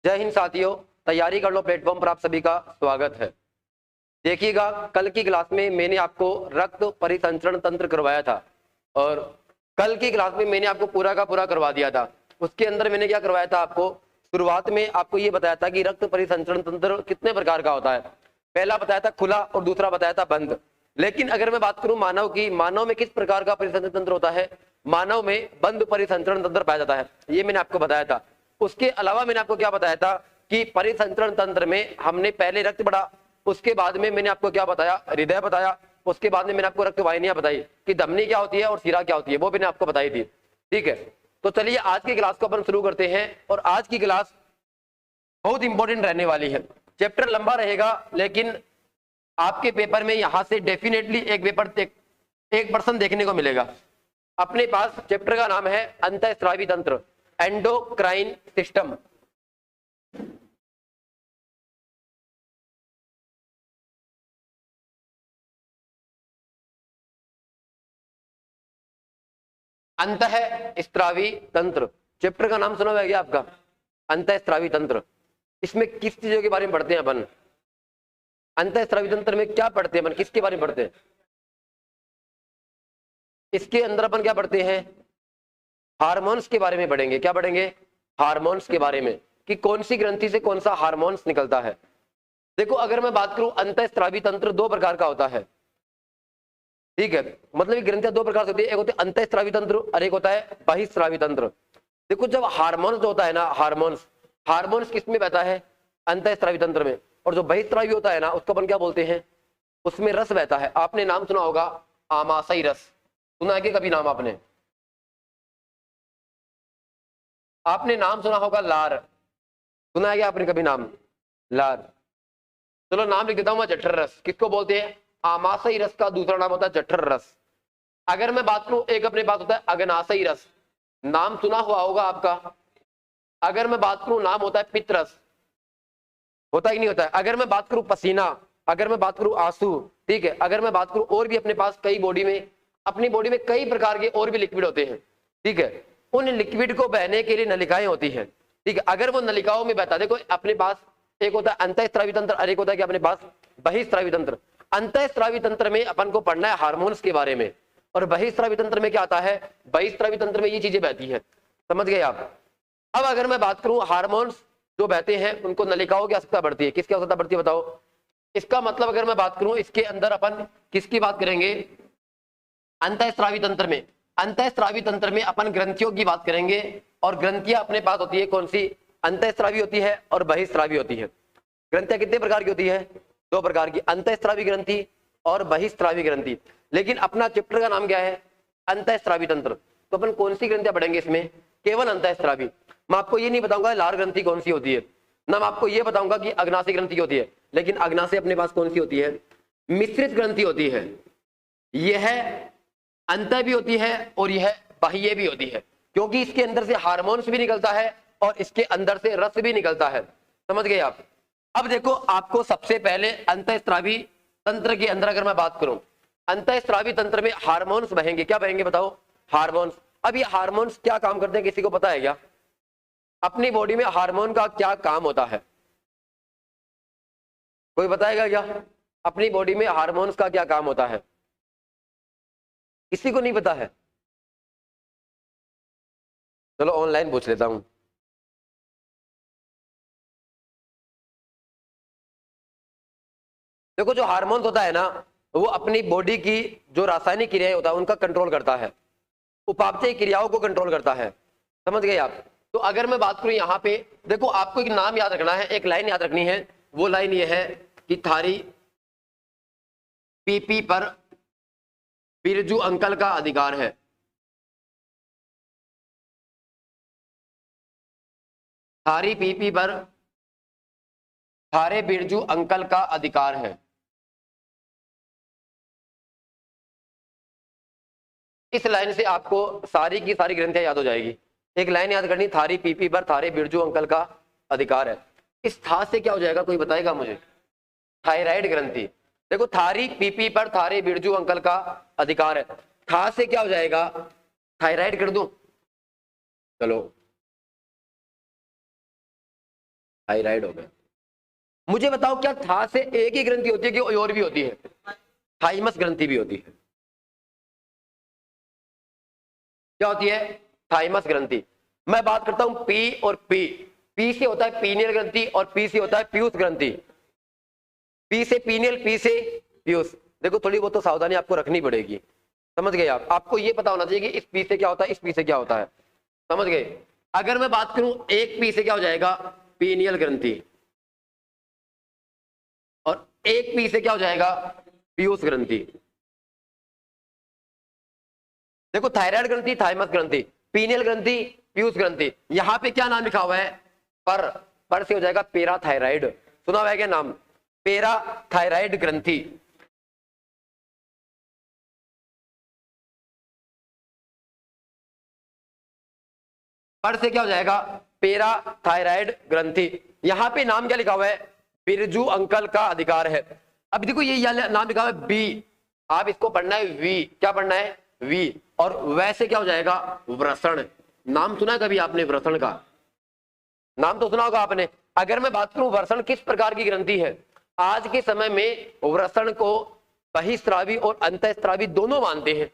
जय हिंद साथियों, तैयारी कर लो प्लेटफॉर्म पर आप सभी का स्वागत है। देखिएगा, कल की क्लास में मैंने आपको रक्त परिसंचरण तंत्र करवाया था और कल की क्लास में मैंने आपको पूरा का पूरा करवा दिया था। उसके अंदर मैंने क्या करवाया था आपको, शुरुआत में आपको ये बताया था कि रक्त परिसंचरण तंत्र कितने प्रकार का होता है। पहला बताया था खुला और दूसरा बताया था बंद। लेकिन अगर मैं बात करूं मानव की, मानव में किस प्रकार का परिसंचरण तंत्र होता है, मानव में बंद परिसंचरण तंत्र पाया जाता है, ये मैंने आपको बताया था। उसके अलावा मैंने आपको क्या बताया था कि परिसंचरण तंत्र में हमने पहले रक्त बढ़ा, उसके बाद में मैंने आपको क्या बताया, हृदय बताया, उसके बाद में मैंने आपको रक्त वाहिनियां बताई कि धमनी क्या होती है और शिरा क्या होती है, वो मैंने आपको बताई थी। ठीक है, तो चलिए आज की क्लास को अपन शुरू करते हैं और आज की क्लास बहुत इंपॉर्टेंट रहने वाली है। चैप्टर लंबा रहेगा लेकिन आपके पेपर में यहां से डेफिनेटली एक पर्सन देखने को मिलेगा। अपने पास चैप्टर का नाम है अंतःस्रावी तंत्र, एंडोक्राइन सिस्टम। अंतःस्रावी तंत्र चैप्टर का नाम सुना हुआ है क्या आपका? अंतःस्रावी तंत्र। इसमें किस चीजों के बारे में पढ़ते हैं अपन? अंतःस्रावी तंत्र में क्या पढ़ते हैं अपन, किसके बारे में पढ़ते हैं? इसके अंदर अपन क्या पढ़ते हैं? हार्मोन्स के बारे में पढ़ेंगे। क्या पढ़ेंगे? हार्मोन्स के बारे में, कि कौन सी ग्रंथि से कौन सा हार्मोन्स निकलता है। देखो, अगर मैं बात करूं, अंतःस्रावी तंत्र दो प्रकार का होता है। ठीक है, मतलब ये ग्रंथियां दो प्रकार से होती है, एक होती है अंतःस्रावी तंत्र और एक होता है बहिस्रावी तंत्र। देखो, जब हार्मोन्स जो होता है ना, हार्मोन्स हार्मोन्स किस में बहता है? अंतःस्रावी तंत्र में। और जो बहिस्रावी होता है ना, उसको अपन क्या बोलते हैं? उसमें रस बहता है। आपने नाम सुना होगा आमाशय रस, सुना है कि कभी नाम आपने? आपने नाम सुना होगा लार, सुना है क्या आपने कभी नाम लार? चलो नाम लिख देता हूं मैं, जठर रस। किसको बोलते हैं? आमाशय रस का दूसरा नाम होता है जठर रस। अगर मैं बात करूं, एक अपने पास होता है अग्नाशय रस, नाम सुना हुआ होगा आपका। अगर मैं बात करूं, नाम होता है पित्तरस, होता ही नहीं होता है। अगर मैं बात करूं पसीना, अगर मैं बात करूं आंसू, ठीक है, अगर मैं बात करूं और भी अपने पास कई अपनी बॉडी में कई प्रकार के और भी लिक्विड होते हैं। ठीक है, उन लिक्विड को बहने के लिए नलिकाएं होती हैं। ठीक है, अगर वो नलिकाओं में बहता, देखो अपने पास एक होता है अंतःस्रावी तंत्र और एक होता है कि अपने पास बहिस्रावी तंत्र। अंतःस्रावी तंत्र में अपन को पढ़ना है हार्मोन्स के बारे में, और बहिस्रावी तंत्र में क्या आता है? बहिस्रावी तंत्र में ये चीजें बहती हैं। समझ गए आप? अब अगर मैं बात करूं, हार्मोन्स जो बहते हैं उनको नलिकाओं की आवश्यकता बढ़ती है। किसकी आवश्यकता बढ़ती है बताओ? इसका मतलब अगर मैं बात करूं, इसके अंदर अपन किसकी बात करेंगे? अंतःस्रावी तंत्र में, अंतःस्रावी तंत्र में अपन ग्रंथियों की बात करेंगे। और ग्रंथियां अपने पास होती है कौन सी? अंतःस्रावी होती है और बहिस्रावी होती है। ग्रंथियां कितने प्रकार की होती है? दो प्रकार की, अंतःस्रावी ग्रंथि और बहिस्रावी ग्रंथि। लेकिन अपना चैप्टर का नाम क्या है? अंतःस्रावी तंत्र। तो अपन कौन सी ग्रंथियां पढ़ेंगे इसमें? केवल अंतःस्रावी। मैं आपको ये नहीं बताऊंगा लार ग्रंथि कौन सी होती है, ना मैं आपको ये बताऊंगा कि अग्नाशय ग्रंथि होती है। लेकिन अग्नाशय अपने पास कौन सी होती है? मिश्रित ग्रंथि होती है। यह अंतः भी होती है और यह बाह्य भी होती है, क्योंकि इसके अंदर से हार्मोन्स भी निकलता है और इसके अंदर से रस भी निकलता है। समझ गए आप? अब देखो, आपको सबसे पहले अंतःस्रावी तंत्र के अंदर अगर मैं बात करूं, अंतःस्रावी तंत्र में हार्मोन्स बहेंगे। क्या बहेंगे बताओ? हार्मोन्स। अब ये हार्मोन्स क्या काम करते हैं, किसी को पता है क्या? अपनी बॉडी में हार्मोन का क्या काम होता है? कोई बताएगा क्या? अपनी बॉडी में हार्मोन्स का क्या काम होता है? किसी को नहीं पता है? चलो ऑनलाइन पूछ लेता हूं। देखो, जो हार्मोन्स होता है ना, वो अपनी बॉडी की जो रासायनिक क्रियाएं होता है उनका कंट्रोल करता है, उपापचय क्रियाओं को कंट्रोल करता है। समझ गए आप? तो अगर मैं बात करूं यहाँ पे, देखो आपको एक नाम याद रखना है, एक लाइन याद रखनी है। वो लाइन ये है कि थारी पीपी पर बिरजू अंकल का अधिकार है। थारी पीपी पर थारे बिरजू अंकल का अधिकार है। इस लाइन से आपको सारी की सारी ग्रंथियां याद हो जाएगी। एक लाइन याद करनी, थारी पीपी पर थारे बिरजू अंकल का अधिकार है। इस था से क्या हो जाएगा, कोई बताएगा मुझे? थायराइड ग्रंथि। देखो, थारी पीपी पर थारे बिरजू अंकल का अधिकार है, था से क्या हो जाएगा? थायराइड कर दूं? चलो, थायराइड हो गया। मुझे बताओ क्या था से एक ही ग्रंथि होती है कि और भी होती है? थाइमस ग्रंथि भी होती है। क्या होती है? थाइमस ग्रंथि। मैं बात करता हूं पी और पी। पी से होता है पीनियल ग्रंथि और पी से होता है पीयूष ग्रंथि। पी से पीनियल, पी से पीयूष। देखो थोड़ी बहुत तो सावधानी आपको रखनी पड़ेगी, समझ गए आप? आपको ये पता होना चाहिए कि इस पी से क्या होता है, इस पी से क्या होता है, समझ गए? अगर मैं बात करूं एक पी से क्या हो जाएगा? पीनियल ग्रंथि, और एक पी से क्या हो जाएगा? पीयूष ग्रंथि। देखो थायराइड ग्रंथि, थाइमस ग्रंथि, पीनियल ग्रंथि, पीयूष ग्रंथि। यहां पे क्या नाम लिखा हुआ है? पर से हो जाएगा पैराथायराइड। सुना हुआ है क्या नाम? पैराथायराइड ग्रंथि। पर से क्या हो जाएगा? पैराथायराइड ग्रंथि। यहां पे नाम क्या लिखा हुआ है? बिरजू अंकल का अधिकार है। अब देखो ये नाम लिखा हुआ है बी, आप इसको पढ़ना है वी। क्या पढ़ना है? वी। और वैसे क्या हो जाएगा? व्रसण। नाम सुना है कभी आपने व्रसण का? नाम तो सुना होगा आपने। अगर मैं बात करूं व्रसण किस प्रकार की ग्रंथि है, आज के समय में व्रसण को बहिस्रावी और अंतःस्रावी दोनों मानते हैं।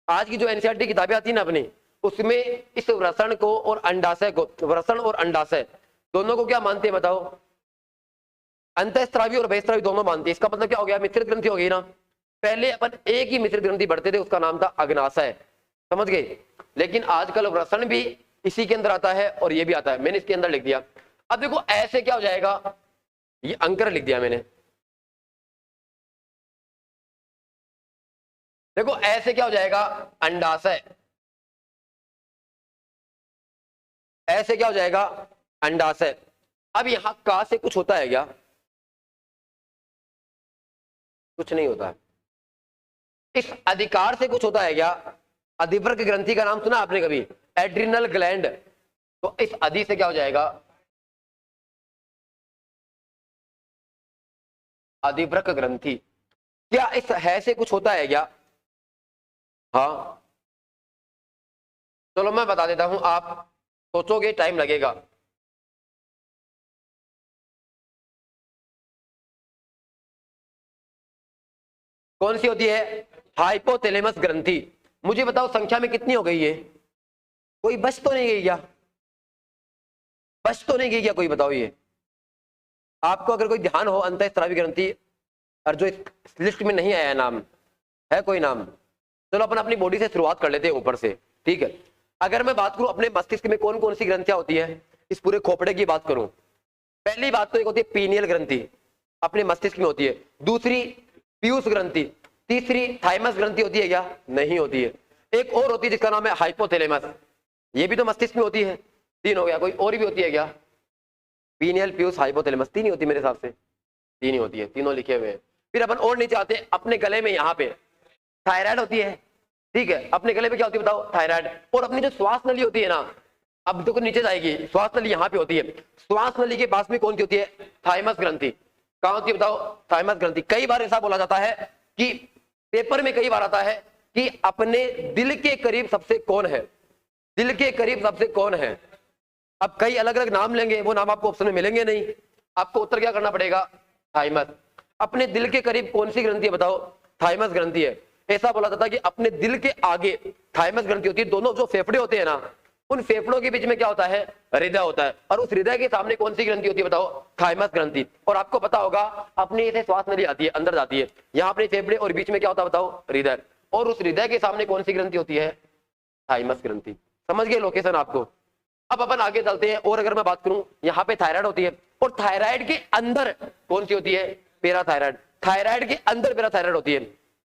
आज की जो एनसीईआरटी किताबें आती है ना अपनी, उसमें इस व्रसण को और अंडाशय को, व्रसण और अंडाशय दोनों को क्या मानते हैं बताओ? अंतःस्रावी और बहिस्रावी दोनों मानते हैं। इसका मतलब क्या हो गया? मिश्रित ग्रंथि हो गई ना। पहले अपन एक ही मिश्रित ग्रंथि बढ़ते थे, उसका नाम था अग्नाशय, समझ गए? लेकिन आजकल व्रसण भी इसी के अंदर आता है और ये भी आता है। मैंने इसके अंदर लिख दिया। अब देखो ऐसे क्या हो जाएगा? ये अंकर लिख दिया मैंने। देखो ऐसे क्या हो जाएगा? अंडाशय। ऐसे क्या हो जाएगा? अंडाशय। अब यहां का से कुछ होता है क्या? कुछ नहीं होता है। इस अधिकार से कुछ होता है क्या? अधिवृक्क ग्रंथि का नाम सुना आपने कभी? Adrenal gland. तो इस अधि से क्या हो जाएगा? अधिवृक्क ग्रंथि। क्या इस है से कुछ होता है क्या? हाँ, चलो मैं बता देता हूं, आप सोचोगे टाइम लगेगा। कौन सी होती है? हाइपोथैलेमस ग्रंथि। मुझे बताओ संख्या में कितनी हो गई है? कोई बच तो नहीं गई क्या? बच तो नहीं गई क्या? कोई बताओ ये। आपको अगर कोई ध्यान हो अंतःस्रावी ग्रंथि और जो इस लिस्ट में नहीं आया नाम, है कोई नाम? चलो अपन अपनी बॉडी से शुरुआत कर लेते हैं ऊपर से, ठीक है? अगर मैं बात करूं अपने मस्तिष्क में कौन कौन सी ग्रंथियां होती है, इस पूरे खोपड़े की बात करूं, पहली बात तो एक होती है पीनियल ग्रंथि, अपने मस्तिष्क में होती है। दूसरी पीयूष ग्रंथि। तीसरी थाइमस ग्रंथि होती है क्या? नहीं होती है। एक और होती है जिसका नाम है हाइपोथैलेमस, ये भी तो मस्तिष्क में होती है। तीन हो गया। कोई और भी होती है क्या? पीनियल, पीयूष, हाइपोथैलेमस, तीन ही होती है मेरे हिसाब से। तीन ही होती है, तीनों लिखे हुए हैं। फिर अपन और नीचे आते हैं, अपने गले में यहाँ पे थायराइड होती है, ठीक है? अपने गले पे क्या होती है बताओ? थायराइड। और अपनी जो श्वास नली होती है ना, अब देखो नीचे जाएगी, श्वास नली यहाँ पे होती है। श्वास नली के पास में कौन सी होती है? थाइमस ग्रंथि। कहाँ होती है बताओ? थाइमस ग्रंथि। कई बार ऐसा बोला जाता है कि पेपर में कई बार आता है कि अपने दिल के करीब सबसे कौन है? दिल के करीब सबसे कौन है? अब कई अलग अलग नाम लेंगे, वो नाम आपको ऑप्शन में मिलेंगे नहीं। आपको उत्तर क्या करना पड़ेगा? थाइमस। अपने दिल के करीब कौन सी ग्रंथि है बताओ? थाइमस ग्रंथि है। ऐसा बोला जाता है कि अपने दिल के आगे थाइमस ग्रंथि होती है। दोनों जो फेफड़े होते हैं ना, उन फेफड़ों के बीच में क्या होता है? हृदय होता है। और उस हृदय के सामने कौन सी ग्रंथि होती है बताओ? थाइमस ग्रंथि। और आपको पता होगा अपनी इसे श्वास नली आती है, अंदर जाती है, यहाँ अपने फेफड़े और बीच में क्या होता है बताओ? हृदय। और उस हृदय के सामने कौन सी ग्रंथि होती है? थाइमस ग्रंथि। समझ गए लोकेशन आपको? अब अपन आगे चलते हैं। और अगर मैं बात करूं, यहाँ पे थायराइड होती है, और थायराइड के अंदर कौन सी होती है? पैराथायराइड। थायराइड के अंदर पैराथायराइड होती है।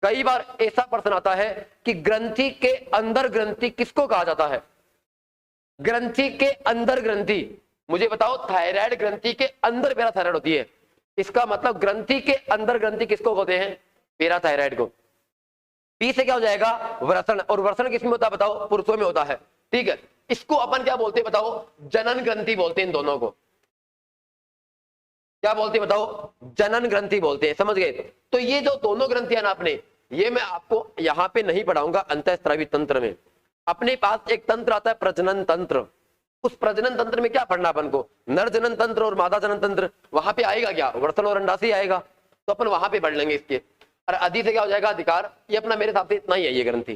कई बार ऐसा प्रश्न आता है कि ग्रंथि के अंदर ग्रंथि किसको कहा जाता है? ग्रंथि के अंदर ग्रंथि, मुझे बताओ। थायराइड ग्रंथि के अंदर पैराथायराइड होती है, इसका मतलब ग्रंथि के अंदर ग्रंथि किसको कहते हैं? पैराथायराइड को। पी से क्या हो जाएगा? व्रसण। और व्रसण किसमें होता है बताओ? पुरुषों में होता है, ठीक है? इसको अपन क्या बोलते हैं बताओ? जनन ग्रंथि बोलते हैं। इन दोनों को क्या बोलते हैं बताओ? जनन ग्रंथि बोलते हैं। समझ गए? तो ये जो दोनों ग्रंथियां ना आपने, ये मैं आपको यहां पे नहीं पढ़ाऊंगा। अंतःस्रावी तंत्र में अपने पास एक तंत्र आता है, प्रजनन तंत्र। उस प्रजनन तंत्र में क्या पढ़ना अपन को, नर जनन तंत्र और मादा जनन तंत्र, वहां पे आएगा क्या, वर्तन और अंडाशय आएगा, तो अपन वहां पे पढ़ लेंगे इसके। और अधि से क्या हो जाएगा, अधिकार। ये अपना मेरे हिसाब से इतना ही है ये ग्रंथि,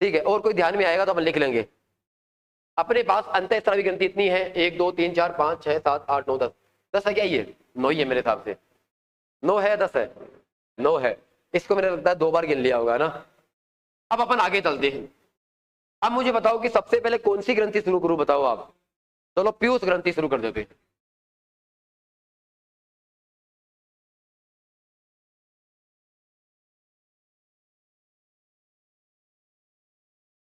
ठीक है। और कोई ध्यान में आएगा तो अपन लिख लेंगे। अपने पास अंतःस्रावी ग्रंथि इतनी है, 1 2 3 4 5 6 7 8 9 10, 10 है क्या, ये 9 ही है मेरे हिसाब से, 9 है 10 है, 9 है। इसको मेरे लगता है 2 बार गिन लिया होगा ना। अब अपन आगे चलते हैं। अब मुझे बताओ कि सबसे पहले कौन सी ग्रंथि शुरू करूं, बताओ आप। चलो पीयूष ग्रंथि शुरू कर देते हैं।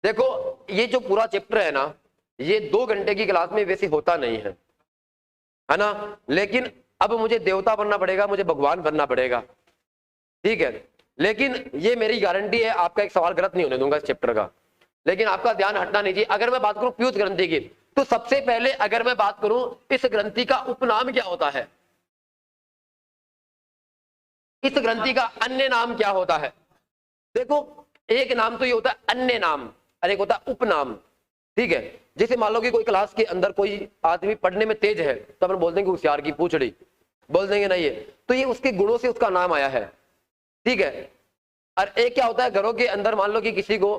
देखो ये जो पूरा चैप्टर है ना, ये 2 घंटे की क्लास में वैसे होता नहीं है ना, लेकिन अब मुझे देवता बनना पड़ेगा, मुझे भगवान बनना पड़ेगा, ठीक है। लेकिन ये मेरी गारंटी है, आपका एक सवाल गलत नहीं होने दूंगा इस चैप्टर का, लेकिन आपका ध्यान हटना नहीं चाहिए। अगर मैं बात करूं पीयूष ग्रंथि की, तो सबसे पहले अगर मैं बात करूं इस ग्रंथि का उपनाम क्या होता है, इस ग्रंथि का अन्य नाम क्या होता है। देखो एक नाम तो ये होता है अन्य नाम, और एक होता है उपनाम, ठीक है। जैसे मान लो कि कोई क्लास के अंदर कोई आदमी पढ़ने में तेज है, तो अपन बोल देंगे होशियार की पूछड़ी, बोल देंगे नहीं है, तो ये उसके गुणों से उसका नाम आया है, ठीक है। और एक क्या होता है, घरों के अंदर मान लो कि किसी को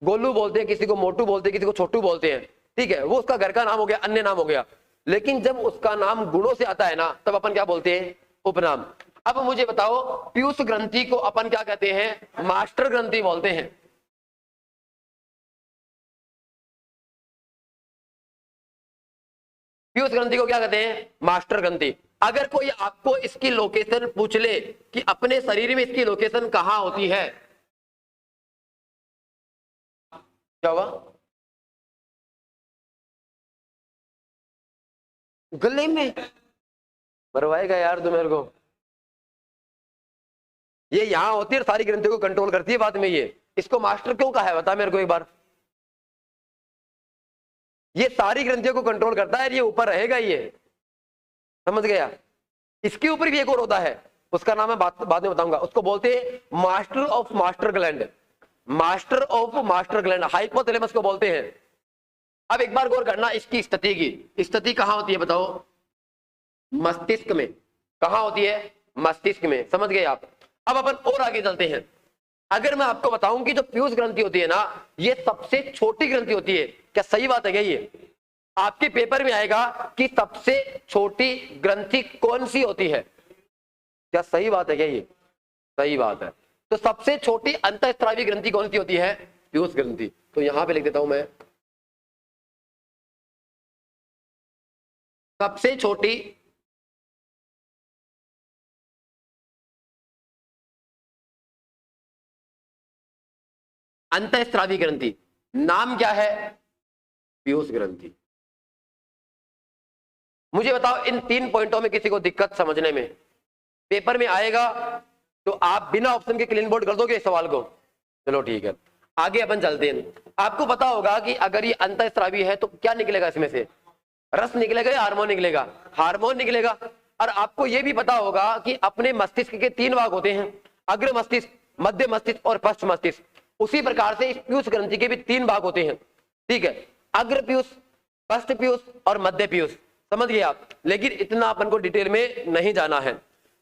गोलू बोलते हैं, किसी को मोटू बोलते हैं, किसी को छोटू बोलते हैं, ठीक है, वो उसका घर का नाम हो गया, अन्य नाम हो गया। लेकिन जब उसका नाम गुणों से आता है ना, तब अपन क्या बोलते हैं, उपनाम। अब मुझे बताओ पीयूष ग्रंथि को अपन क्या कहते हैं, मास्टर ग्रंथि बोलते हैं। पीयूष ग्रंथि को क्या कहते हैं, मास्टर ग्रंथि। अगर कोई आपको इसकी लोकेशन पूछ ले कि अपने शरीर में इसकी लोकेशन कहां होती है, क्या हुआ, गले में, मरवाएगा यार तू मेरे को। ये यहां होती है, सारी ग्रंथियों को कंट्रोल करती है बाद में। ये इसको मास्टर क्यों कहा है, बता मेरे को एक बार। ये सारी ग्रंथियों को कंट्रोल करता है, ये ऊपर रहेगा, ये समझ गया। इसके ऊपर भी एक और होता है, उसका नाम मैं बाद में बताऊंगा। उसको बोलते हैं master of master gland, master of master gland, hypothalamus को बोलते हैं। अब एक बार गौर करना, इसकी स्थिति की स्थिति कहां होती है बताओ, मस्तिष्क में। कहां होती है, मस्तिष्क में, समझ गए आप। अब अपन और आगे चलते हैं। अगर मैं आपको बताऊं कि जो पीयूष ग्रंथि होती है ना, ये सबसे छोटी ग्रंथि होती है, क्या सही बात है क्या, ये आपके पेपर में आएगा कि सबसे छोटी ग्रंथि कौन सी होती है, क्या सही बात है क्या, ये सही बात है। तो सबसे छोटी अंतःस्रावी ग्रंथि कौन सी होती है, पीयूष ग्रंथि। तो यहां पे लिख देता हूं मैं, सबसे छोटी अंतःस्रावी ग्रंथि, नाम क्या है, पीयूष ग्रंथि। मुझे बताओ इन 3 पॉइंटों में किसी को दिक्कत समझने में, पेपर में आएगा तो आप बिना ऑप्शन के क्लीन बोर्ड कर दोगे इस सवाल को। चलो ठीक है, आगे अपन चलते हैं। आपको पता होगा कि अगर ये अंतःस्रावी है तो क्या निकलेगा इसमें से, रस निकलेगा या हार्मोन निकलेगा, हार्मोन निकलेगा। और आपको यह भी पता होगा कि अपने मस्तिष्क के 3 भाग होते हैं, अग्र मस्तिष्क, मध्य मस्तिष्क और पश्च मस्तिष्क। उसी प्रकार से इस पीयूष ग्रंथि के भी 3 भाग होते हैं, ठीक है, अग्र पीयूष, पश्च पीयूष और मध्य पीयूष, समझ गए आप। लेकिन इतना अपन को डिटेल में नहीं जाना है।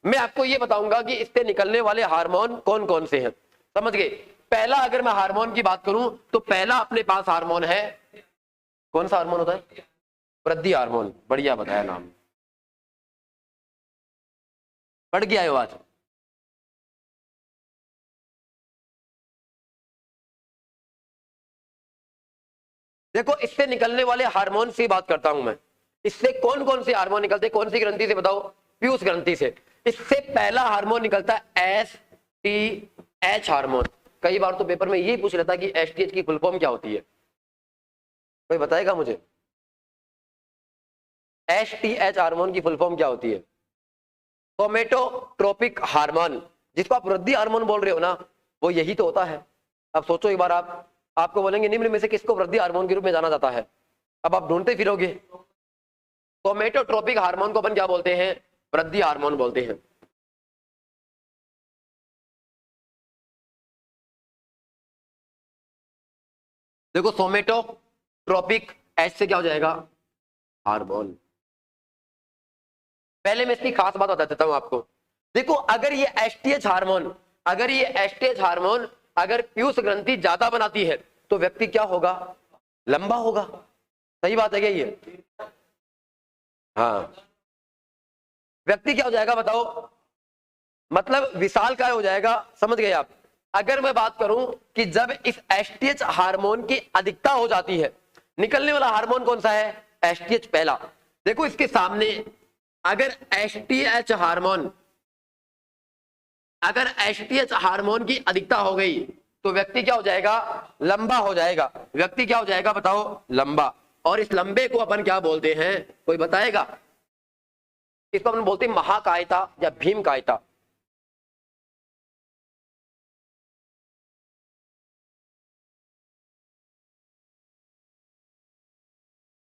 मैं आपको यह बताऊंगा कि इससे निकलने वाले हार्मोन कौन कौन से हैं, समझ गए। पहला अगर मैं हार्मोन की बात करूं तो पहला अपने पास हार्मोन है, कौन सा हार्मोन होता है, वृद्धि हार्मोन। बढ़िया बताया नाम, पढ़ गया है आज। देखो इससे निकलने वाले हार्मोन से बात करता हूं मैं। इससे कौन कौन से हार्मोन निकलते हैं, कौन सी ग्रंथि से बताओ, पीयूष ग्रंथि से। इससे पहला हार्मोन निकलता है एसटीएच हार्मोन। कई बार तो पेपर में यही पूछ लेता है कि एसटीएच की फुल फॉर्म क्या होती है, कोई बताएगा मुझे, एसटीएच हार्मोन की फुल फॉर्म क्या होती है। सोमेटोट्रोपिक हार्मोन, जिसको आप वृद्धि हार्मोन बोल रहे हो ना, वो यही तो होता है। अब सोचो एक बार, आप आपको बोलेंगे निम्न में से किसको वृद्धि हार्मोन के रूप में जाना जाता है, अब आप ढूंढते फिरोगे। सोमेटोट्रोपिक हार्मोन को अपन क्या बोलते हैं, वृद्धि हार्मोन बोलते हैं। देखो सोमेटोट्रोपिक एच से क्या हो जाएगा, हार्मोन। पहले मैं इसकी खास बात बता देता हूं आपको। देखो अगर ये एचटीएच हार्मोन, अगर ये एचटीएच हार्मोन अगर पीयूष ग्रंथि ज्यादा बनाती है तो व्यक्ति क्या होगा, लंबा होगा। सही बात है क्या ये? हाँ, व्यक्ति क्या हो जाएगा बताओ, मतलब विशाल काय हो जाएगा, समझ गए आप। अगर मैं बात करूं कि जब इस एचटीएच हार्मोन की अधिकता हो जाती है, निकलने वाला हार्मोन कौन सा है, एचटीएच पहला। देखो इसके सामने अगर एचटीएच हार्मोन, अगर एचटीएच हार्मोन की अधिकता हो गई तो व्यक्ति क्या हो जाएगा, लंबा हो जाएगा। व्यक्ति क्या हो जाएगा बताओ, लंबा। और इस लंबे को अपन क्या बोलते हैं, कोई बताएगा? इसको अपन बोलते हैं महाकायता या भीम कायता।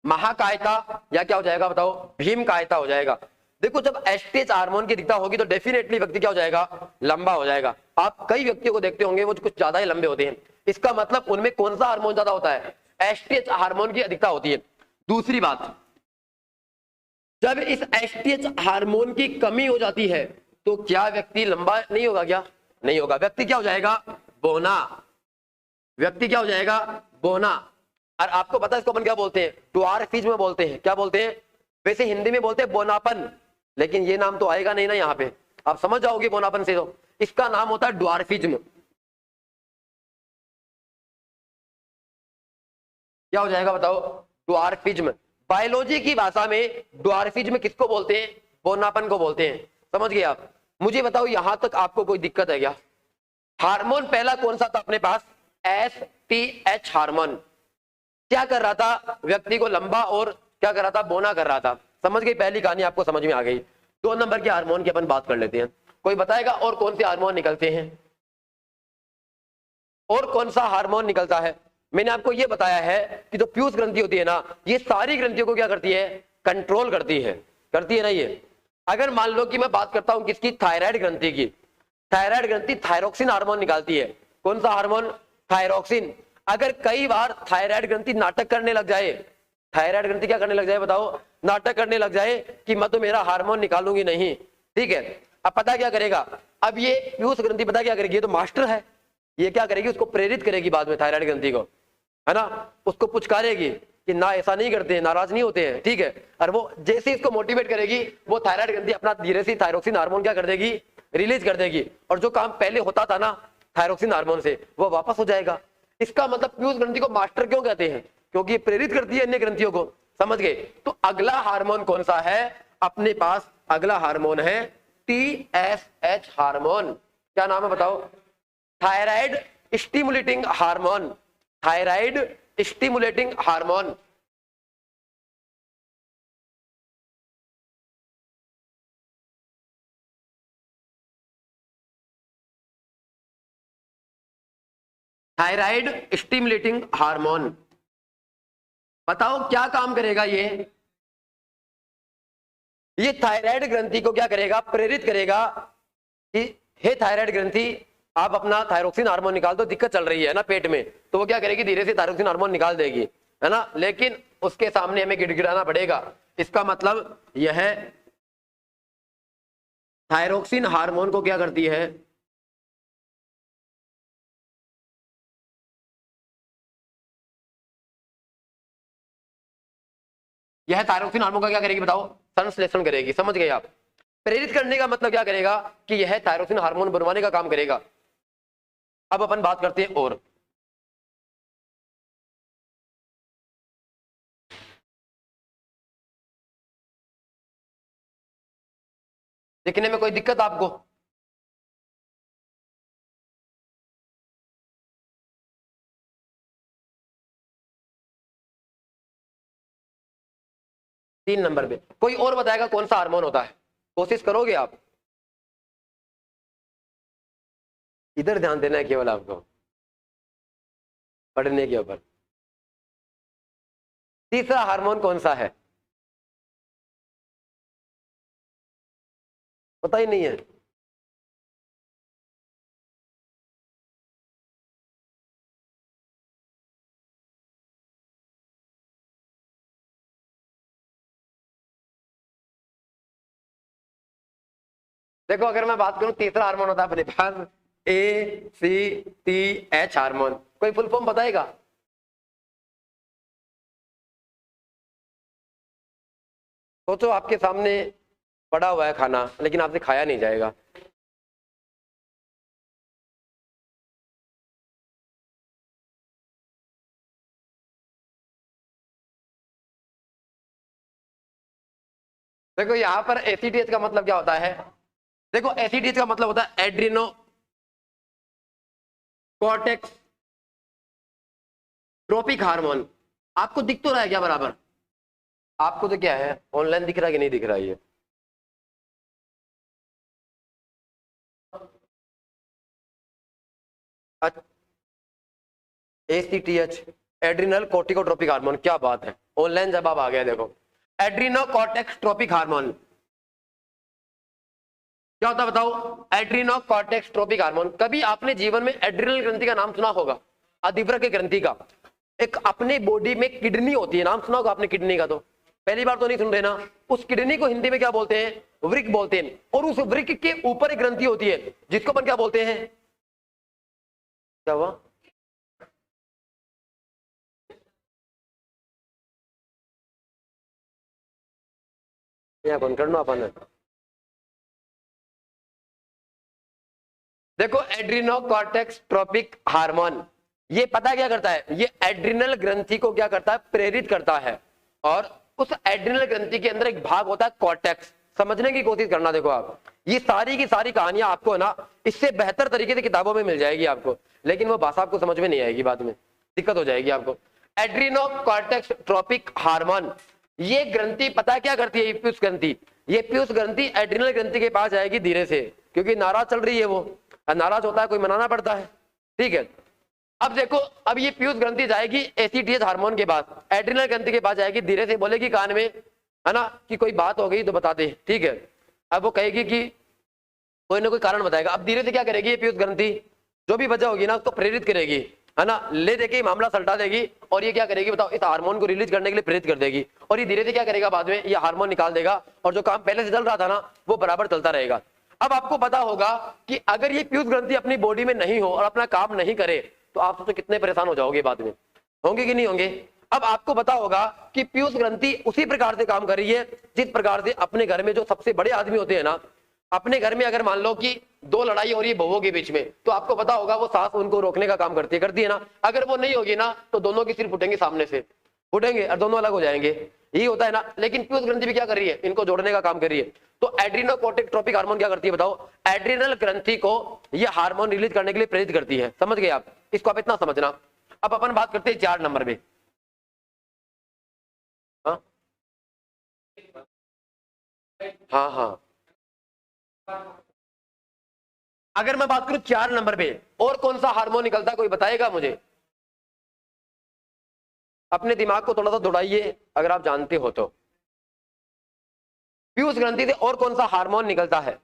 महाकायता या क्या हो जाएगा बताओ, भीम कायता हो जाएगा। देखो जब एस्टेज हार्मोन की दिक्कत होगी तो डेफिनेटली व्यक्ति क्या हो जाएगा, लंबा हो जाएगा। आप कई व्यक्तियों को देखते होंगे वो कुछ ज्यादा ही लंबे होते हैं। इसका मतलब उनमें कौन सा हार्मोन ज्यादा होता है, एस्टेज हार्मोन की अधिकता होती है। दूसरी बात, जब इस एस्टेज हार्मोन की कमी हो जाती है तो क्या व्यक्ति लंबा नहीं होगा, क्या नहीं होगा, व्यक्ति क्या हो जाएगा, बोना। व्यक्ति क्या हो जाएगा, बोना। और आपको पता है इसको अपन क्या बोलते हैं, ड्वार्फिज्म बोलते हैं। क्या बोलते हैं, वैसे हिंदी में बोलते हैं बोनापन, लेकिन ये नाम तो आएगा नहीं ना यहाँ पे, आप समझ जाओगे बोनापन से, तो इसका नाम होता है ड्वार्फिज्म। क्या हो जाएगा बताओ, ड्वार्फिज्म। बायोलॉजी की भाषा में ड्वार्फिज्म किसको बोलते हैं, बोनापन को बोलते हैं। समझ गए आप? मुझे बताओ यहां तक आपको कोई दिक्कत है क्या? हार्मोन पहला कौन सा था अपने पास, एस टी एच हार्मोन। क्या कर रहा था, व्यक्ति को लंबा और क्या कर रहा था, बोना कर रहा था। समझ गई, पहली कहानी आपको समझ में आ गई। 2 नंबर के हार्मोन की अपन बात कर लेते हैं। कोई बताएगा और कौन से हार्मोन निकलते हैं, और कौन सा हार्मोन निकलता है? मैंने आपको यह बताया है कि जो पीयूष ग्रंथि होती है ना, ये सारी ग्रंथियों को क्या करती है, कंट्रोल करती है ना ये। अगर मान लो कि मैं बात करता हूं किसकी, थायराइड ग्रंथि की। थायराइड ग्रंथि थायरोक्सिन हार्मोन निकालती है। कौन सा हार्मोन, थायरोक्सिन। अगर कई बार थायराइड ग्रंथि नाटक करने लग जाए, थायराइड ग्रंथि क्या करने लग जाए बताओ, नाटक करने लग जाए कि मैं तो मेरा हार्मोन निकालूंगी नहीं, ठीक है। अब पता क्या करेगा, अब ये पीयूष ग्रंथि पता क्या करेगी, ये तो मास्टर है, ये क्या करेगी, उसको प्रेरित करेगी बाद में, थायराइड ग्रंथि को, है ना, उसको पुचकारेगी कि ना ऐसा नहीं करते हैं, नाराज नहीं होते हैं, ठीक है। और वो जैसे ही इसको मोटिवेट करेगी, वो थायराइड ग्रंथि अपना धीरे से थायरोक्सिन हार्मोन क्या कर देगी, रिलीज कर देगी। और जो काम पहले होता था ना थायरोक्सिन हार्मोन से, वो वापस हो जाएगा। इसका मतलब पीयूष ग्रंथि को मास्टर क्यों कहते हैं, क्योंकि ये प्रेरित करती है अन्य ग्रंथियों को। समझ गए? तो अगला हार्मोन कौन सा है अपने पास, अगला हार्मोन है टीएसएच हार्मोन। क्या नाम है बताओ, thyroid stimulating hormone. Thyroid stimulating hormone. Thyroid stimulating hormone, बताओ क्या काम करेगा ये थायराइड ग्रंथि को क्या करेगा, प्रेरित करेगा कि हे थायराइड ग्रंथि, आप अपना थायरोक्सिन हार्मोन निकाल दो, दिक्कत चल रही है ना पेट में, तो वो क्या करेगी, धीरे से थायरोक्सिन हार्मोन निकाल देगी, है ना। लेकिन उसके सामने हमें गिड़गिड़ाना पड़ेगा। इसका मतलब यह है थायरोक्सिन हार्मोन को क्या करती है, यह थायरोक्सिन हार्मोन का क्या करेगी बताओ, संश्लेषण करेगी। समझ गए आप? प्रेरित करने का मतलब क्या करेगा कि यह थायरोक्सिन हार्मोन बनवाने का काम करेगा। अब अपन बात करते हैं और दिखने में कोई दिक्कत आपको? तीन नंबर पे कोई और बताएगा कौन सा हार्मोन होता है, कोशिश करोगे आप? इधर ध्यान देना है केवल आपको, पढ़ने के ऊपर। तीसरा हार्मोन कौन सा है, पता ही नहीं है? देखो अगर मैं बात करूं तीसरा हार्मोन होता है अपने पास ACTH हार्मोन। कोई फुल फॉर्म बताएगा? सोचो आपके सामने पड़ा हुआ है खाना, लेकिन आपसे खाया नहीं जाएगा। देखो यहां पर ACTH का मतलब क्या होता है? देखो ACTH का मतलब होता है एड्रिनो कॉर्टेक्स ट्रोपिक हार्मोन। आपको दिख तो रहा है क्या बराबर? आपको तो क्या है, ऑनलाइन दिख रहा है कि नहीं दिख रहा है ये? ACTH एड्रिनल कोर्टिकोट्रोपिक हार्मोन, क्या बात है, ऑनलाइन जवाब आ गया। देखो एड्रिनो कॉर्टेक्स ट्रोपिक हार्मोन क्या होता है बताओ? एड्रिनो कॉर्टेक्स ट्रोपिक हार्मोन। कभी आपने जीवन में एड्रिनल ग्रंथि का नाम सुना होगा? अधिवृक्क ग्रंथि का। एक अपने बॉडी में किडनी होती है, नाम सुना होगा आपने किडनी का? तो पहली बार तो नहीं सुन रहे ना। उस किडनी को हिंदी में क्या बोलते हैं? वृक्क बोलते हैं। और उस वृक्क के ऊपर एक ग्रंथि होती है जिसको अपन क्या बोलते हैं? क्या हुआ? यहाँ कौन करना अपन है? देखो एड्रिनो कॉर्टेक्स ट्रोपिक हार्मोन ये पता क्या करता है? ये एड्रिनल ग्रंथि को क्या करता है? प्रेरित करता है। और उस एड्रिनल ग्रंथि के अंदर एक भाग होता है कॉर्टेक्स। समझने की कोशिश करना। देखो आप ये सारी की सारी कहानियां आपको है ना इससे बेहतर तरीके से किताबों में मिल जाएगी आपको, लेकिन वो भाषा आपको समझ में नहीं आएगी, बाद में दिक्कत हो जाएगी आपको। एड्रिनो कॉर्टेक्स ट्रोपिक हार्मोन ये ग्रंथि पता क्या करती है? ये पीयूष ग्रंथि। ये पीयूष ग्रंथि एड्रिनल ग्रंथि के पास जाएगी धीरे से, क्योंकि नाराज चल रही है वो। नाराज होता है कोई, मनाना पड़ता है, ठीक है। अब देखो अब ये पीयूष ग्रंथि जाएगी ACTH हार्मोन के पास, एड्रिनल ग्रंथि के पास जाएगी, धीरे से बोलेगी कान में, है ना, कि कोई बात हो गई तो बता दे, ठीक है। अब वो कहेगी कि कोई ना कोई कारण बताएगा। अब धीरे से क्या करेगी ये पीयूष ग्रंथि? जो भी वजह होगी ना उसको प्रेरित करेगी, है ना, ले देके मामला सल्टा देगी। और ये क्या करेगी बताओ? इस हार्मोन को रिलीज करने के लिए प्रेरित कर देगी। और ये धीरे से क्या करेगा? बाद में ये हार्मोन निकाल देगा और जो काम पहले से चल रहा था ना वो बराबर चलता रहेगा। अब आपको पता होगा कि अगर ये पीयूष ग्रंथि अपनी बॉडी में नहीं हो और अपना काम नहीं करे तो आप सोचो कितने परेशान हो जाओगे बाद में, होंगे कि नहीं होंगे? अब आपको पता होगा कि पीयूष ग्रंथि उसी प्रकार से काम कर रही है जिस प्रकार से अपने घर में जो सबसे बड़े आदमी होते हैं ना, अपने घर में अगर मान लो कि दो लड़ाई हो रही है बहुओं के बीच में, तो आपको पता होगा वो सास उनको रोकने का काम करती है ना। अगर वो नहीं होगी ना तो दोनों की सिर फूटेंगे, सामने से फूटेंगे और दोनों अलग हो जाएंगे, यही होता है ना। लेकिन पीयूष ग्रंथि भी क्या कर रही है? इनको जोड़ने का काम कर रही है। तो एड्रिनो कॉर्टेक्स ट्रोपिक हार्मोन क्या करती है बताओ? एड्रिनल ग्रंथि को ये हार्मोन रिलीज करने के लिए प्रेरित करती है। समझ गए आप? इसको आप इतना समझना। अब अपन बात करते हैं 4 नंबर में। हाँ हाँ हाँ, अगर मैं बात करूं 4 नंबर पे और कौन सा हार्मोन निकलता है, कोई बताएगा मुझे? अपने दिमाग को थोड़ा सा दौड़ाइए अगर आप जानते हो तो। पीयूष ग्रंथि से और कौन सा हार्मोन निकलता है?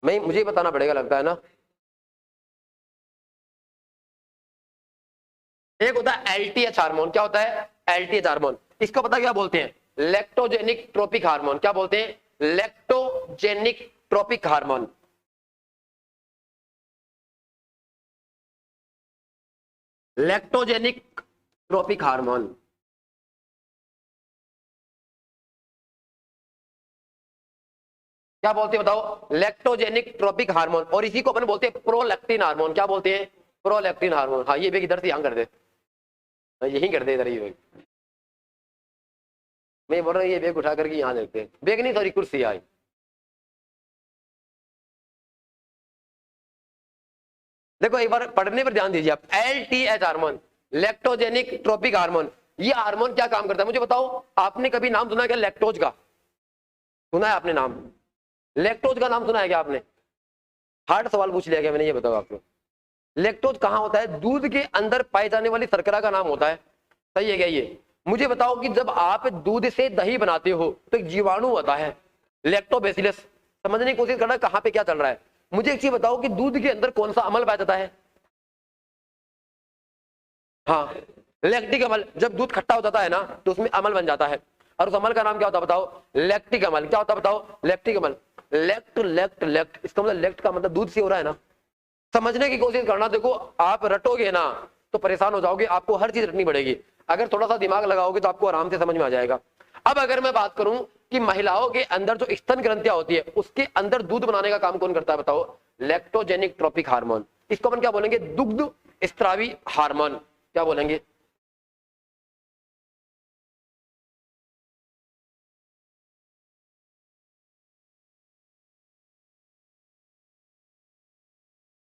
मैं मुझे बताना पड़ेगा लगता है ना। एक होता है LTH हार्मोन। क्या होता है? LTH hormone. इसको पता क्या बोलते हैं? Lactogenic trophic hormone. क्या बोलते हैं? Lactogenic trophic hormone. Lactogenic trophic hormone क्या बोलते हैं बताओ? Lactogenic trophic hormone. और इसी को अपन बोलते हैं प्रोलैक्टिन हार्मोन। क्या बोलते हैं? Prolactin hormone. हाँ ये बेग इधर से यहाँ कर दे, यही कर दे इधर। ये बेग मैं बोल रहा हूँ, ये बेग उठा करके यहाँ देखते हैं। बेग नहीं सॉरी, कुर्सी आई। देखो एक बार पढ़ने पर ध्यान दीजिए आप। LTH hormone, lactogenic trophic hormone. ये हार्मोन क्या काम करता है मुझे बताओ? आपने कभी नाम सुना है क्या लैक्टोज का? सुना है आपने नाम? लैक्टोज का नाम सुना है क्या आपने? हार्ड सवाल पूछ लिया क्या मैंने, ये बताओ आपको। लैक्टोज कहाँ होता है? दूध के अंदर पाई जाने वाली शर्करा का नाम होता है। सही है क्या ये? मुझे बताओ कि जब आप दूध से दही बनाते हो तो एक जीवाणु होता है लैक्टोबैसिलस। समझने की कोशिश करना कहाँ पे क्या चल रहा है। मुझे एक चीज बताओ कि दूध के अंदर कौन सा अमल पाया जाता है? हाँ लैक्टिक अमल। जब दूध खट्टा हो जाता है ना तो उसमें अमल बन जाता है। और उस अमल का नाम क्या होता है बताओ? लैक्टिक अमल। क्या होता है बताओ? लैक्टिक अमल। लेक्ट लेक्ट लेक्ट, इसका मतलब लेक्ट का मतलब दूध से हो रहा है ना। समझने की कोशिश करना, देखो आप रटोगे ना तो परेशान हो जाओगे, आपको हर चीज रटनी पड़ेगी। अगर थोड़ा सा दिमाग लगाओगे तो आपको आराम से समझ में आ जाएगा। अब अगर मैं बात करूं कि महिलाओं के अंदर जो स्तन ग्रंथियां होती है उसके अंदर दूध बनाने का काम कौन करता है बताओ? Lactogenic trophic hormone. इसको अपन क्या बोलेंगे? दुग्ध स्त्रावी हार्मोन। क्या बोलेंगे?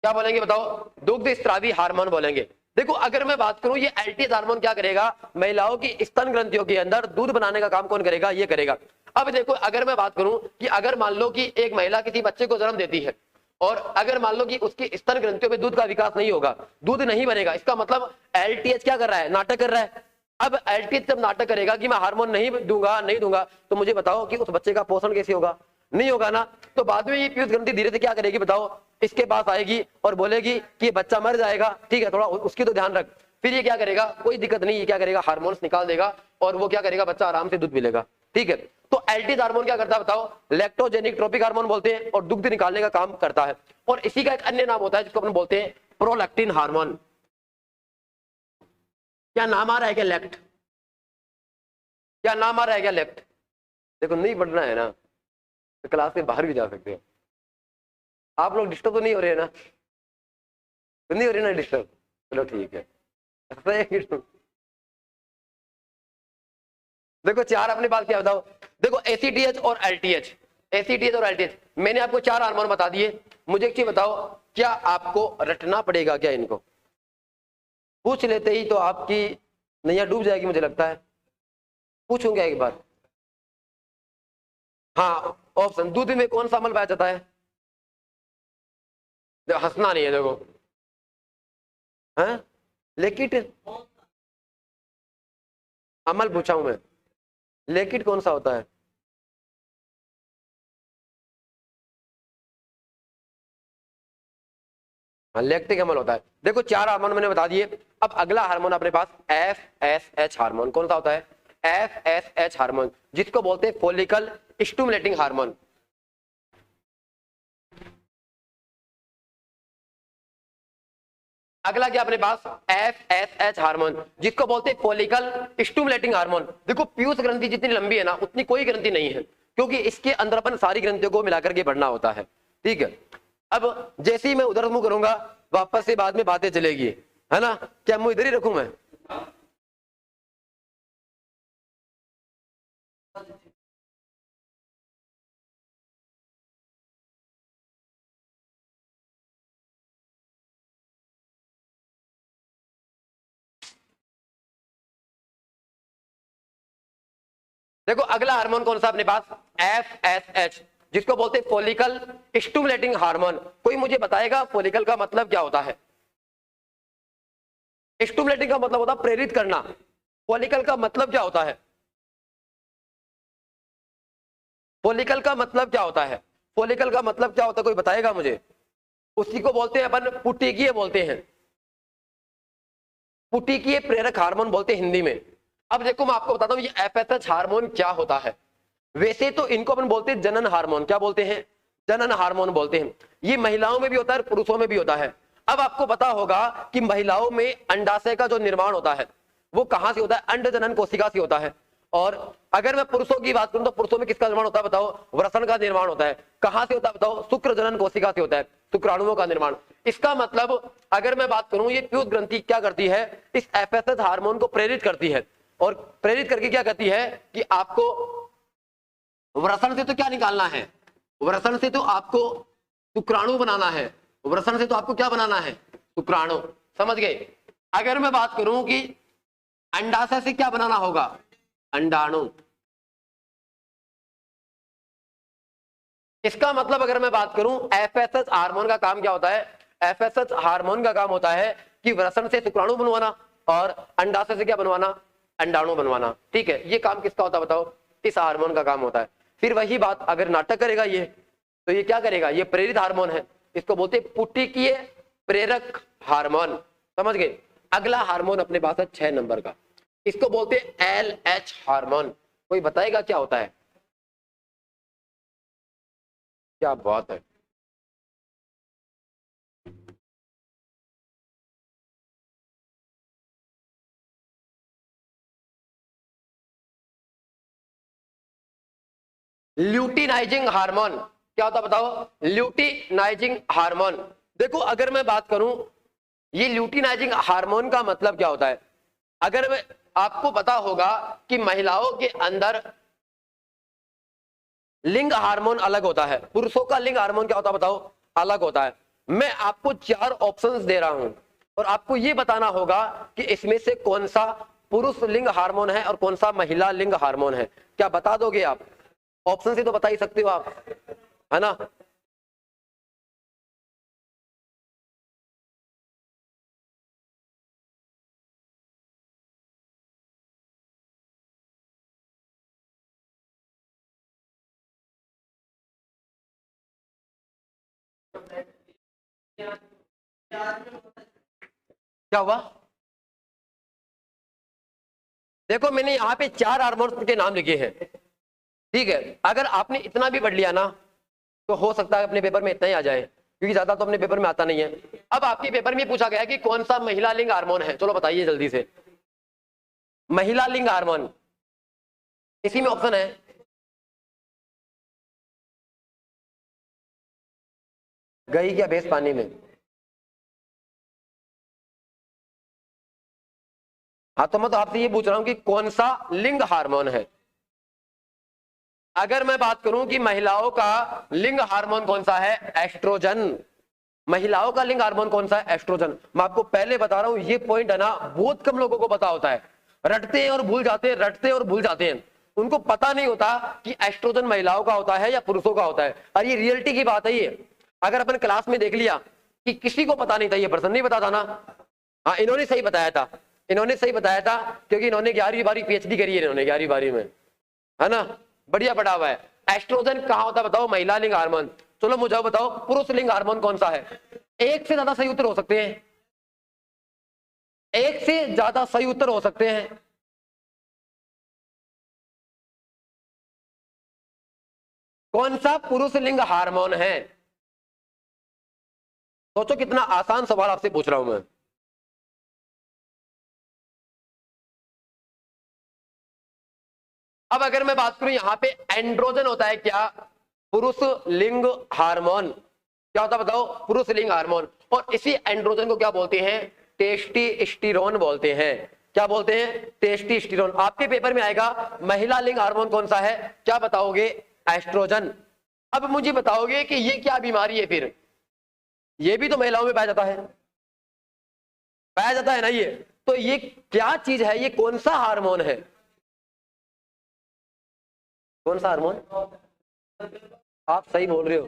क्या बोलेंगे बताओ? दुग्ध स्त्रावी हार्मोन बोलेंगे। देखो अगर मैं बात करूं ये एलटीएच हार्मोन क्या करेगा? महिलाओं की स्तन ग्रंथियों के अंदर दूध बनाने का काम कौन करेगा? ये करेगा। अब देखो अगर मैं बात करूं कि अगर मान लो कि एक महिला किसी बच्चे को जन्म देती है और अगर मान लो कि उसकी स्तन ग्रंथियों में दूध का विकास नहीं होगा, दूध नहीं बनेगा, इसका मतलब एलटीएच क्या कर रहा है? नाटक कर रहा है। अब एलटीएच जब नाटक करेगा कि मैं हार्मोन नहीं दूंगा नहीं दूंगा, तो मुझे बताओ कि उस बच्चे का पोषण कैसे होगा? नहीं होगा ना। तो बाद में ये पीयूष ग्रंथि धीरे से क्या करेगी बताओ? इसके पास आएगी और बोलेगी कि ये बच्चा मर जाएगा, ठीक है थोड़ा उसकी तो ध्यान रख। फिर ये क्या करेगा? कोई दिक्कत नहीं, ये क्या करेगा? हार्मोन्स निकाल देगा और वो क्या करेगा? बच्चा आराम से दूध पिलेगा, ठीक है। तो एलटीएच हार्मोन क्या करता है बताओ? लैक्टोजेनिक ट्रोपिक हार्मोन बोलते हैं और दुग्ध निकालने का काम करता है। और इसी का एक अन्य नाम होता है जिसको अपन बोलते हैं प्रोलैक्टिन हार्मोन। क्या नाम आ रहा है क्या? लेक्ट। क्या नाम आ रहा है क्या? लेक्ट। देखो नहीं पढ़ना है ना तो क्लास से बाहर भी जा सकते हो। आप लोग डिस्टर्ब तो नहीं हो रहे हैं ना? तो नहीं हो रही ना डिस्टर्ब? चलो ठीक है। देखो चार अपने पास क्या बताओ? देखो एसीटीएच और एलटीएच, एसीटीएच और एलटीएच, मैंने आपको चार हार्मोन बता दिए। मुझे एक चीज बताओ, क्या आपको रटना पड़ेगा क्या इनको? पूछ लेते ही तो आपकी नैया डूब जाएगी मुझे लगता है। पूछूंगा एक बार। हाँ ऑप्शन, दूध में कौन सा अमल पाया जाता है? हंसना नहीं है देखो। हैं? लेकिट अमल पूछा हूं मैं, लेकिट कौन सा होता है? लैक्टिक अमल होता है। देखो चार हार्मोन मैंने बता दिए। अब अगला हार्मोन अपने पास FSH हार्मोन। कौन सा होता है? FSH हार्मोन, जिसको बोलते हैं फॉलिकल स्टिमुलेटिंग हार्मोन। अगला क्या अपने पास? FSH हार्मोन, जिसको बोलते हैं फॉलिकल स्टिमुलेटिंग हार्मोन। देखो पीयूष ग्रंथि जितनी लंबी है ना उतनी कोई ग्रंथि नहीं है, क्योंकि इसके अंदर अपन सारी ग्रंथियों को मिलाकर के बढ़ना होता है, ठीक है। अब जैसे ही मैं उधर मुंह करूंगा वापस से बाद में बातें चलेगी, है ना? क्या मुंह इधर ही रखूं मैं? देखो अगला हार्मोन कौन सा अपने पास? FSH, जिसको बोलते हैं फॉलिकल स्टिमुलेटिंग हार्मोन। कोई मुझे बताएगा फॉलिकल का मतलब क्या होता है? स्टिमुलेटिंग का मतलब होता है प्रेरित करना। फॉलिकल का मतलब क्या होता है? फॉलिकल का मतलब क्या होता है? फॉलिकल का मतलब क्या होता है? कोई बताएगा मुझे? उसी को बोलते हैं अपन पुटिकीय बोलते हैं, पुटिकीय प्रेरक हार्मोन बोलते हैं हिंदी में। अब देखो मैं आपको बताता हूं ये FSH हार्मोन क्या होता है। वैसे तो इनको अपन बोलते हैं जनन हार्मोन। क्या बोलते हैं? जनन हार्मोन बोलते हैं। ये महिलाओं में भी होता है और पुरुषों में भी होता है। अब आपको पता होगा कि महिलाओं में अंडाशय का जो निर्माण होता है वो कहां से होता है? अंड जनन कोशिका से होता है। और अगर मैं पुरुषों की बात करूं तो पुरुषों में किसका निर्माण होता है बताओ? वृषण का निर्माण होता है। कहां से होता है बताओ? शुक्र जनन कोशिका से होता है, शुक्राणुओं का निर्माण। इसका मतलब अगर मैं बात करूं ये पीयूष ग्रंथि क्या करती है? इस FSH हार्मोन को प्रेरित करती है और प्रेरित करके क्या कहती है कि आपको वृषण से तो क्या निकालना है? वृषण से तो आपको शुक्राणु बनाना है। वृषण से तो आपको क्या बनाना है? शुक्राणु। समझ गए? अगर मैं बात करूं कि अंडाशय से क्या बनाना होगा? अंडाणु। इसका मतलब अगर मैं बात करूं FSH हार्मोन का काम क्या होता है? FSH हार्मोन का काम होता है कि वृषण से शुक्राणु बनवाना और अंडाशय से क्या बनवाना? अंडाणु बनवाना, ठीक है। ये काम किसका होता है बताओ? इस हार्मोन का काम होता है। फिर वही बात अगर नाटक करेगा ये तो ये क्या करेगा? ये प्रेरित हार्मोन है, इसको बोलते हैं पुटिकीय प्रेरक हार्मोन। समझ गए? अगला हार्मोन अपने पास है 6 नंबर का, इसको बोलते हैं LH हार्मोन। कोई बताएगा क्या होता है? क्या बात है। ल्यूटिनाइजिंग हार्मोन क्या होता है बताओ? Luteinizing hormone. देखो अगर मैं बात करूं, ये ल्यूटिनाइजिंग हार्मोन का मतलब क्या होता है? अगर मैं आपको पता होगा कि महिलाओं के अंदर लिंग हार्मोन अलग होता है, पुरुषों का लिंग हार्मोन क्या होता है बताओ? अलग होता है। मैं आपको 4 ऑप्शंस दे रहा हूं और आपको यह बताना होगा कि इसमें से कौन सा पुरुष लिंग हार्मोन है और कौन सा महिला लिंग हार्मोन है। क्या बता दोगे आप? ऑप्शन से तो बता ही सकते हो आप, है ना? क्या हुआ? देखो मैंने यहाँ पे 4 हार्मोन्स के नाम लिखे हैं, ठीक है? अगर आपने इतना भी पढ़ लिया ना तो हो सकता है अपने पेपर में इतना ही आ जाए, क्योंकि ज्यादा तो अपने पेपर में आता नहीं है। अब आपके पेपर में पूछा गया कि कौन सा महिला लिंग हार्मोन है, चलो बताइए जल्दी से। महिला लिंग हार्मोन, इसी में ऑप्शन है। गई क्या भैंस पानी में? हाँ तो मैं तो आपसे ये पूछ रहा हूं कि कौन सा लिंग हार्मोन है। अगर मैं बात करूं कि महिलाओं का लिंग हार्मोन कौन सा है? एस्ट्रोजन। महिलाओं का लिंग हार्मोन कौन सा है? एस्ट्रोजन। मैं आपको पहले बता रहा हूं, ये पॉइंट है ना बहुत कम लोगों को पता होता है, रटते हैं और भूल जाते हैं, रटते और भूल जाते हैं। उनको पता नहीं होता कि एस्ट्रोजन महिलाओं का होता है या पुरुषों का होता है। और ये रियलिटी की बात है ये। अगर अपन क्लास में देख लिया कि किसी को पता नहीं था, ये पर्सन नहीं पता था ना, हाँ इन्होंने सही बताया था, इन्होंने सही बताया था, क्योंकि इन्होंने 11वीं 12वीं पीएचडी करी है, इन्होंने 11वीं 12वीं में, है ना? बढ़िया पढ़ा हुआ है। एस्ट्रोजन कहाँ होता है बताओ? महिला लिंग हार्मोन। चलो मुझे बताओ पुरुष लिंग हार्मोन कौन सा है? एक से ज्यादा सही उत्तर हो सकते हैं, एक से ज्यादा सही उत्तर हो सकते हैं। कौन सा पुरुष लिंग हार्मोन है? सोचो कितना आसान सवाल आपसे पूछ रहा हूं मैं। अब अगर मैं बात करूं, यहां पे एंड्रोजन होता है क्या? पुरुष लिंग हार्मोन। क्या होता है बताओ? पुरुष लिंग हार्मोन। और इसी एंड्रोजन को क्या बोलते हैं? टेस्टोस्टेरोन बोलते हैं। क्या बोलते हैं? टेस्टोस्टेरोन। आपके पेपर में आएगा महिला लिंग हार्मोन कौन सा है, क्या बताओगे? एस्ट्रोजन। अब मुझे बताओगे कि ये क्या बीमारी है फिर? ये भी तो महिलाओं में पाया जाता है, पाया जाता है ना ये। तो ये क्या चीज है? ये कौन सा हार्मोन है? कौन सा हार्मोन? आप सही बोल रहे हो।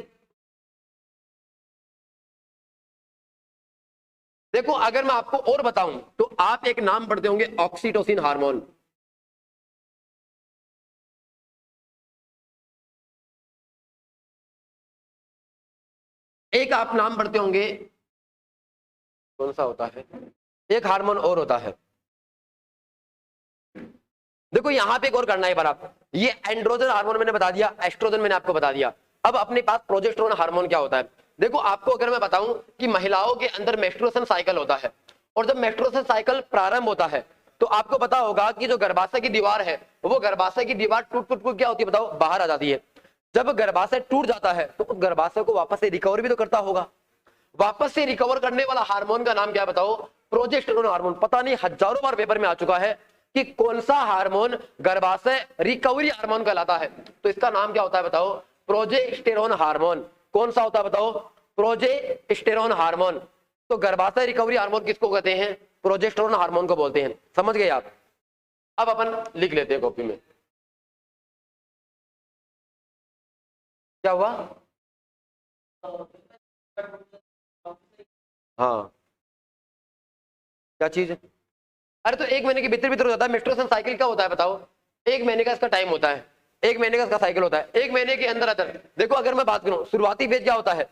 देखो अगर मैं आपको और बताऊं तो आप एक नाम पढ़ते होंगे, ऑक्सीटोसिन हार्मोन। एक आप नाम पढ़ते होंगे, कौन सा होता है? एक हार्मोन और होता है। देखो यहां पे एक और करना है पर आप, ये एंड्रोजन हार्मोन मैंने बता दिया, एस्ट्रोजन मैंने आपको बता दिया। अब अपने पास प्रोजेस्टेरोन हार्मोन क्या होता है? देखो आपको अगर मैं बताऊं कि महिलाओं के अंदर मेंस्ट्रुएशन साइकिल होता है, और जब मेंस्ट्रुएशन साइकिल प्रारंभ होता है तो आपको पता होगा कि जो गर्भाशय की दीवार है, वो गर्भाशय की दीवार टूट टूट टूट क्या होती है बताओ? बाहर आ जाती है। जब गर्भाशय टूट जाता है तो उस गर्भाशय को वापस से रिकवर भी तो करता होगा। वापस से रिकवर करने वाला हार्मोन का नाम क्या बताओ? Progesterone hormone. पता नहीं हजारों बार पेपर में आ चुका है कि कौन सा हार्मोन गर्भाशय रिकवरी हार्मोन कहलाता है। तो इसका नाम क्या होता है बताओ? Progesterone hormone. कौन सा होता है बताओ? Progesterone hormone. तो गर्भाशय रिकवरी हार्मोन किसको कहते हैं? प्रोजेस्टेरोन हार्मोन को बोलते हैं। समझ गए आप? अब अपन लिख लेते हैं कॉपी में। क्या हुआ? हाँ क्या चीज? अरे तो 1 महीने के भीतर भीतर हो जाता है। मेंस्ट्रुएशन साइकिल क्या होता है बताओ? 1 महीने का इसका टाइम होता है, 1 महीने का इसका साइकिल होता है। 1 महीने के अंदर अंदर देखो अगर मैं बात करूं शुरुआती फेज क्या होता है,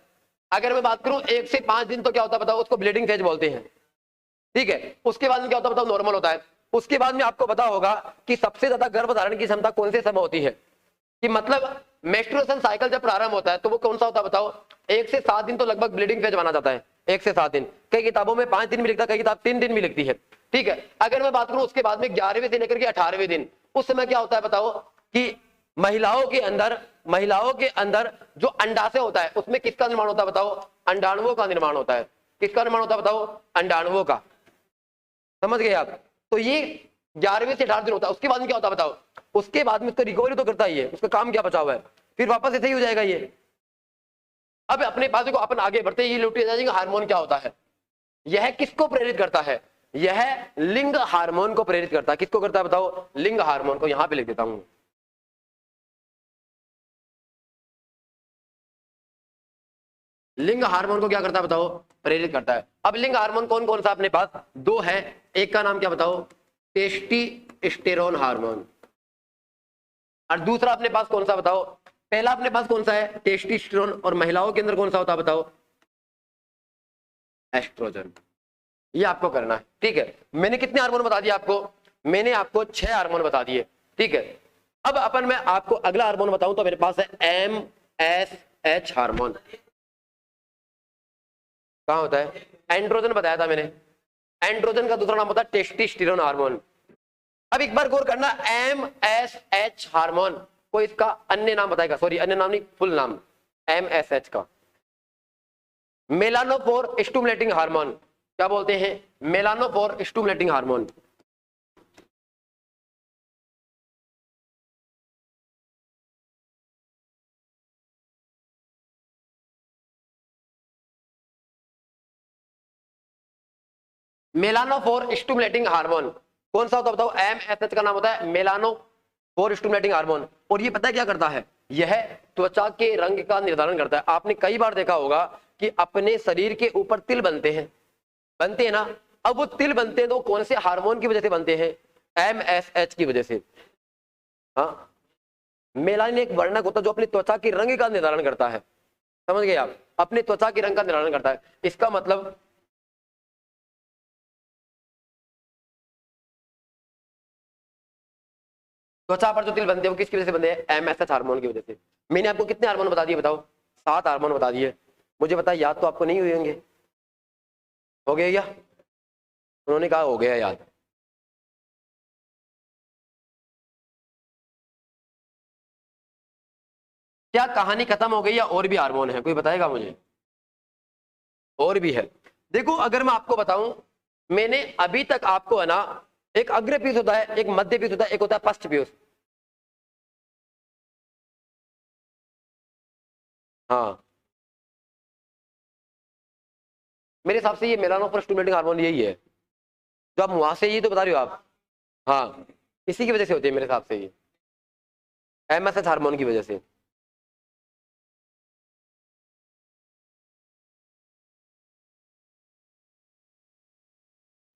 अगर मैं बात करूं 1 से 5 दिन तो क्या होता है बताओ? उसको ब्लीडिंग फेज बोलते हैं, ठीक है? उसके बाद में क्या होता है बताओ? नॉर्मल होता है। उसके बाद में आपको पता होगा कि सबसे ज्यादा गर्भ धारण की क्षमता कौन से समय होती है, कि मतलब मेंस्ट्रुएशन साइकिल जब प्रारंभ होता है तो वो कौन सा होता है बताओ, 1 से 7 दिन तो लगभग ब्लीडिंग फेज माना जाता है, 1 से 7 दिन, कई किताबों में 5 दिन भी लिखता है, कई किताब 3 दिन भी लिखती है, ठीक है। अगर मैं बात करूं उसके बाद में 11वें से लेकर के 18वें दिन, उस समय क्या होता है बताओ, कि महिलाओं के अंदर जो अंडाशय होता है उसमें किसका निर्माण होता है बताओ, अंडाणुओं का निर्माण होता है। किसका निर्माण होता है बताओ, अंडाणुओं का। समझ गए आप। तो ये 11वें से 18 दिन होता है। उसके बाद में क्या होता है बताओ, उसके बाद में उसको रिकवरी तो करता ही है, उसका काम क्या बचा हुआ है, फिर वापस ऐसे ही हो जाएगा ये। अब अपने पास को अपन आगे बढ़ते ये लुटियजाइजिंग हार्मोन क्या होता है, यह किसको प्रेरित करता है, यह लिंग हार्मोन को प्रेरित करता है। किसको करता है बताओ, लिंग हार्मोन को। यहां पे लिख देता हूं, लिंग हार्मोन को क्या करता है बताओ, प्रेरित करता है। अब लिंग हार्मोन कौन कौन सा अपने पास, 2 है। एक का नाम क्या बताओ, टेस्टिस्टेरोन हार्मोन, और दूसरा अपने पास कौन सा बताओ, पहला अपने पास कौन सा है, टेस्टिस्टेरोन, और महिलाओं के अंदर कौन सा होता है बताओ, एस्ट्रोजन। ये आपको करना है, ठीक है। मैंने कितने हार्मोन बता दिए आपको, मैंने आपको 6 हार्मोन बता दिए, ठीक है। अब अपन मैं आपको अगला हार्मोन बताऊं तो मेरे पास है MSH हार्मोन। कहां होता है, एंड्रोजन बताया था मैंने, एंड्रोजन का दूसरा नाम होता है टेस्टिस्टेरोन हार्मोन। अब एक बार गौर करना, MSH हार्मोन को इसका अन्य नाम बताएगा, सॉरी अन्य नाम नहीं, फुल नाम MSH का, मेलानोपोर स्टिमुलेटिंग हार्मोन। क्या बोलते हैं, मेलानोपोर स्टिमुलेटिंग हार्मोन। मेलानोफोर स्टिमुलेटिंग हार्मोन कौन सा होता है बताओ, MSH का नाम होता है मेलानोफोर स्टिमुलेटिंग हार्मोन। और ये पता है क्या करता है, यह त्वचा के रंग का निर्धारण करता है। आपने कई बार देखा होगा कि अपने शरीर के ऊपर तिल बनते हैं ना। अब वो तिल बनते हैं तो कौन से हार्मोन की वजह से बनते हैं, MSH की वजह से। हाँ, मेलानिन एक वर्णक होता है जो अपनी त्वचा के रंग का निर्धारण करता है। समझ गए आप, अपनी त्वचा के रंग का निर्धारण करता है। इसका मतलब त्वचा पर जो तिल बनते हैं वो किसकी वजह से बनते हैं, MSH हार्मोन की वजह से। मैंने आपको कितने हार्मोन बता दिए बताओ, 7 हार्मोन बता दिए। मुझे पता है याद तो आपको नहीं हुए होंगे, हो गया क्या, उन्होंने कहा हो गया याद। क्या कहानी खत्म हो गई या और भी हार्मोन है, कोई बताएगा मुझे, और भी है। देखो अगर मैं आपको बताऊं, मैंने अभी तक आपको है ना, एक अग्र पीयूष होता है, एक मध्य पीयूष होता है, एक होता है पश्च पीयूष। हाँ, मेरे हिसाब से ये मेलानोफोर स्टिमुलेटिंग हार्मोन यही है जो आप वहां से, ये तो बता रहे हो आप। हाँ, इसी की वजह से होती है मेरे हिसाब से ये, MSH हार्मोन की वजह से।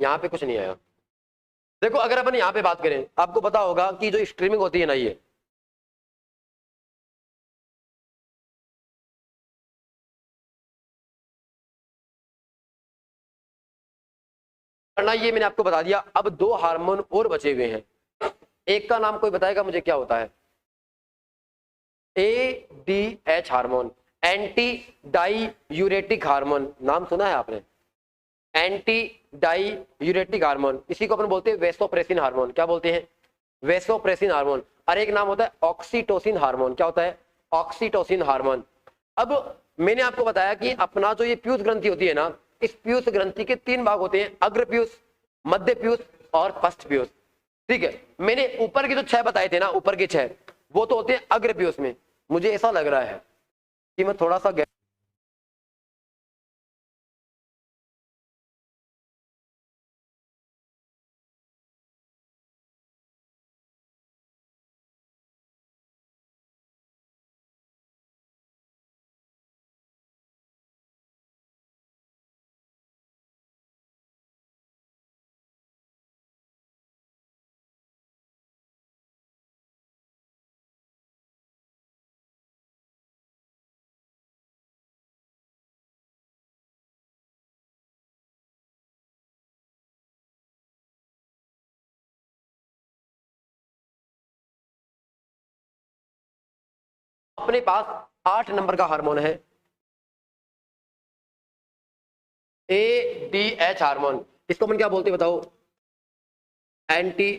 यहाँ पे कुछ नहीं आया। देखो अगर अपन यहाँ पे बात करें, आपको पता होगा कि जो स्ट्रीमिंग होती है ना, ये करना, ये मैंने आपको बता दिया। अब 2 हार्मोन और बचे हुए हैं, एक का नाम कोई बताएगा मुझे क्या होता है, ADH hormone, anti diuretic hormone. नाम सुना है आपने, एंटी डाई यूरेटिक हार्मोन, इसी को अपन बोलते हैं वेसोप्रेसिन हार्मोन। क्या बोलते हैं, वेसोप्रेसिन हार्मोन। और एक नाम होता है ऑक्सीटोसिन हार्मोन। क्या होता है, ऑक्सीटोसिन हार्मोन। अब मैंने आपको बताया कि अपना जो ये पीयूष ग्रंथि होती है ना, इस पीयूष ग्रंथि के 3 भाग होते हैं, अग्र पीयूष, मध्य पीयूष और पश्च पीयूष। ठीक है, मैंने ऊपर के जो 6 बताए थे ना, ऊपर के 6 वो तो होते हैं अग्र पीयूष में। मुझे ऐसा लग रहा है कि मैं थोड़ा सा अपने पास 8 नंबर का हार्मोन है ADH हार्मोन, इसको अपन क्या बोलते हैं बताओ? Anti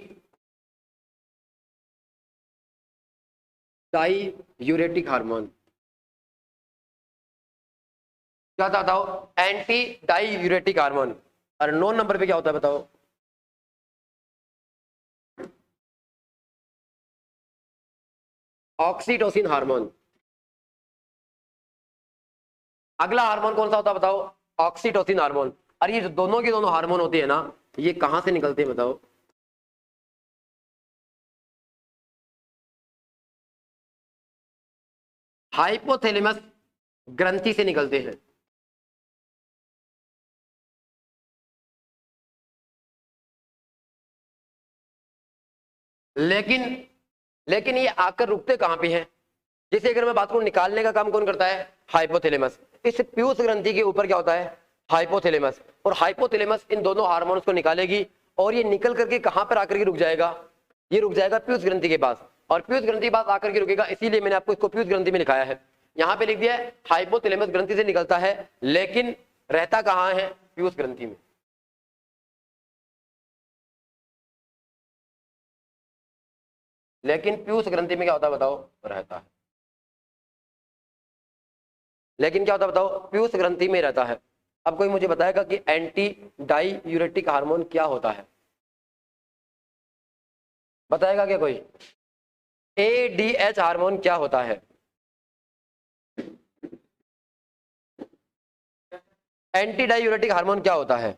diuretic hormone. क्या था बताओ? Anti diuretic hormone. और 9 नंबर पे क्या होता है बताओ? Oxytocin hormone. अगला हार्मोन कौन सा होता है बताओ? Oxytocin hormone. और ये जो दोनों के दोनों हार्मोन होते हैं ना, ये कहां से निकलते हैं बताओ? हाइपोथैलेमस ग्रंथि से निकलते हैं। लेकिन लेकिन ये आकर रुकते कहां पे हैं? जैसे अगर मैं बात करूं, निकालने का काम कौन करता है? हाइपोथैलेमस। इस पीयूष ग्रंथि के ऊपर क्या होता है? हाइपोथैलेमस। और हाइपोथैलेमस इन दोनों हार्मोन्स को निकालेगी और ये निकल करके कहां पर आकर के रुक जाएगा? ये रुक जाएगा पीयूष ग्रंथि के पास। और पीयूष ग्रंथि के पास आकर के रुकेगा, इसीलिए मैंने आपको इसको पीयूष ग्रंथि में लिखाया है। यहां पे लिख दिया है हाइपोथैलेमस ग्रंथि से निकलता है, लेकिन रहता कहां है? पीयूष ग्रंथि में। लेकिन पीयूष ग्रंथि में क्या होता है बताओ? रहता है। लेकिन क्या होता है बताओ? पीयूष ग्रंथि में रहता है। अब कोई मुझे बताएगा कि एंटी डाईयूरेटिक हार्मोन क्या होता है? बताएगा क्या कोई? ADH हार्मोन क्या होता है? एंटी डाईयूरेटिक हार्मोन क्या होता है?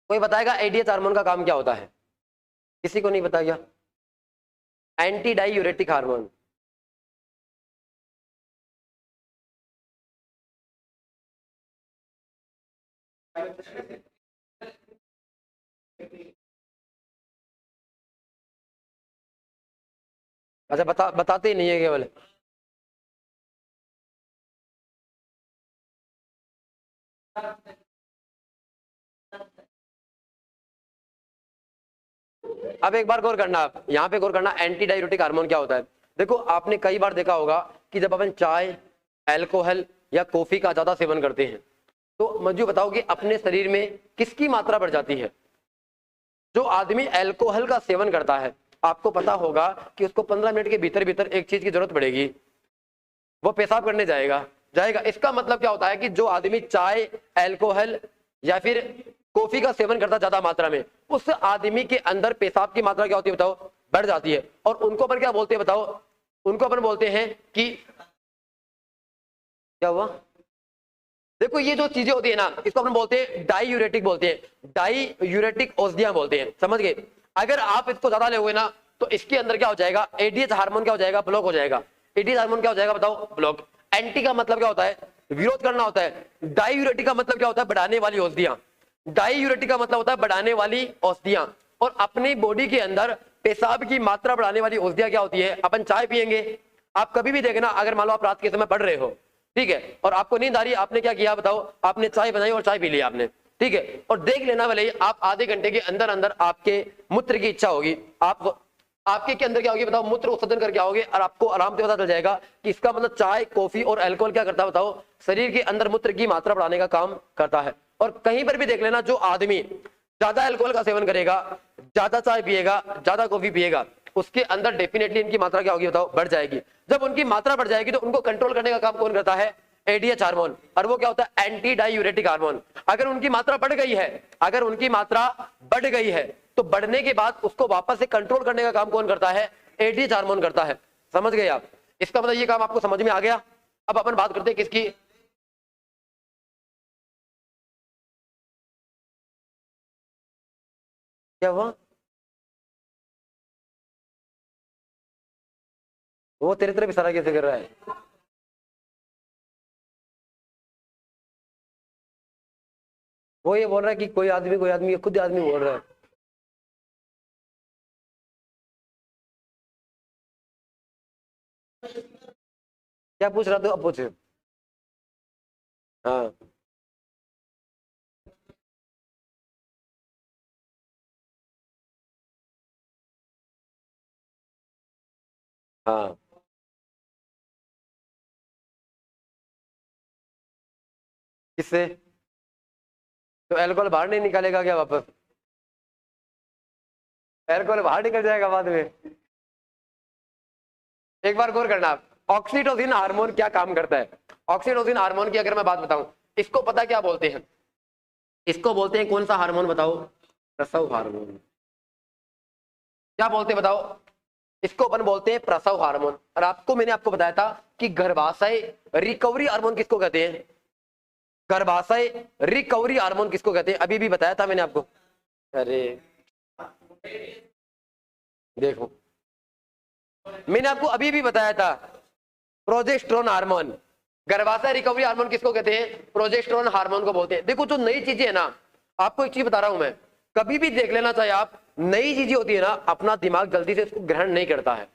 कोई बताएगा ADH हार्मोन का काम क्या होता है? किसी को नहीं बताया? Anti diuretic hormone. अच्छा, बताते ही नहीं है केवल। अब एक बार गौर करना, आप यहाँ पे गौर करना, एंटी डायूरेटिक हार्मोन क्या होता है। देखो, आपने कई बार देखा होगा कि जब अपन चाय, अल्कोहल या कॉफी का ज्यादा सेवन करते हैं, तो मुझे बताओ कि अपने शरीर में किसकी मात्रा बढ़ जाती है? जो आदमी अल्कोहल का सेवन करता है, आपको पता होगा कि उसको 15 मिनट के भीतर भीतर एक चीज की जरूरत पड़ेगी, वो पेशाब करने जाएगा जाएगा। इसका मतलब क्या होता है कि जो आदमी चाय, अल्कोहल या फिर कॉफी का सेवन करता ज्यादा मात्रा में, उस आदमी के अंदर पेशाब की मात्रा क्या होती है बताओ? बढ़ जाती है। और उनको अपन क्या बोलते हैं बताओ? उनको अपन बोलते हैं कि क्या हुआ? देखो, ये जो चीजें होती है ना, इसको अपन बोलते हैं डाईयूरेटिक, बोलते हैं डाईयूरेटिक औषधियां बोलते हैं, समझ गए? अगर आप इसको ज्यादा लोगे ना, तो इसके अंदर क्या हो जाएगा? एडीएच हार्मोन क्या हो जाएगा? ब्लॉक हो जाएगा। एडीएच हार्मोन क्या हो जाएगा बताओ? ब्लॉक। एंटी का मतलब क्या होता है? विरोध करना होता है। डाईयूरेटिक का मतलब क्या होता है? बढ़ाने वाली औषधियां। डाईयूरेटिक का मतलब होता है बढ़ाने वाली औषधियां। और अपनी बॉडी के अंदर पेशाब की मात्रा बढ़ाने वाली औषधियां क्या होती है? अपन चाय पियेंगे, आप कभी भी देखना, अगर मान लो आप रात के समय पढ़ रहे हो, ठीक है, और आपको नींद आ रही है, आपने क्या किया बताओ? आपने चाय बनाई और चाय पी ली आपने, ठीक है, और देख लेना भले आप आधे घंटे के अंदर अंदर आपके मूत्र की इच्छा होगी, आप आपके के अंदर क्या होगी बताओ? मूत्र उत्सर्जन करके आओगे, और आपको आराम से पता चल जाएगा कि इसका मतलब चाय, कॉफी और अल्कोहल क्या करता है बताओ? शरीर के अंदर मूत्र की मात्रा बढ़ाने का काम करता है। और कहीं पर भी देख लेना, जो आदमी ज्यादा अल्कोहल का सेवन करेगा, ज्यादा चाय पिएगा, ज्यादा कॉफी पिएगा, उसके अंदर डेफिनेटली इनकी मात्रा क्या होगी बताओ? बढ़ जाएगी। जब उनकी मात्रा बढ़ जाएगी तो उनको कंट्रोल करने का काम कौन करता है? ADH hormone. और वो क्या होता है? Anti diuretic hormone. अगर उनकी मात्रा बढ़ गई है, अगर उनकी मात्रा बढ़ गई है, तो बढ़ने के बाद उसको वापस से कंट्रोल करने का काम कौन करता है? एडीएच हार्मोन करता है। समझ गए आप? इसका मतलब ये काम आपको समझ में आ गया। अब अपन बात करते हैं किसकी? क्या हुआ? वो तेरे तरफ इशारा कैसे कर रहा है? वो ये बोल रहा है कि कोई आदमी, खुद आदमी बोल रहा है। क्या पूछ रहा था, अब पूछे। हाँ हाँ, किससे? तो अल्कोहल बाहर नहीं निकालेगा क्या वापस? अल्कोहल बाहर निकल जाएगा बाद में। एक बार गौर करना आप, ऑक्सीटोसिन हार्मोन क्या काम करता है। ऑक्सीटोसिन हार्मोन की अगर मैं बात बताऊं, इसको पता क्या बोलते हैं? इसको बोलते हैं कौन सा हार्मोन बताओ? प्रसव हार्मोन। क्या बोलते हैं बताओ? इसको अपन बोलते हैं प्रसव हार्मोन। और आपको मैंने आपको बताया था कि गर्भाशय रिकवरी हार्मोन किसको कहते हैं? गर्भाशय रिकवरी हार्मोन किसको कहते हैं? अभी भी बताया था मैंने आपको। अरे देखो, मैंने आपको अभी भी बताया था, प्रोजेस्टेरोन हार्मोन। गर्भाशय रिकवरी हार्मोन किसको कहते हैं? प्रोजेस्टेरोन हार्मोन को बोलते हैं। देखो जो नई चीजें है ना, आपको एक चीज बता रहा हूं मैं, कभी भी देख लेना चाहिए आप, नई चीजें होती है ना, अपना दिमाग जल्दी से उसको ग्रहण नहीं करता है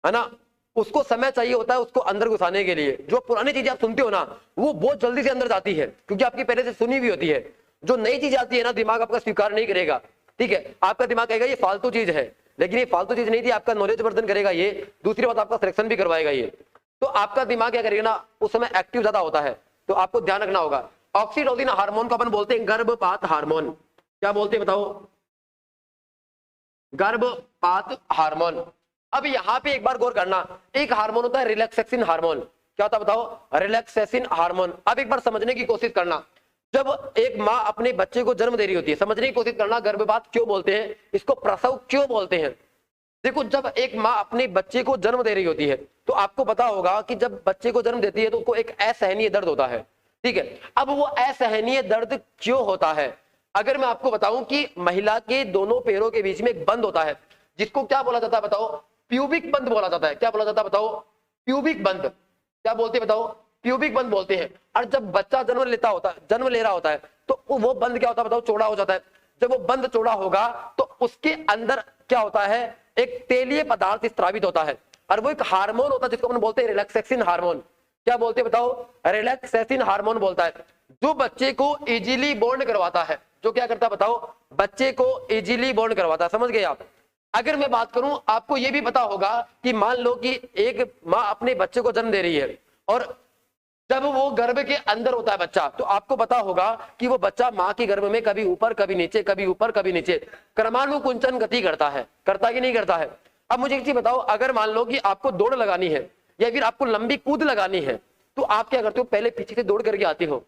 ना। उसको समय चाहिए होता है उसको अंदर घुसाने के लिए। जो पुरानी चीजें आप सुनते हो ना, वो बहुत जल्दी से अंदर जाती है, क्योंकि आपकी पहले से सुनी हुई होती है। जो नई चीज आती है ना, दिमाग आपका स्वीकार नहीं करेगा। ठीक है, आपका दिमाग कहेगा ये फालतू चीज है, लेकिन ये फालतू चीज नहीं थी, आपका नॉलेज वर्धन करेगा ये। दूसरी बात, आपका सिलेक्शन भी करवाएगा ये। तो आपका दिमाग क्या करेगा ना, उस समय एक्टिव ज्यादा होता है। तो आपको ध्यान रखना होगा। ऑक्सीटोसिन हार्मोन को अपन बोलते हैं गर्भपात हार्मोन। क्या बोलते हैं बताओ? गर्भपात हार्मोन। अब यहां पे एक बार गौर करना, एक हार्मोन होता है रिलैक्सेशन हार्मोन। क्या होता है बताओ? Relaxation hormone. अब एक बार समझने की कोशिश करना, जब एक माँ अपने बच्चे को जन्म दे रही होती है, समझने की कोशिश करना, गर्भपात क्यों बोलते हैं इसको, प्रसव क्यों बोलते हैं? देखो, जब एक माँ अपने बच्चे को जन्म दे रही होती है, तो आपको पता होगा कि जब बच्चे को जन्म देती है तो उसको एक असहनीय दर्द होता है। ठीक है, अब वो असहनीय दर्द क्यों होता है? अगर मैं आपको बताऊं कि महिला के दोनों पैरों के बीच में एक बंद होता है, जिसको क्या बोला जाता है बताओ? प्यूबिक बंद बोला जाता है। क्या बोला जाता है बताओ? प्यूबिक बंद। क्या बोलते हैं बताओ? प्यूबिक बंद बोलते हैं। और जब बच्चा जन्म लेता होता है, जन्म ले रहा होता है, तो वो बंद क्या होता है बताओ? चौड़ा हो जाता है। जब वो बंद चौड़ा होगा तो उसके अंदर क्या होता है? एक तेलीय पदार्थ स्त्रावित होता है, और वो एक हार्मोन होता है जिसको अपन बोलते हैं रिलैक्सेशन हार्मोन। क्या बोलते हैं बताओ? रिलैक्सेशन हार्मोन बोलता है, जो बच्चे को इजीली बॉन्ड करवाता है। जो क्या करता है बताओ? बच्चे को इजीली बॉन्ड करवाता है। समझ गए आप? अगर मैं बात करूं, आपको यह भी पता होगा कि मान लो कि एक माँ अपने बच्चे को जन्म दे रही है, और जब वो गर्भ के अंदर होता है बच्चा, तो आपको पता होगा कि वो बच्चा माँ के गर्भ में कभी ऊपर कभी नीचे, कभी ऊपर कभी नीचे क्रमानुकुंचन गति करता है। करता कि नहीं करता है? अब मुझे एक चीज बताओ, अगर मान लो कि आपको दौड़ लगानी है या फिर आपको लंबी कूद लगानी है, तो आप क्या करते हो? पहले पीछे से दौड़ करके आते हो,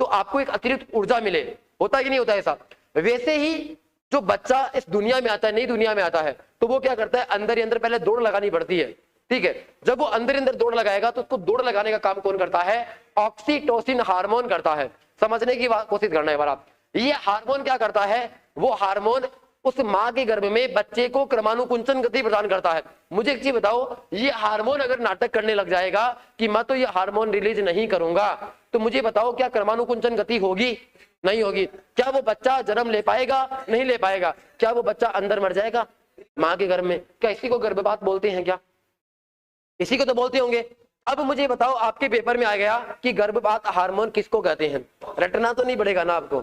तो आपको एक अतिरिक्त ऊर्जा मिले। होता है कि नहीं होता ऐसा? वैसे ही जो बच्चा इस दुनिया में आता है, नई दुनिया में आता है, तो वो क्या करता है? अंदर ही अंदर पहले दौड़ लगानी पड़ती है। ठीक है, जब वो अंदर अंदर दौड़ लगाएगा तो उसको दौड़ लगाने का काम कौन करता है? ऑक्सीटोसिन हार्मोन करता है। समझने की कोशिश करना है बार आप। ये हार्मोन क्या करता है? वो हार्मोन उस माँ के गर्भ में बच्चे को क्रमानुकुंचन गति प्रदान करता है। मुझे एक चीज बताओ, ये हार्मोन अगर नाटक करने लग जाएगा कि मैं तो ये हार्मोन रिलीज नहीं करूंगा, तो मुझे बताओ क्या क्रमानुकुंचन गति होगी? नहीं होगी। क्या वो बच्चा जन्म ले पाएगा? नहीं ले पाएगा। क्या वो बच्चा अंदर मर जाएगा माँ के गर्भ में? क्या इसी को गर्भपात बोलते हैं? क्या इसी को तो बोलते होंगे। अब मुझे बताओ, आपके पेपर में आ गया कि गर्भपात हार्मोन किसको कहते हैं? रटना तो नहीं पड़ेगा ना आपको,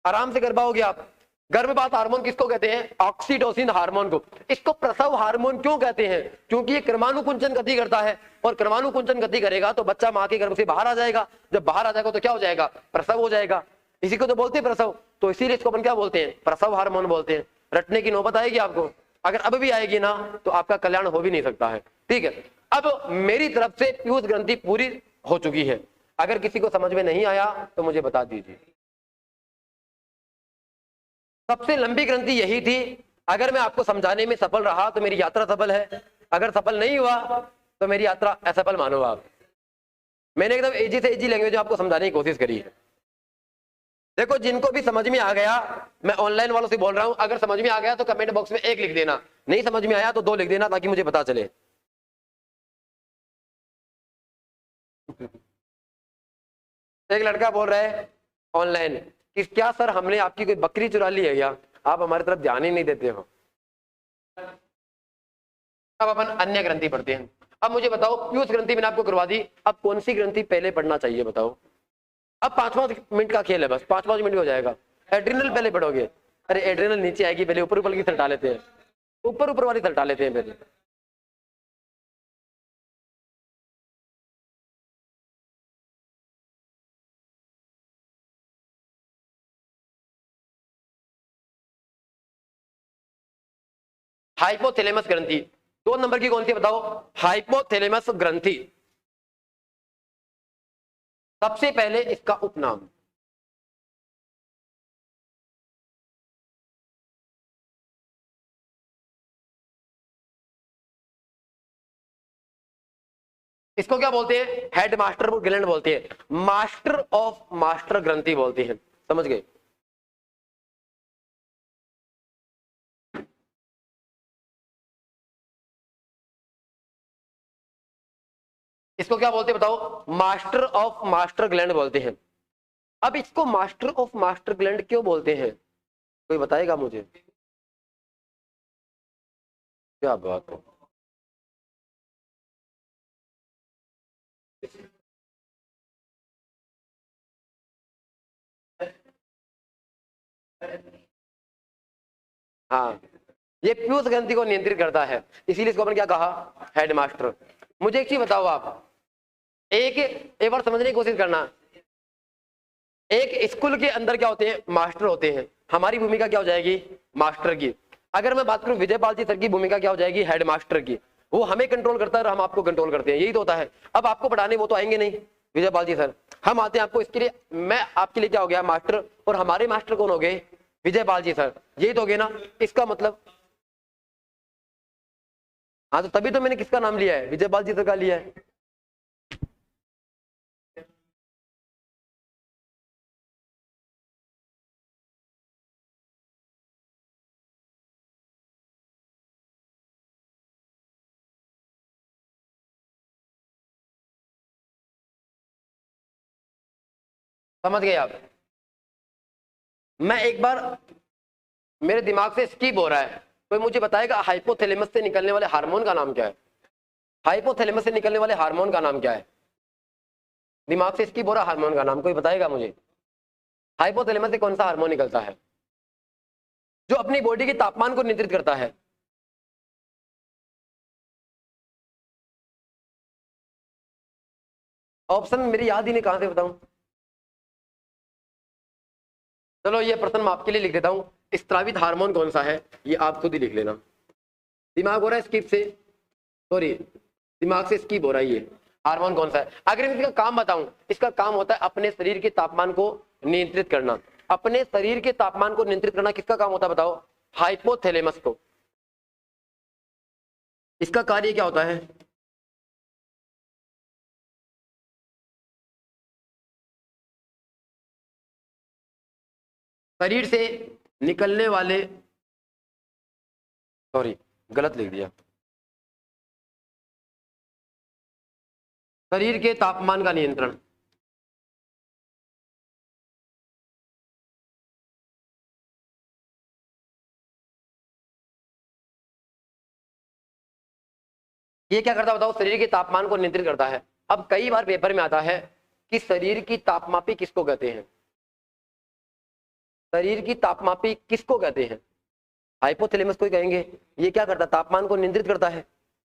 आराम से कर पाओगे आप। गर्भपात हार्मोन किसको कहते हैं? ऑक्सीटोसिन हार्मोन को। इसको प्रसव हार्मोन क्यों कहते हैं? क्योंकि ये क्रमानुकुंचन गति करता है, और क्रमानुकुंचन गति करेगा तो बच्चा माँ के गर्भ से बाहर आ जाएगा। जब बाहर आ जाएगा तो क्या हो जाएगा? प्रसव हो जाएगा। इसी को तो बोलते हैं प्रसव। तो इसीलिए इसको अपन क्या बोलते हैं? प्रसव हार्मोन बोलते हैं। रटने की नौबत आएगी आपको, अगर अब भी आएगी ना तो आपका कल्याण हो भी नहीं सकता है। ठीक है, अब मेरी तरफ से पीयूष ग्रंथि पूरी हो चुकी है। अगर किसी को समझ में नहीं आया तो मुझे बता दीजिए। सबसे लंबी ग्रंथि यही थी। अगर मैं आपको समझाने में सफल रहा तो मेरी यात्रा सफल है, अगर सफल नहीं हुआ तो मेरी यात्रा असफल मानो आप। मैंने एकदम इजी से इजी लैंग्वेज में आपको समझाने की कोशिश करी है। देखो, जिनको भी समझ में आ गया, मैं ऑनलाइन वालों से बोल रहा हूं, अगर समझ में आ गया तो कमेंट बॉक्स में 1 लिख देना, नहीं समझ में आया तो 2 लिख देना, ताकि मुझे पता चले। एक लड़का बोल रहा है ऑनलाइन कि क्या सर हमने आपकी कोई बकरी चुरा ली है क्या? आप हमारी तरफ ध्यान ही नहीं देते हो। अब अपन अन्य ग्रंथि पढ़ते हैं। अब मुझे बताओ, पीयूष ग्रंथि मैंने आपको करवा दी, अब कौन सी ग्रंथि पहले पढ़ना चाहिए बताओ। अब 5-5 मिनट का खेल है, बस 5-5 मिनट में हो जाएगा। एड्रिनल पहले पढ़ोगे, अरे एड्रिनल नीचे आएगी, पहले ऊपर ऊपर की सल्टा लेते हैं, ऊपर ऊपर वाली सल्टा लेते हैं पहले। हाइपोथैलेमस ग्रंथि 2 नंबर की कौन सी बताओ, हाइपोथैलेमस ग्रंथि। सबसे पहले इसका उपनाम, इसको क्या बोलते हैं, हेड मास्टर ग्लैंड बोलते हैं, मास्टर ऑफ मास्टर ग्रंथि बोलते हैं, समझ गए। इसको क्या बोलते हैं बताओ, मास्टर ऑफ मास्टर ग्लैंड बोलते हैं। अब इसको मास्टर ऑफ मास्टर ग्लैंड क्यों बोलते हैं, कोई बताएगा मुझे। क्या बात है, हाँ, ये पीयूष ग्रंथि को नियंत्रित करता है, इसीलिए इसको अपन क्या कहा, हेड मास्टर। मुझे एक चीज बताओ आप, एक बार समझने की कोशिश करना, एक स्कूल के अंदर क्या होते हैं, मास्टर होते हैं, हमारी भूमिका क्या हो जाएगी, मास्टर की। अगर मैं बात करूं विजयपाल जी सर की भूमिका क्या हो जाएगी, हेड मास्टर की। वो हमें कंट्रोल करता है और हम आपको कंट्रोल करते हैं, यही तो होता है। अब आपको पढ़ाने वो तो आएंगे नहीं विजयपाल जी सर, हम आते हैं आपको, इसके लिए मैं आपके लिए क्या हो गया, मास्टर, और हमारे मास्टर कौन हो गए, विजयपाल जी सर, यही तो हो गए ना। इसका मतलब, हाँ तो तभी तो मैंने किसका नाम लिया है, विजयपाल जी सर का लिया है। समझ गए आप। मैं एक बार, मेरे दिमाग से स्किप हो रहा है, कोई मुझे बताएगा हाइपोथैलेमस से निकलने वाले हार्मोन का नाम क्या है, हाइपोथैलेमस से निकलने वाले हार्मोन का नाम क्या है, दिमाग से स्किप हो रहा हार्मोन का नाम कोई बताएगा मुझे। हाइपोथैलेमस से कौन सा हार्मोन निकलता है जो अपनी बॉडी के तापमान को नियंत्रित करता है। ऑप्शन मेरी याद ही नहीं, कहां से बताऊं। चलो ये प्रश्न मैं आपके लिए लिख देता हूं, स्त्रावित हार्मोन कौन सा है, ये आप खुद ही लिख लेना। दिमाग हो रहा है स्किप से, सॉरी दिमाग से स्किप हो रहा है, ये हार्मोन कौन सा है। अगर मैं इसका काम बताऊं, इसका काम होता है अपने शरीर के तापमान को नियंत्रित करना। अपने शरीर के तापमान को नियंत्रित करना किसका काम होता है बताओ, हाइपोथैलेमस को। इसका कार्य क्या होता है, शरीर से निकलने वाले, सॉरी गलत लिख दिया, शरीर के तापमान का नियंत्रण। ये क्या करता है बताओ, शरीर के तापमान को नियंत्रित करता है। अब कई बार पेपर में आता है कि शरीर की तापमापी किसको कहते हैं, शरीर की तापमापी किसको कहते हैं, हाइपोथैलेमस को ही कहेंगे। ये क्या करता है, तापमान को नियंत्रित करता है,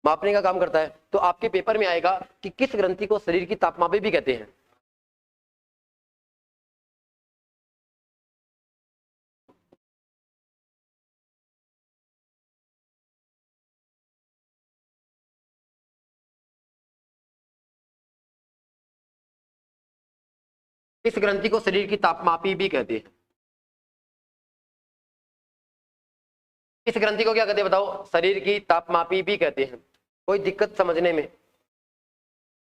मापने का काम करता है। तो आपके पेपर में आएगा कि किस ग्रंथि को शरीर की तापमापी भी कहते हैं। इस ग्रंथि को शरीर की तापमापी भी कहते हैं। इस ग्रंथि को क्या कहते हैं बताओ, शरीर की तापमापी भी कहते हैं। कोई दिक्कत समझने में,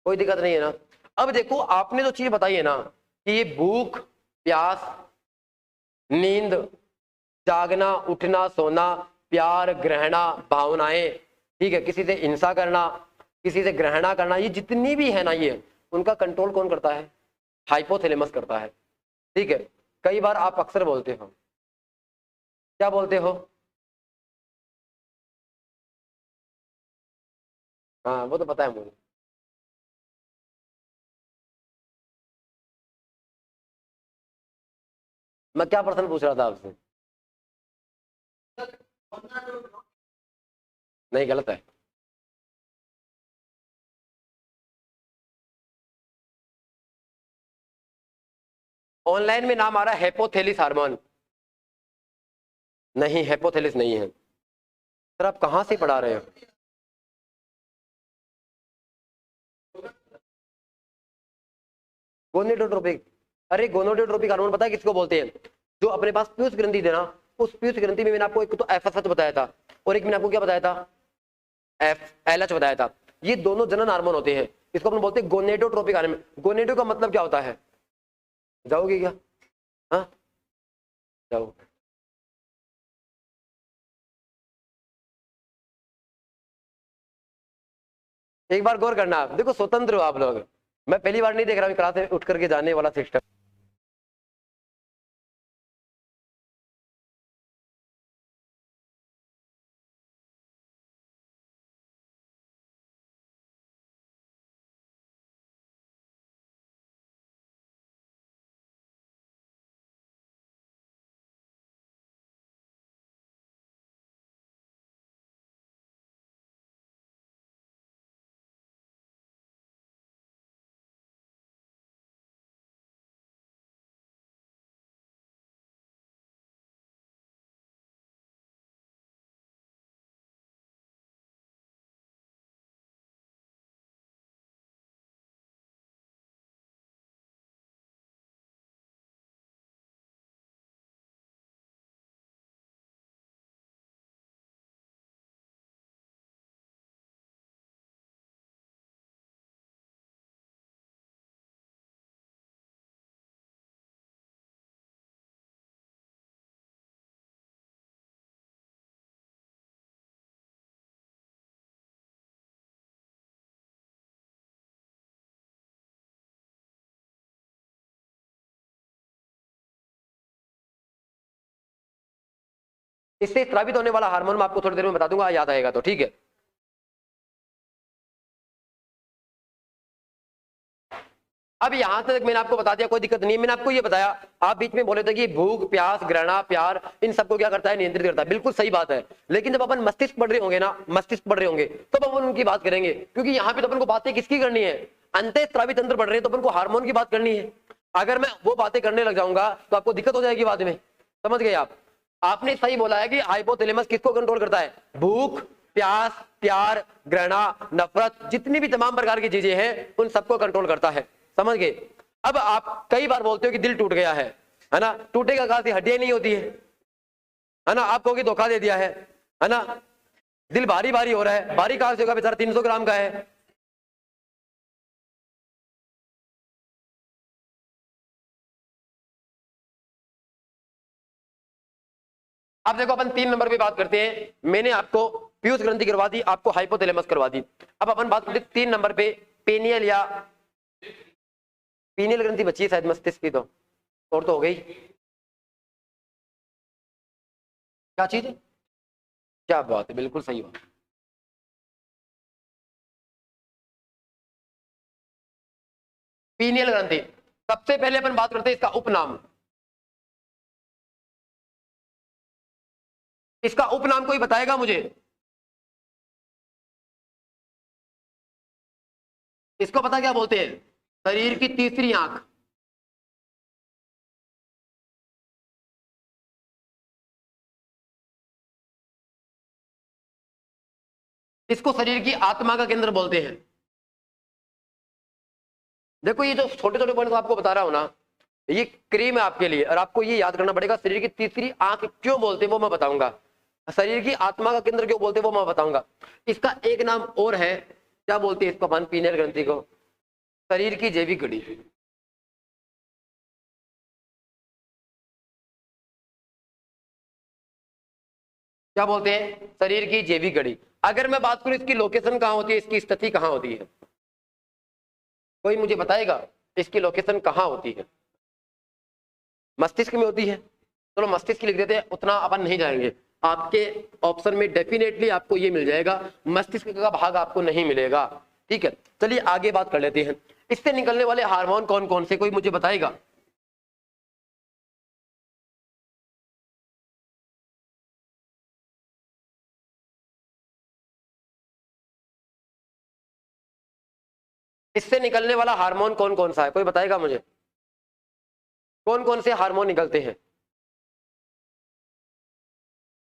कोई दिक्कत नहीं है ना। अब देखो आपने जो चीज बताई है ना कि ये भूख प्यास नींद जागना उठना सोना प्यार ग्रहणा भावनाएं, ठीक है, किसी से हिंसा करना किसी से ग्रहणा करना, ये जितनी भी है ना, ये उनका कंट्रोल कौन करता है, हाइपोथैलेमस करता है। ठीक है, कई बार आप अक्सर बोलते हो, क्या बोलते हो, हाँ वो तो पता है मुझे। मैं क्या प्रश्न पूछ रहा था आपसे? नहीं, गलत है। ऑनलाइन में नाम आ रहा है हेपोथेलिस हार्मोन। नहीं, हेपोथेलिस नहीं है सर। आप कहाँ से पढ़ा रहे हो? गोनेडोट्रोपिक। अरे गोनेडोट्रोपिक हार्मोन पता है किसको बोलते हैं? जो अपने पास पीयूष ग्रंथि थे ना, उस पीयूष ग्रंथि में मैंने आपको एक तो एफएसएच बताया था और एक मैंने आपको क्या बताया था, एफएलएच बताया था। ये दोनों जनन हार्मोन होते हैं। इसको अपन बोलते हैं गोनेडोट्रोपिक हार्मोन। गोनेडो का मतलब क्या होता है? जाओगे क्या? हाँ जाओ। एक बार गौर करना, आप देखो स्वतंत्र हो आप लोग। मैं पहली बार नहीं देख रहा हूँ क्लास में उठ करके जाने वाला सिस्टम। इससे स्रावित होने वाला हार्मोन मैं आपको थोड़ी देर में बता दूंगा, याद आएगा तो ठीक है। अब यहां तक मैंने आपको बता दिया, कोई दिक्कत नहीं है। मैंने आपको ये बताया, आप बीच में बोले थे कि भूख, प्यास, घृणा, प्यार इन सबको क्या करता है, नियंत्रित करता है। बिल्कुल सही बात है। लेकिन जब अपन मस्तिष्क पढ़ रहे होंगे ना, मस्तिष्क पढ़ रहे होंगे, तब अपन उनकी बात करेंगे, क्योंकि यहाँ पे तो अपन को बातें किसकी करनी है, अंतःस्रावी तंत्र पढ़ रहे हैं तो अपन को हार्मोन की बात करनी है। अगर मैं वो बातें करने लग जाऊंगा तो आपको दिक्कत हो जाएगी बाद में। समझ गए आप? आपने सही बोला है कि हाइपोथैलेमस किसको कंट्रोल करता है? भूख, प्यास, प्यार, घृणा, नफरत, जितनी भी तमाम प्रकार की चीजें हैं उन सबको कंट्रोल करता है। समझ गए? अब आप कई बार बोलते हो कि दिल टूट गया है ना? टूटेगा कहां से? हड्डियां नहीं होती है ना? आप कहोगे धोखा दे दिया है ना? दिल भारी भारी हो रहा है, भारी कहां से होगा बेचारा, 300 ग्राम का है। अब देखो अपन 3 नंबर पे बात करते हैं। मैंने आपको पीयूष ग्रंथि करवा दी, आपको हाइपोथैलेमस करवा दी। अब अपन बात करते हैं 3 नंबर पे पेनियल या पीनियल ग्रंथि बची है शायद मस्तिष्क की, तो और तो हो गई। क्या चीज है? क्या बात है, बिल्कुल सही बात। पीनियल ग्रंथि, सबसे पहले अपन बात करते हैं इसका उपनाम। इसका उपनाम कोई बताएगा मुझे? इसको पता क्या बोलते हैं? शरीर की तीसरी आंख। इसको शरीर की आत्मा का केंद्र बोलते हैं। देखो ये जो छोटे छोटे पॉइंट आपको बता रहा हूं ना, ये क्रीम है आपके लिए, और आपको ये याद करना पड़ेगा। शरीर की तीसरी आंख क्यों बोलते हैं वो मैं बताऊंगा, शरीर की आत्मा का केंद्र क्यों बोलते हैं वो मैं बताऊंगा। इसका एक नाम और है, क्या बोलते हैं इसको अपन, पीनियल ग्रंथि को शरीर की जैविक घड़ी। क्या बोलते हैं? शरीर की जैविक घड़ी। अगर मैं बात करूं इसकी लोकेशन कहां होती है, इसकी स्थिति कहां होती है, कोई मुझे बताएगा इसकी लोकेशन कहां होती है? मस्तिष्क में होती है। चलो मस्तिष्क लिख देते हैं, उतना अपन नहीं जाएंगे। आपके ऑप्शन में डेफिनेटली आपको ये मिल जाएगा, मस्तिष्क का भाग आपको नहीं मिलेगा। ठीक है, चलिए आगे बात कर लेते हैं। इससे निकलने वाले हार्मोन कौन कौन से, कोई मुझे बताएगा? इससे निकलने वाला हार्मोन कौन कौन सा है, कोई बताएगा मुझे? कौन कौन से हार्मोन निकलते हैं?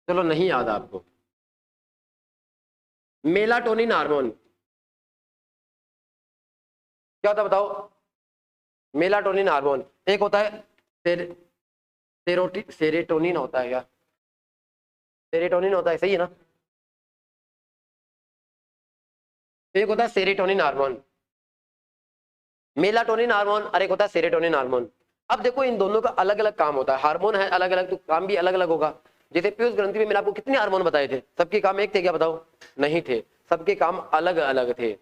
चलो नहीं याद आपको। मेलाटोनिन हार्मोन क्या होता है बताओ? मेलाटोनिन हार्मोन एक होता है सेरोटोनिन होता है क्या? सेरोटोनिन होता है, सही है ना? एक होता है सेरोटोनिन हार्मोन, मेलाटोनिन हार्मोन, और एक होता है सेरोटोनिन हार्मोन। अब देखो इन दोनों का अलग अलग काम होता है, हार्मोन है अलग अलग तो काम भी अलग अलग होगा। जैसे पीयूष ग्रंथि में मैंने आपको कितने हार्मोन बताए थे, सबके काम एक थे क्या बताओ? नहीं थे, सबके काम अलग अलग थे।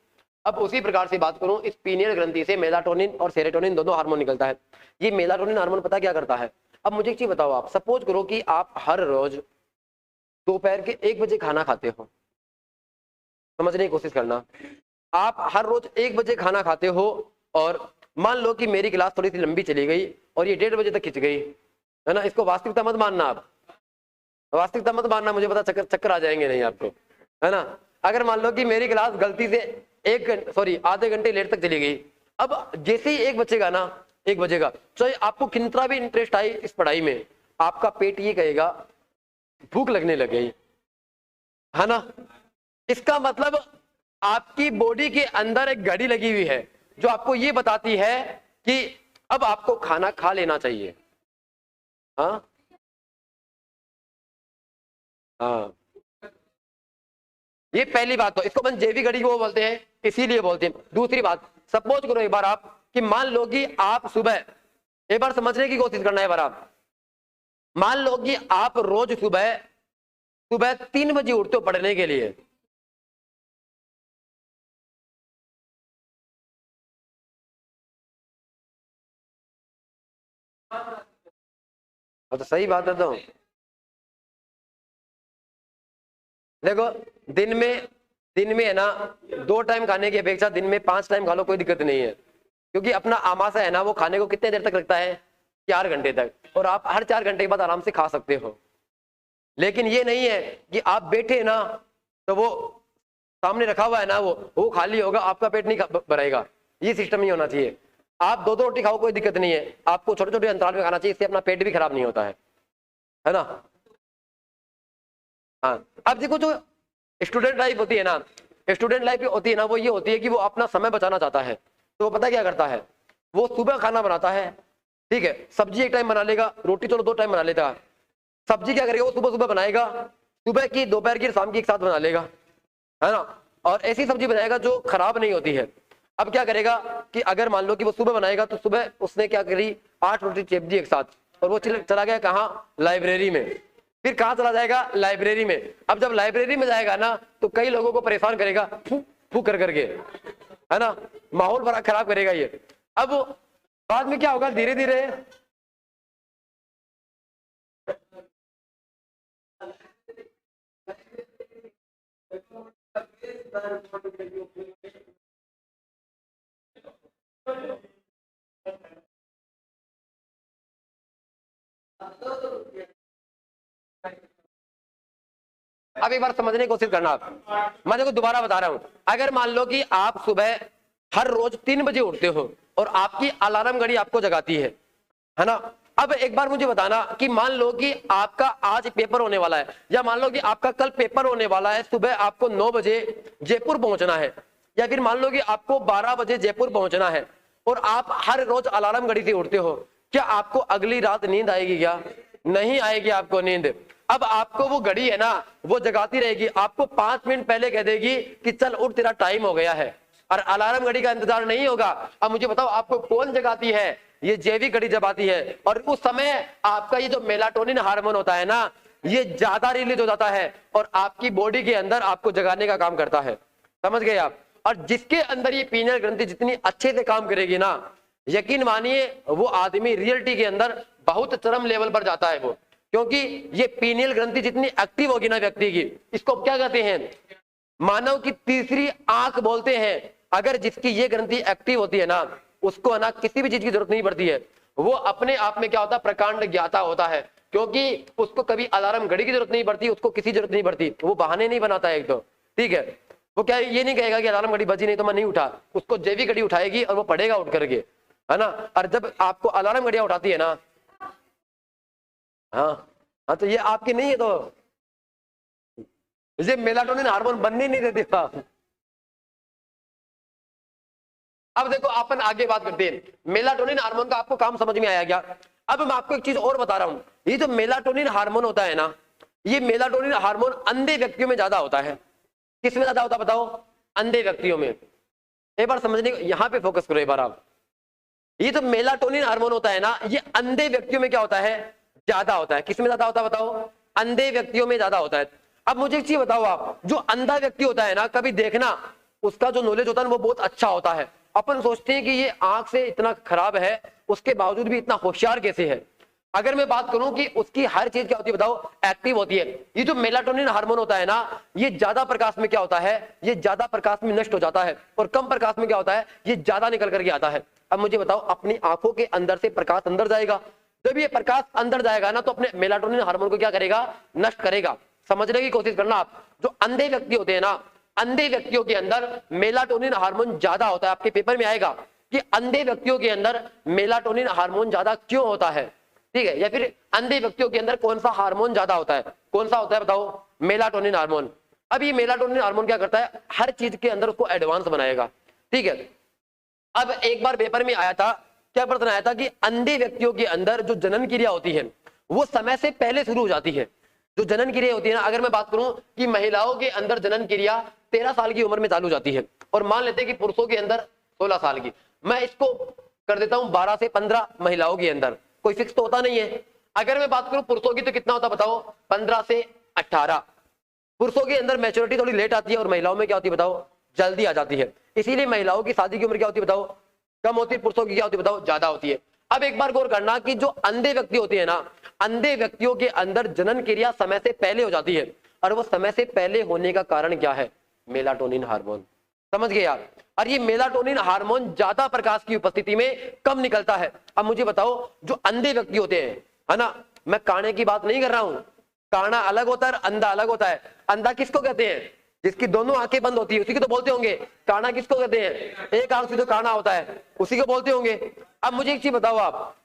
अब उसी प्रकार से बात करूं, इस पीनियल ग्रंथि से मेलाटोनिन और सेरोटोनिन दोनों हार्मोन निकलता है। ये मेलाटोनिन हार्मोन पता क्या करता है? अब मुझे एक चीज बताओ, आप सपोज करो कि आप हर रोज दोपहर के 1 बजे खाना खाते हो, समझने की कोशिश करना। आप हर रोज 1 बजे खाना खाते हो और मान लो कि मेरी क्लास थोड़ी सी लंबी चली गई और ये 1:30 बजे तक खिंच गई, है ना? इसको वास्तविकता मत मानना, आप वास्तविकता मत मानना, मुझे पता चक्कर चक्कर आ जाएंगे नहीं आपको, है ना? अगर मान लो कि मेरी क्लास गलती से आधे घंटे लेट तक चली गई, अब जैसे ही 1 बजेगा ना, 1 बजेगा, चाहे आपको कितना भी इंटरेस्ट आई इस पढ़ाई में, आपका पेट ये कहेगा भूख लगने लग गई, है ना? इसका मतलब आपकी बॉडी के अंदर एक घड़ी लगी हुई है जो आपको ये बताती है कि अब आपको खाना खा लेना चाहिए। हाँ हाँ, ये पहली बात। तो इसको अपन जैविक घड़ी वो बोलते हैं, इसीलिए बोलते हैं। दूसरी बात, सपोज करो एक बार आप कि मान लो कि आप सुबह, एक बार समझने की कोशिश करना है, एक बार आप मान लो कि आप रोज सुबह सुबह 3 बजे उठते हो पढ़ने के लिए, तो सही बात है। तो देखो दिन में है ना 2 टाइम खाने की अपेक्षा दिन में 5 टाइम खा लो, कोई दिक्कत नहीं है, क्योंकि अपना आमाशय है ना वो खाने को कितने देर तक रखता है? 4 घंटे तक, और आप हर 4 घंटे के बाद आराम से खा सकते हो। लेकिन ये नहीं है कि आप बैठे ना तो वो सामने रखा हुआ है ना वो खाली होगा, आपका पेट नहीं भरेगा, ये सिस्टम नहीं होना चाहिए। आप 2 रोटी खाओ, कोई दिक्कत नहीं है, आपको छोटे छोटे अंतराल में खाना चाहिए, इससे अपना पेट भी खराब नहीं होता है ना? हाँ, अब देखो जो स्टूडेंट लाइफ होती है ना, स्टूडेंट लाइफ होती है ना, वो ये होती है कि वो अपना समय बचाना चाहता है, तो वो पता क्या करता है, वो सुबह खाना बनाता है, ठीक है, सब्जी 1 टाइम बना लेगा, रोटी चलो 2 टाइम बना लेता है। सब्जी क्या करेगा, वो सुबह सुबह बनाएगा, सुबह की, दोपहर की, शाम की एक साथ बना लेगा, है ना? और ऐसी सब्जी बनाएगा जो खराब नहीं होती है। अब क्या करेगा कि अगर मान लो कि वो सुबह बनाएगा तो सुबह उसने क्या करी, 8 रोटी चेप दी एक साथ, और वो चला गया कहाँ? लाइब्रेरी में। फिर कहाँ चला जाएगा? लाइब्रेरी में। अब जब लाइब्रेरी में जाएगा ना तो कई लोगों को परेशान करेगा, फू फू कर करके, है ना? माहौल बड़ा खराब करेगा ये। अब बाद में क्या होगा, धीरे धीरे अब एक बार समझने की कोशिश करना आप, मैं देखो दोबारा बता रहा हूं। अगर मान लो कि आप सुबह हर रोज 3 बजे उठते हो और आपकी अलार्म घड़ी आपको जगाती है ना? अब एक बार मुझे बताना कि मान लो कि आपका आज पेपर होने वाला है, या मान लो कि आपका कल पेपर होने वाला है, सुबह आपको 9 बजे जयपुर पहुंचना है, या फिर मान लो कि आपको 12 बजे जयपुर पहुंचना है, और आप हर रोज अलार्म घड़ी से उठते हो, क्या आपको अगली रात नींद आएगी क्या? नहीं आएगी आपको नींद। अब आपको वो घड़ी है ना वो जगाती रहेगी, आपको 5 मिनट पहले कह देगी कि चल उठ, तेरा टाइम हो गया है, और अलार्म घड़ी का इंतजार नहीं होगा। अब मुझे बताओ आपको कौन जगाती है? ये जैविक घड़ी जगाती है, और उस समय आपका ये जो मेलाटोनिन हार्मोन होता है ना, ये ज्यादा रिलीज हो जाता है और आपकी बॉडी के अंदर आपको जगाने का काम करता है। समझ गए आप? और जिसके अंदर ये पीनियल ग्रंथि जितनी अच्छे से काम करेगी ना, यकीन मानिए वो आदमी रियलिटी के अंदर बहुत चरम लेवल पर जाता है वो। क्योंकि ये पीनियल ग्रंथि जितनी एक्टिव होगी ना व्यक्ति की, इसको क्या कहते हैं, मानव की तीसरी आंख बोलते हैं। अगर जिसकी ये ग्रंथि एक्टिव होती है ना, उसको ना किसी भी चीज की जरूरत नहीं पड़ती है, वो अपने आप में क्या होता है, प्रकांड ज्ञाता होता है। क्योंकि उसको कभी अलार्म घड़ी की जरूरत नहीं पड़ती, उसको किसी जरूरत नहीं पड़ती, वो बहाने नहीं बनाता है एक तो, ठीक है। वो क्या ये नहीं कहेगा कि अलार्म घड़ी बजी नहीं तो मैं नहीं उठा, उसको जैवी घड़ी उठाएगी और वो पढ़ेगा उठ करके, है ना। और जब आपको अलार्म घड़ियां उठाती है ना, हाँ हाँ, तो ये आपकी नहीं है, तो ये मेलाटोनिन हार्मोन बनने नहीं देती। अब देखो अपन आगे बात करते हैं, मेलाटोनिन हार्मोन का आपको काम समझ में आया क्या। अब मैं आपको एक चीज और बता रहा हूं, ये जो मेलाटोनिन हार्मोन होता है ना, ये मेलाटोनिन हार्मोन अंधे व्यक्तियों में ज्यादा होता है। किस में ज्यादा होता है बताओ, अंधे व्यक्तियों में। एक बार समझने यहां पे फोकस करो एक बार आप। ये जो मेलाटोनिन हार्मोन होता है ना, ये अंधे व्यक्तियों में क्या होता है, ज्यादा होता है। किस में ज्यादा होता है बताओ, अंधे व्यक्तियों में ज्यादा होता है। अब मुझे एक चीज बताओ आप, जो अंधा व्यक्ति होता है ना, कभी देखना उसका जो नॉलेज होता है ना, वो बहुत अच्छा होता है। अपन सोचते हैं कि ये आंख से इतना खराब है, उसके बावजूद भी इतना होशियार कैसे है। अगर मैं बात करूं कि उसकी हर चीज क्या होती है बताओ, एक्टिव होती है। ये जो मेलाटोनिन हार्मोन होता है ना, ये ज्यादा प्रकाश में क्या होता है, ये ज्यादा प्रकाश में नष्ट हो जाता है, और कम प्रकाश में क्या होता है, ये ज्यादा निकल करके आता है। अब मुझे बताओ, अपनी आंखों के अंदर से प्रकाश अंदर जाएगा, जब ये प्रकाश अंदर जाएगा ना, तो अपने मेलाटोनिन हार्मोन को क्या करेगा, नष्ट करेगा। समझने की कोशिश करना आप। जो अंधे व्यक्ति होते हैं ना, अंधे व्यक्तियों के अंदर मेलाटोनिन हार्मोन ज्यादा होता है। आपके पेपर में आएगा कि अंधे व्यक्तियों के अंदर मेलाटोनिन हार्मोन ज्यादा क्यों होता है, ठीक है, या फिर अंधे व्यक्तियों के अंदर कौन सा हार्मोन ज्यादा होता है। कौन सा होता है बताओ, मेलाटोनिन हार्मोन। अब ये मेलाटोनिन हार्मोन क्या करता है, हर चीज के अंदर उसको एडवांस बनाएगा, ठीक है। अब एक बार पेपर में आया था, क्या प्रश्न आया था कि अंधे व्यक्तियों के अंदर जो जनन क्रिया होती है वो समय से पहले शुरू हो जाती है। जो जनन क्रिया होती है ना, अगर मैं बात करूं कि महिलाओं के अंदर जनन क्रिया 13 साल की उम्र में चालू हो जाती है, और मान लेते हैं कि पुरुषों के अंदर 16 साल की, मैं इसको कर देता हूं 12 से 15 महिलाओं के अंदर, कोई फिक्स तो होता नहीं है। अगर मैं बात करूं पुरुषों की तो कितना होता बताओ, 15 से 18। पुरुषों के अंदर मैच्योरिटी थोड़ी लेट आती है, और महिलाओं में क्या होती है बताओ, जल्दी आ जाती है। इसीलिए महिलाओं की शादी की उम्र क्या होती है बताओ, कम होती है, पुरुषों की क्या होती है बताओ, ज्यादा होती है। अब एक बार गौर करना कि जो अंधे व्यक्ति होते हैं ना, अंधे व्यक्तियों के अंदर जनन क्रिया समय से पहले हो जाती है, और वो समय से पहले होने का कारण क्या है, मेलाटोनिन हार्मोन। समझ गए यार। और ये मेलाटोनिन हार्मोन ज्यादा प्रकाश की उपस्थिति में कम निकलता है। अब मुझे बताओ, जो अंधे व्यक्ति होते हैं, है ना, मैं काने की बात नहीं कर रहा हूं, काना अलग होता है, अंधा अलग होता है। अंधा किसको कहते हैं, जिसकी दोनों आंखें बंद होती है, उसी को तो बोलते होंगे। काना किसको कहते हैं, एक आंख से जो काना होता है, उसी को बोलते होंगे। अब मुझे एक चीज बताओ आप,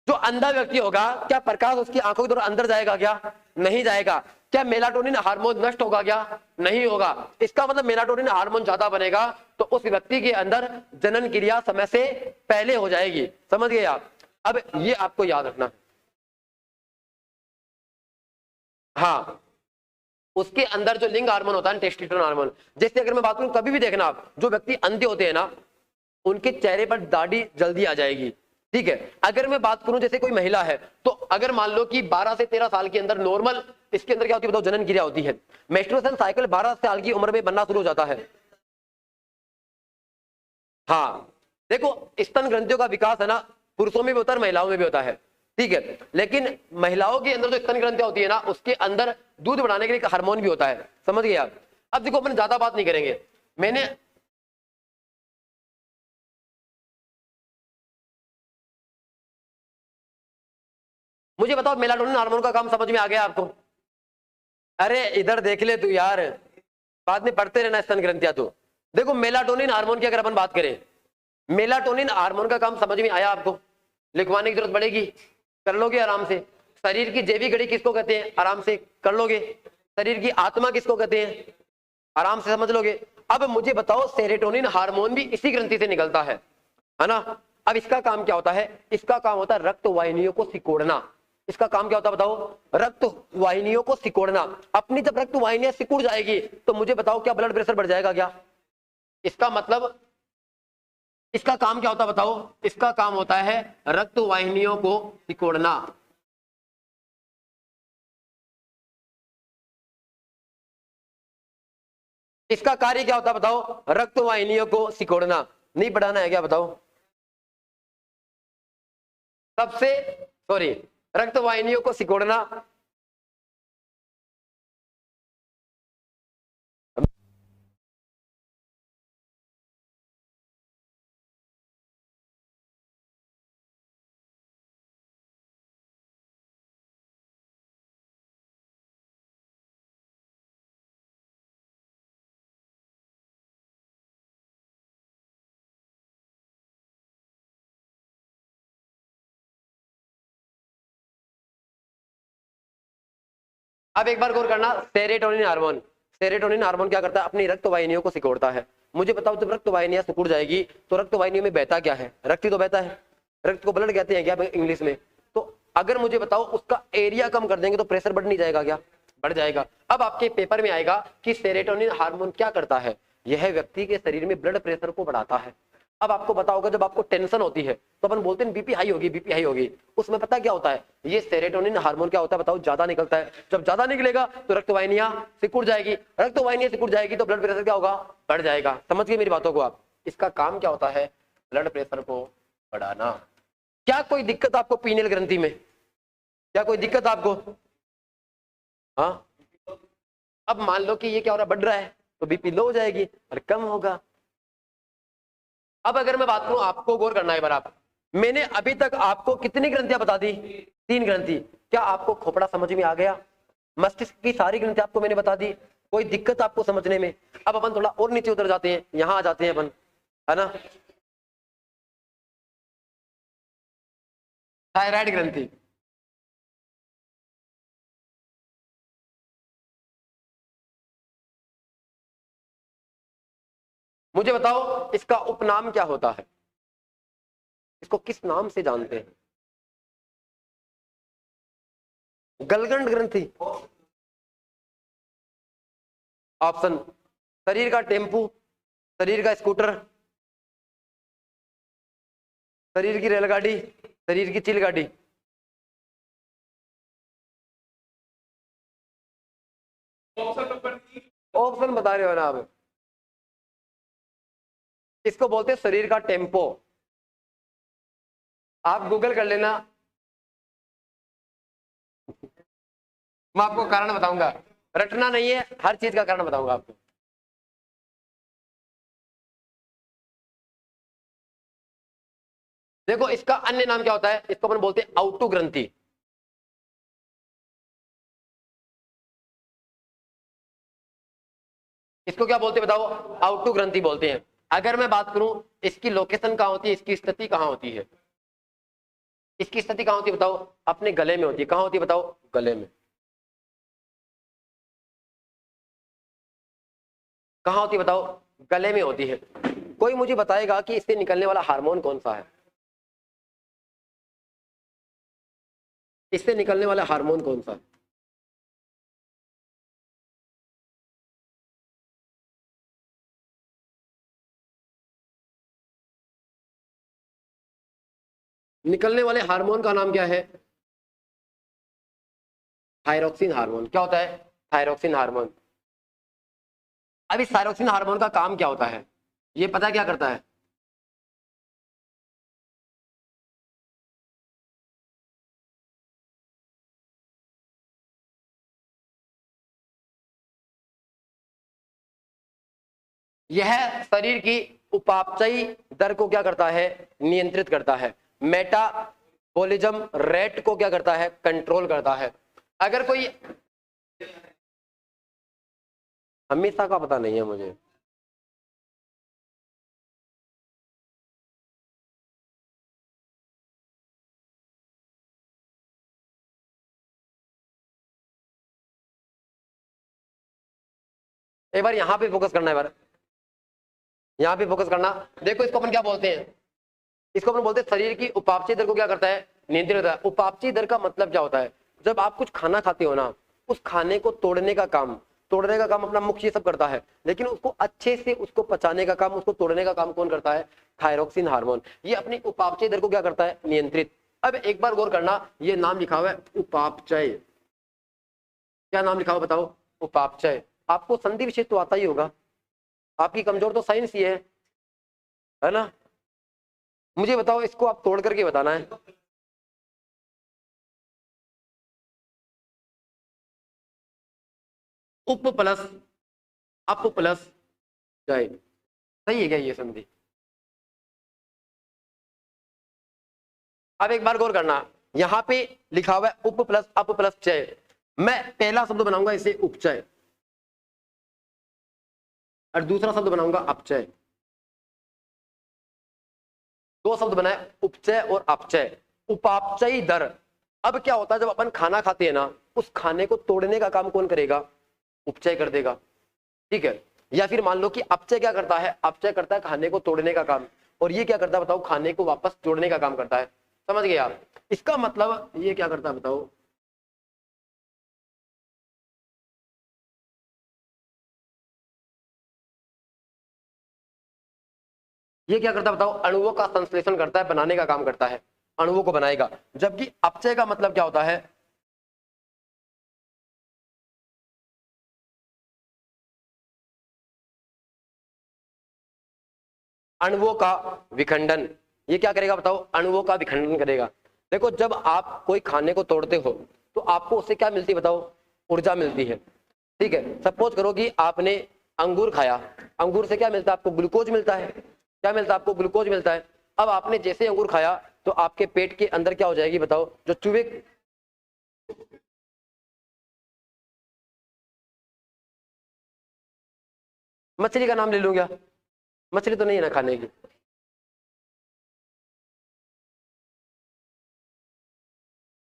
जो अंधा व्यक्ति होगा, क्या प्रकाश उसकी आंखों की तरफ अंदर जाएगा क्या, नहीं जाएगा। क्या मेलाटोनिन हार्मोन नष्ट होगा क्या, नहीं होगा। इसका मतलब मेलाटोनिन हार्मोन ज्यादा बनेगा, तो उस व्यक्ति के अंदर जनन क्रिया समय से पहले हो जाएगी। समझ गए आप। अब ये आपको याद रखना, हाँ, उसके अंदर जो लिंग हार्मोन होता है, टेस्टोस्टेरोन हार्मोन। जैसे अगर मैं बात करूं, कभी भी देखना आप, जो व्यक्ति अंधे होते हैं ना, उनके चेहरे पर दाढ़ी जल्दी आ जाएगी, ठीक है। अगर मैं बात करूं जैसे कोई महिला है, तो अगर मान लो कि 12 से 13 साल के अंदर नॉर्मल इसके अंदर क्या होती है बताओ, जनन क्रिया होती है। मेंस्ट्रुएशन साइकिल 12 साल की उम्र में बनना शुरू हो जाता है। हाँ, देखो स्तन ग्रंथियों का विकास है ना, पुरुषों में भी होता है, महिलाओं में भी होता है, ठीक है। लेकिन महिलाओं के अंदर जो स्तन ग्रंथियां होती है ना, उसके अंदर दूध बढ़ाने के लिए हार्मोन भी होता है। समझ गए आप। अब देखो, अपन ज्यादा बात नहीं करेंगे। मैंने मुझे बताओ, मेलाटोनिन हार्मोन का काम समझ में आ गया आपको। अरे इधर देख ले तू यार, बाद में पढ़ते रहना स्तन ग्रंथियां। तो देखो, मेलाटोनिन हार्मोन की अगर अपन बात करें, मेलाटोनिन हार्मोन का काम समझ में आया आपको, लिखवाने की जरूरत पड़ेगी, कर लोगे आराम से। शरीर की जैविक घड़ी किसको कहते हैं, आराम से कर लोगे। शरीर की आत्मा किसको कहते हैं, आराम से समझ लोगे। अब मुझे बताओ, सेरोटोनिन हार्मोन भी इसी ग्रंथि से निकलता है ना। अब इसका काम क्या होता है, इसका काम होता है रक्त वाहिनियों को सिकोड़ना। इसका काम क्या होता है बताओ, रक्त वाहिनियों को सिकोड़ना। अपनी जब रक्त वाहिनियां सिकुड़ जाएगी, तो मुझे बताओ, क्या ब्लड प्रेशर बढ़ जाएगा क्या। इसका मतलब, इसका काम क्या होता है बताओ, इसका काम होता है रक्त वाहिनियों को सिकोड़ना। इसका कार्य क्या होता है बताओ, रक्त वाहिनियों को सिकोड़ना। नहीं पढ़ाना है क्या बताओ। सबसे सॉरी, रक्त वाहिनियों को सिकोड़ना। अब एक बार गौर करना, सेरोटोनिन हार्मोन, सेरोटोनिन हार्मोन क्या करता है, अपनी रक्त वाहिनियों को सिकोड़ता है। मुझे बताओ, जब रक्त वाहिनियां सिकुड़ जाएगी तो रक्त वाहिनियों में बहता क्या है, रक्त ही तो बहता है। रक्त को ब्लड कहते हैं क्या इंग्लिश में। तो अगर मुझे बताओ उसका एरिया कम कर देंगे तो प्रेशर बढ़ नहीं जाएगा क्या, बढ़ जाएगा। अब आपके पेपर में आएगा कि सेरोटोनिन हार्मोन क्या करता है, यह व्यक्ति के शरीर में ब्लड प्रेशर को बढ़ाता है। अब आपको पता होगा, जब आपको टेंशन होती है तो अपन बोलते हैं बीपी हाई होगी, बीपी हाई होगी। उसमें पता क्या होता है, ये सेरोटोनिन हार्मोन क्या होता है बताओ, ज्यादा निकलता है। जब ज्यादा निकलेगा तो रक्त वाहिनियां सिकुड़ जाएगी, रक्त वाहिनियां सिकुड़ जाएगी तो ब्लड प्रेशर क्या होगा, बढ़ जाएगा। समझ गए मेरी बातों को आप। इसका काम क्या होता है, ब्लड प्रेशर को बढ़ाना। क्या कोई दिक्कत आपको पीनेल ग्रंथि में, क्या कोई दिक्कत आपको? हाँ, अब मान लो कि ये क्या हो रहा है, बढ़ रहा है तो बीपी लो हो जाएगी और कम होगा। अब अगर मैं बात करूं, आपको गौर करना है बार, मैंने अभी तक आपको कितनी ग्रंथियां बता दी, 3 ग्रंथि। क्या आपको खोपड़ा समझ में आ गया? मस्तिष्क की सारी ग्रंथियां आपको मैंने बता दी, कोई दिक्कत आपको समझने में? अब अपन थोड़ा और नीचे उतर जाते हैं, यहां आ जाते हैं अपन, है ना। थायराइड ग्रंथि, मुझे बताओ इसका उपनाम क्या होता है, इसको किस नाम से जानते हैं? गलगंड ग्रंथि, ऑप्शन, शरीर का टेम्पू, शरीर का स्कूटर, शरीर की रेलगाड़ी, शरीर की चिलगाड़ी। ऑप्शन बता रहे हो ना आप, इसको बोलते हैं शरीर का टेम्पो। आप गूगल कर लेना, मैं आपको कारण बताऊंगा, रटना नहीं है, हर चीज का कारण बताऊंगा आपको। देखो इसका अन्य नाम क्या होता है, इसको अपन बोलते हैं आउटू ग्रंथि। इसको क्या बोलते हैं बताओ, आउटू ग्रंथि बोलते हैं। अगर मैं बात करूं इसकी लोकेशन कहां होती है, इसकी स्थिति कहां होती है, इसकी स्थिति कहां होती है बताओ, अपने गले में होती है। कहां होती है बताओ, गले में। कहां होती है बताओ, गले में होती है। कोई मुझे बताएगा कि इससे निकलने वाला हार्मोन कौन सा है, इससे निकलने वाला हार्मोन कौन सा है? निकलने वाले हार्मोन का नाम क्या है? Thyroxine hormone. क्या होता है? Thyroxine hormone. अब इस थायरोक्सिन हार्मोन का काम क्या होता है, ये पता क्या करता है? यह शरीर की उपापचयी दर को क्या करता है, नियंत्रित करता है। मेटाबॉलिज्म रेट को क्या करता है, कंट्रोल करता है। अगर कोई, हमेशा का पता नहीं है मुझे। एक बार यहां पे फोकस करना है, बार यहां पे फोकस करना। देखो इसको अपन क्या बोलते हैं, इसको अपन बोलते हैं शरीर की उपापचय दर को क्या करता है, नियंत्रित करता है। उपापचय दर का मतलब क्या होता है, जब आप कुछ खाना खाते हो ना, उस खाने को तोड़ने का काम, तोड़ने का काम अपना मुख्य सब करता है, लेकिन उसको अच्छे से उसको पचाने का काम, उसको तोड़ने का काम कौन करता है? Thyroxine hormone. ये अपनी उपापचय दर को क्या करता है, नियंत्रित। अब एक बार गौर करना, ये नाम लिखा हुआ है उपापचय। क्या नाम लिखा हुआ बताओ, उपापचय। आपको संधि विशेष तो आता ही होगा, आपकी कमजोर तो साइंस ही है ना। मुझे बताओ इसको आप तोड़ करके बताना है। उप प्लस अप प्लस चय। सही है क्या ये संधि? अब एक बार गौर करना, यहां पे लिखा हुआ है उप प्लस अप प्लस चय, मैं पहला शब्द बनाऊंगा इसे उपचय और दूसरा शब्द बनाऊंगा अपचय। दो शब्द बनाए, उपचय और अपचय। उपापचयी दर। अब क्या होता है, जब अपन खाना खाते हैं ना, उस खाने को तोड़ने का काम कौन करेगा? उपचय कर देगा, ठीक है। या फिर मान लो कि अपचय क्या करता है? अपचय करता है खाने को तोड़ने का काम, और ये क्या करता है बताओ? खाने को वापस जोड़ने का काम करता है। समझ गए आप? इसका मतलब ये क्या करता है बताओ? ये क्या करता है बताओ? अणुओं का संश्लेषण करता है, बनाने का काम करता है, अणुओं को बनाएगा। जबकि अपचय का मतलब क्या होता है? अणुओं का विखंडन। ये क्या करेगा बताओ? अणुओं का विखंडन करेगा। देखो, जब आप कोई खाने को तोड़ते हो तो आपको उससे क्या मिलती है बताओ? ऊर्जा मिलती है, ठीक है। सपोज करो कि आपने अंगूर खाया, अंगूर से क्या मिलता है आपको? ग्लूकोज मिलता है। क्या मिलता है आपको? ग्लूकोज मिलता है। अब आपने जैसे अंगूर खाया तो आपके पेट के अंदर क्या हो जाएगी बताओ? जो चूहे, मछली का नाम ले लूंगा, मछली तो नहीं है ना खाने की।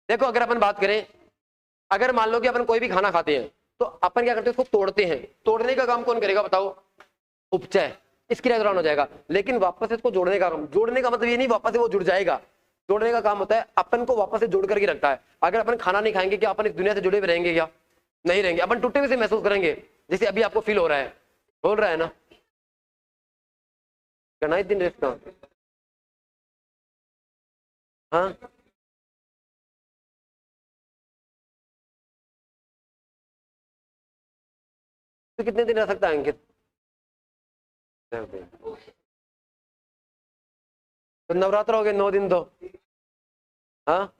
देखो, अगर अपन बात करें, अगर मान लो कि अपन कोई भी खाना खाते हैं तो अपन क्या करते हैं? उसको तोड़ते हैं। तोड़ने का काम कौन करेगा बताओ? उपचय। इस क्रिया के दौरान हो जाएगा। लेकिन वापस इसको जोड़ने का काम, जोड़ने का मतलब ये नहीं वापस से वो जुड़ जाएगा। जोड़ने का काम होता है अपन को वापस से जोड़ करके रखता है। अगर अपन खाना नहीं खाएंगे, क्या अपन इस दुनिया से जुड़े हुए रहेंगे? क्या नहीं रहेंगे। अपन टूटे हुए से महसूस करेंगे, जैसे अभी आपको फील हो रहा है। बोल रहा है ना? करना ही दिन रेस्ट का। हाँ, तो कितने दिन रह सकता है अंकित? तो नवरात्र हो गए 9 दिन तो। हाँ,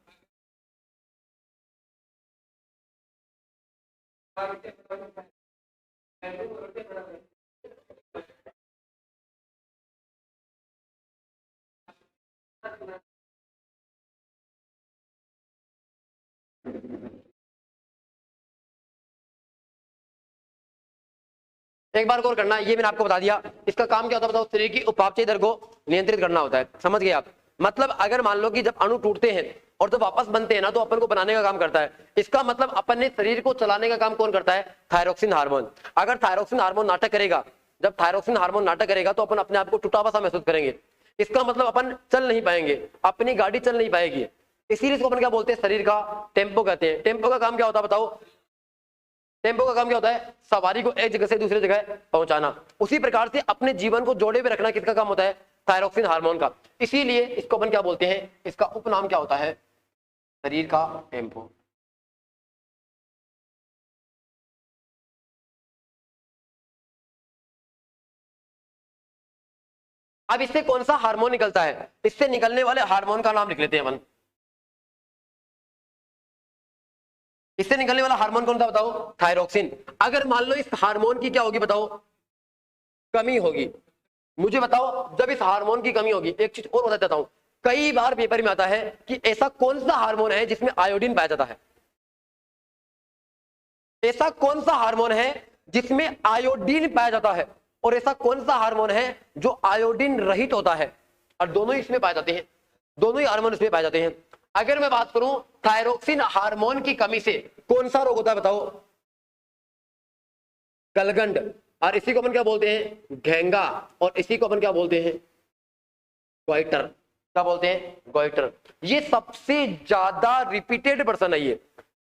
एक बार गौर करना, ये मैंने आपको बता दिया। इसका काम क्या होता है बताओ? शरीर की उपापचय दर को नियंत्रित करना होता है। समझ गए आप? मतलब अगर मान लो कि जब अणु टूटते हैं और जब वापस बनते हैं ना, तो अपन को बनाने का काम करता है। इसका मतलब अपन ने शरीर को चलाने का काम कौन करता है? Thyroxine hormone. अगर थायरोक्सिन हार्मोन नाटक करेगा, जब थायरोक्सिन हार्मोन नाटक करेगा तो अपन अपने आप को टूटा हुआ सा महसूस करेंगे। इसका मतलब अपन चल नहीं पाएंगे, अपनी गाड़ी चल नहीं पाएगी। इसीलिए इसको अपन क्या बोलते हैं? शरीर का टेम्पो कहते हैं। टेम्पो का काम क्या होता है बताओ? टेम्पो का काम क्या होता है? सवारी को एक जगह से दूसरी जगह पहुंचाना। उसी प्रकार से अपने जीवन को जोड़े में रखना किसका काम होता है? थायरोक्सिन हार्मोन का। इसीलिए इसको अपन क्या बोलते हैं? इसका उपनाम क्या होता है? शरीर का टेम्पो। अब इससे कौन सा हार्मोन निकलता है? इससे निकलने वाले हार्मोन का नाम लिख लेते हैं अपन। इससे निकलने वाला हार्मोन कौन सा बताओ? थायरोक्सिन। अगर मान लो इस हार्मोन की क्या होगी बताओ? कमी होगी। मुझे बताओ, जब इस हार्मोन की कमी होगी, एक चीज और बता देता हूं, कई बार पेपर में आता है कि ऐसा कौन सा हार्मोन है जिसमें आयोडीन पाया जाता है? ऐसा कौन सा हार्मोन है जिसमें आयोडीन पाया जाता है? और ऐसा कौन सा हार्मोन है जो आयोडीन रहित होता है? और दोनों ही इसमें पाए जाते हैं, दोनों ही हार्मोन इसमें पाए जाते हैं। अगर मैं बात करूं थायरोक्सिन हार्मोन की कमी से कौन सा रोग होता है बताओ? गलगंड। और इसी को अपन क्या बोलते हैं? घेंगा। और इसी को अपन क्या बोलते हैं? गोइटर। क्या बोलते हैं? गोइटर। ये सबसे ज्यादा रिपीटेड पर्सन है, ये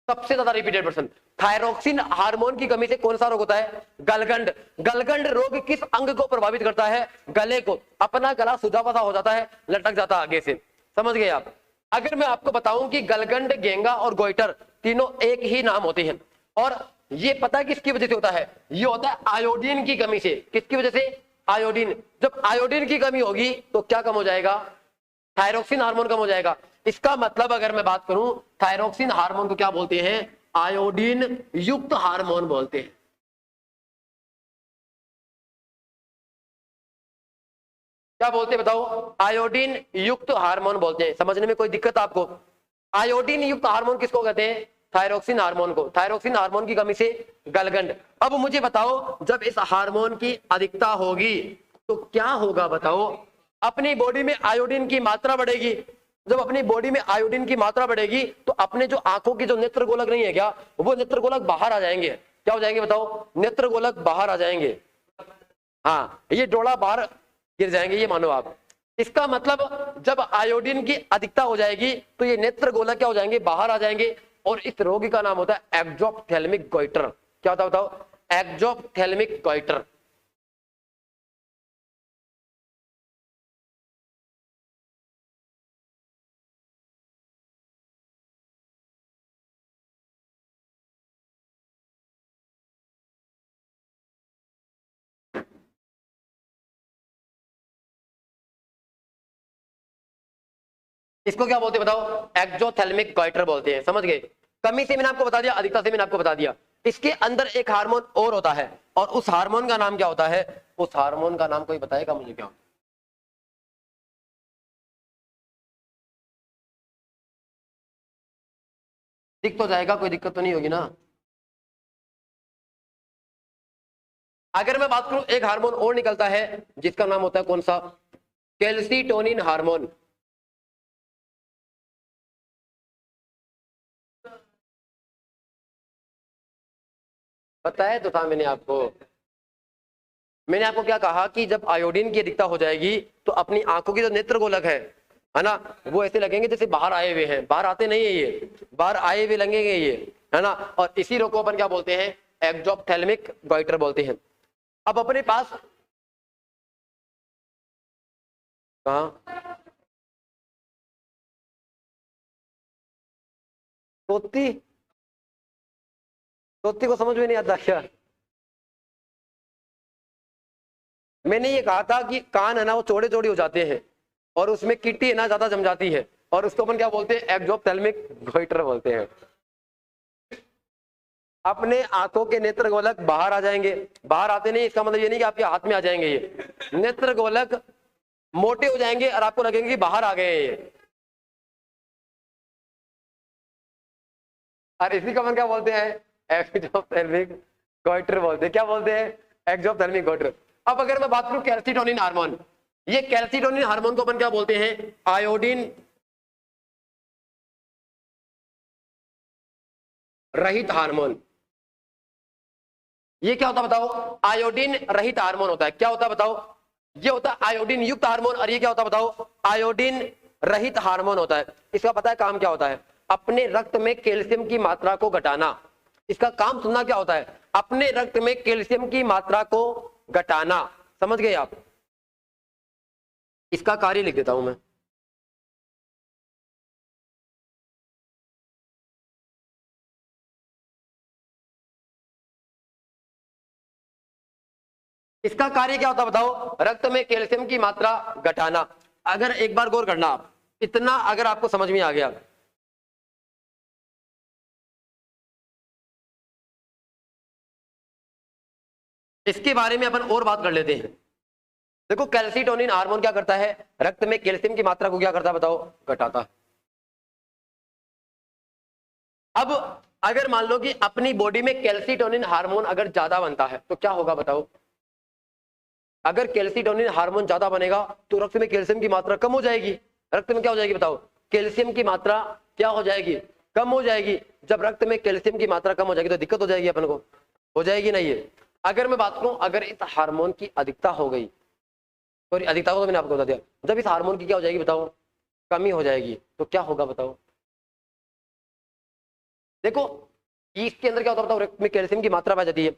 सबसे ज्यादा रिपीटेड पर्सन। थायरोक्सिन हार्मोन की कमी से कौन सा रोग होता है? गलगंड। गलगंड रोग किस अंग को प्रभावित करता है? गले को। अपना गला सुझावा सा हो जाता है, लटक जाता है आगे से। समझ गए आप? अगर मैं आपको बताऊं कि गलगंड, गेंगा और गोइटर तीनों एक ही नाम होते हैं, और ये पता है किसकी वजह से होता है? ये होता है आयोडीन की कमी से। किसकी वजह से? आयोडीन। जब आयोडीन की कमी होगी तो क्या कम हो जाएगा? थायरोक्सिन हार्मोन कम हो जाएगा। इसका मतलब अगर मैं बात करूं, थायरोक्सिन हार्मोन को क्या बोलते हैं? आयोडीन युक्त हार्मोन बोलते हैं। क्या बोलते हैं बताओ? आयोडीन युक्त हार्मोन बोलते हैं। समझने में कोई दिक्कत आपको? आयोडीन युक्त हार्मोन किसको कहते हैं? थायरोक्सिन हार्मोन को। थायरोक्सिन हार्मोन की कमी से गलगंड। अब मुझे बताओ, जब इस हार्मोन की अधिकता होगी तो क्या होगा बताओ? अपनी बॉडी में आयोडीन की मात्रा बढ़ेगी। जब अपनी बॉडी में आयोडीन की मात्रा बढ़ेगी तो अपने जो आंखों की जो नेत्र गोलक नहीं है क्या, वो नेत्र गोलक बाहर आ जाएंगे। क्या हो जाएंगे बताओ? नेत्र गोलक बाहर आ जाएंगे। हाँ, ये डोला बाहर गिर जाएंगे, ये मानो आप। इसका मतलब जब आयोडीन की अधिकता हो जाएगी तो ये नेत्र गोलक क्या हो जाएंगे? बाहर आ जाएंगे। और इस रोगी का नाम होता है एक्जोप्थेल्मिक गोइटर। क्या होता है बताओ? एक्जोप्थेल्मिक गोइटर। इसको क्या बोलते हैं बताओ? एक्जोथैलेमिक गोइटर बोलते हैं। समझ गए? कमी से मैंने आपको बता दिया, अधिकता से मैंने आपको बता दिया। इसके अंदर एक हार्मोन और होता है, और उस हार्मोन का नाम क्या होता है? उस हार्मोन का नाम कोई बताएगा मुझे क्या? दिख तो जाएगा, कोई दिक्कत तो नहीं होगी ना? अगर मैं बात करूं, एक हार्मोन और निकलता है जिसका नाम होता है कौन सा? Calcitonin hormone. बताया तो था मैंने आपको क्या कहा कि जब आयोडीन की अधिकता हो जाएगी तो अपनी आंखों की जो नेत्र गोलक है ना, वो ऐसे लगेंगे जैसे बाहर आए हुए हैं। बाहर आते नहीं है ये, बाहर आए हुए लगेंगे ये, है ना। और इसी रोग को अपन क्या बोलते हैं? एक्जोप्थेल्मिक गोइटर बोलते हैं। अब अपने पास कहा तोती? तोती को समझ में नहीं आता क्या? मैंने ये कहा था कि कान है ना वो चौड़े चौड़े हो जाते हैं और उसमें किट्टी है ना ज्यादा जम जाती है, और उसको अपन क्या बोलते हैं? एक्जोप्थेल्मिक गोइटर बोलते हैं। अपने आंखों के नेत्र गोलक बाहर आ जाएंगे। बाहर आते नहीं, इसका मतलब ये नहीं कि आपके हाथ में आ जाएंगे। ये नेत्र गोलक मोटे हो जाएंगे और आपको लगेंगे कि बाहर आ गए ये। और इसी को अपन क्या बोलते हैं? एक्जोप्थेल्मिक गोइटर बोलते हैं। क्या बोलते हैं? एक्जोप्थेल्मिक गोइटर। अब अगर मैं बात करूं कैल्सीटोनिन हार्मोन, ये कैल्सीटोनिन हार्मोन को अपन क्या बोलते हैं? आयोडीन रहित हार्मोन। ये क्या होता है बताओ? आयोडीन रहित हार्मोन होता है। क्या होता है बताओ? ये होता है आयोडीन युक्त हार्मोन, और ये क्या होता है बताओ? आयोडीन रहित हार्मोन होता है। इसका पता है काम क्या होता है? अपने रक्त में कैल्शियम की मात्रा को घटाना। इसका काम सुनना क्या होता है? अपने रक्त में कैल्शियम की मात्रा को घटाना। समझ गए आप? इसका कार्य लिख देता हूं मैं। इसका कार्य क्या होता है बताओ? रक्त में कैल्शियम की मात्रा घटाना। अगर एक बार गौर करना आप, इतना अगर आपको समझ में आ गया, इसके बारे में अपन और बात कर लेते हैं। देखो, कैल्सीटोनिन हार्मोन क्या करता है? रक्त में कैल्शियम की मात्रा को क्या करता है बताओ? घटाता है। अब अगर मान लो कि अपनी बॉडी में कैल्सीटोनिन हार्मोन अगर ज्यादा बनता है तो क्या होगा बताओ? अगर कैल्सीटोनिन हार्मोन ज्यादा बनेगा तो रक्त में कैल्शियम की मात्रा कम हो जाएगी। रक्त में क्या हो जाएगी बताओ? कैल्शियम की मात्रा क्या हो जाएगी? कम हो जाएगी। जब रक्त में कैल्शियम की मात्रा कम हो जाएगी तो दिक्कत हो जाएगी अपन को, हो जाएगी नहीं है? अगर मैं बात करूं, अगर इस हार्मोन की अधिकता हो गई, सॉरी अधिकता को तो मैंने आपको बता दिया, जब इस हार्मोन की क्या हो जाएगी बताओ? कमी हो जाएगी, तो क्या होगा बताओ? देखो, इसके अंदर क्या होता है बताओ? रक्त में कैल्शियम की मात्रा बढ़ जाती है।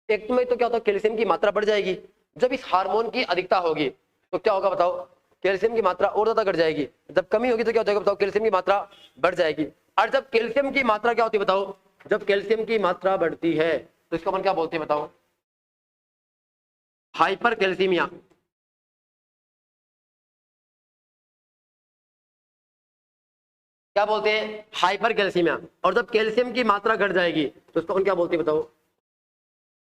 एक में तो क्या होता है? कैल्शियम की मात्रा बढ़ जाएगी। जब इस हार्मोन की अधिकता होगी तो क्या होगा बताओ? कैल्शियम की मात्रा और ज्यादा घट जाएगी। जब कमी होगी तो क्या हो जाएगा बताओ? कैल्शियम की मात्रा बढ़ जाएगी। और जब कैल्शियम की मात्रा क्या होती है बताओ? जब कैल्शियम की मात्रा बढ़ती है तो इसको अपन क्या बोलते हैं बताओ? Hyper calcaemia. क्या बोलते हैं? Hyper calcaemia. और जब कैल्शियम की मात्रा घट जाएगी तो इसको अपन क्या बोलते हैं बताओ?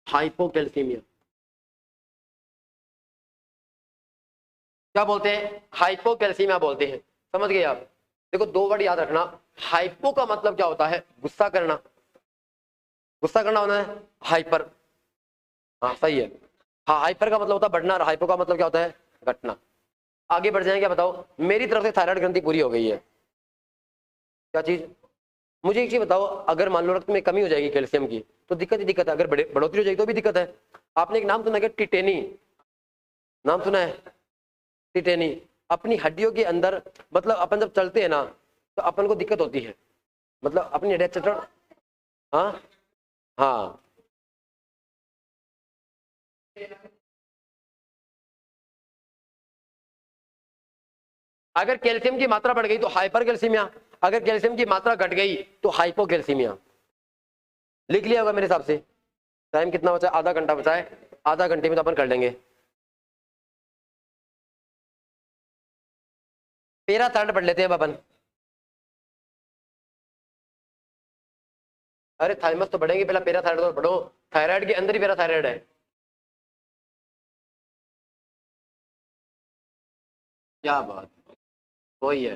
हाइपोकैल्सीमिया। क्या बोलते हैं? हाइपोकैल्सीमिया बोलते हैं। समझ गए आप? देखो दो वर्ड याद रखना। हाइपो का मतलब क्या होता है? गुस्सा करना। गुस्सा करना होना है हाइपर। हाँ सही है। हाँ हाइपर का मतलब होता है बढ़ना, और हाइपो का मतलब क्या होता है? घटना। आगे बढ़ जाएंगे। क्या बताओ, मेरी तरफ से थायराइड ग्रंथि पूरी हो गई है। क्या चीज? मुझे एक चीज बताओ, अगर मान लो रक्त में कमी हो जाएगी कैल्शियम की तो दिक्कत ही दिक्कत है, अगर बढ़ोतरी हो जाएगी तो भी दिक्कत है। आपने एक नाम सुना क्या? टिटेनी। नाम सुना है? टिटेनी। अपनी हड्डियों के अंदर, मतलब अपन जब चलते हैं ना तो अपन को दिक्कत होती है, मतलब अपनी हड्डियां चटर। हाँ हाँ। अगर कैल्शियम की मात्रा बढ़ गई तो हाइपर कैल्सीमिया, अगर कैल्शियम की मात्रा घट गई तो हाइपोकैल्सीमिया। लिख लिया होगा मेरे हिसाब से। टाइम कितना बचा है? आधा घंटा बचा है। आधा घंटे में तो अपन कर लेंगे। पैराथायराइड पढ़ लेते हैं अब अपन। अरे थाइमस तो बढ़ेंगे, पहला पैराथायराइड तो पढ़ो। थायराइड के अंदर ही पैराथायराइड है। क्या बात, वही है।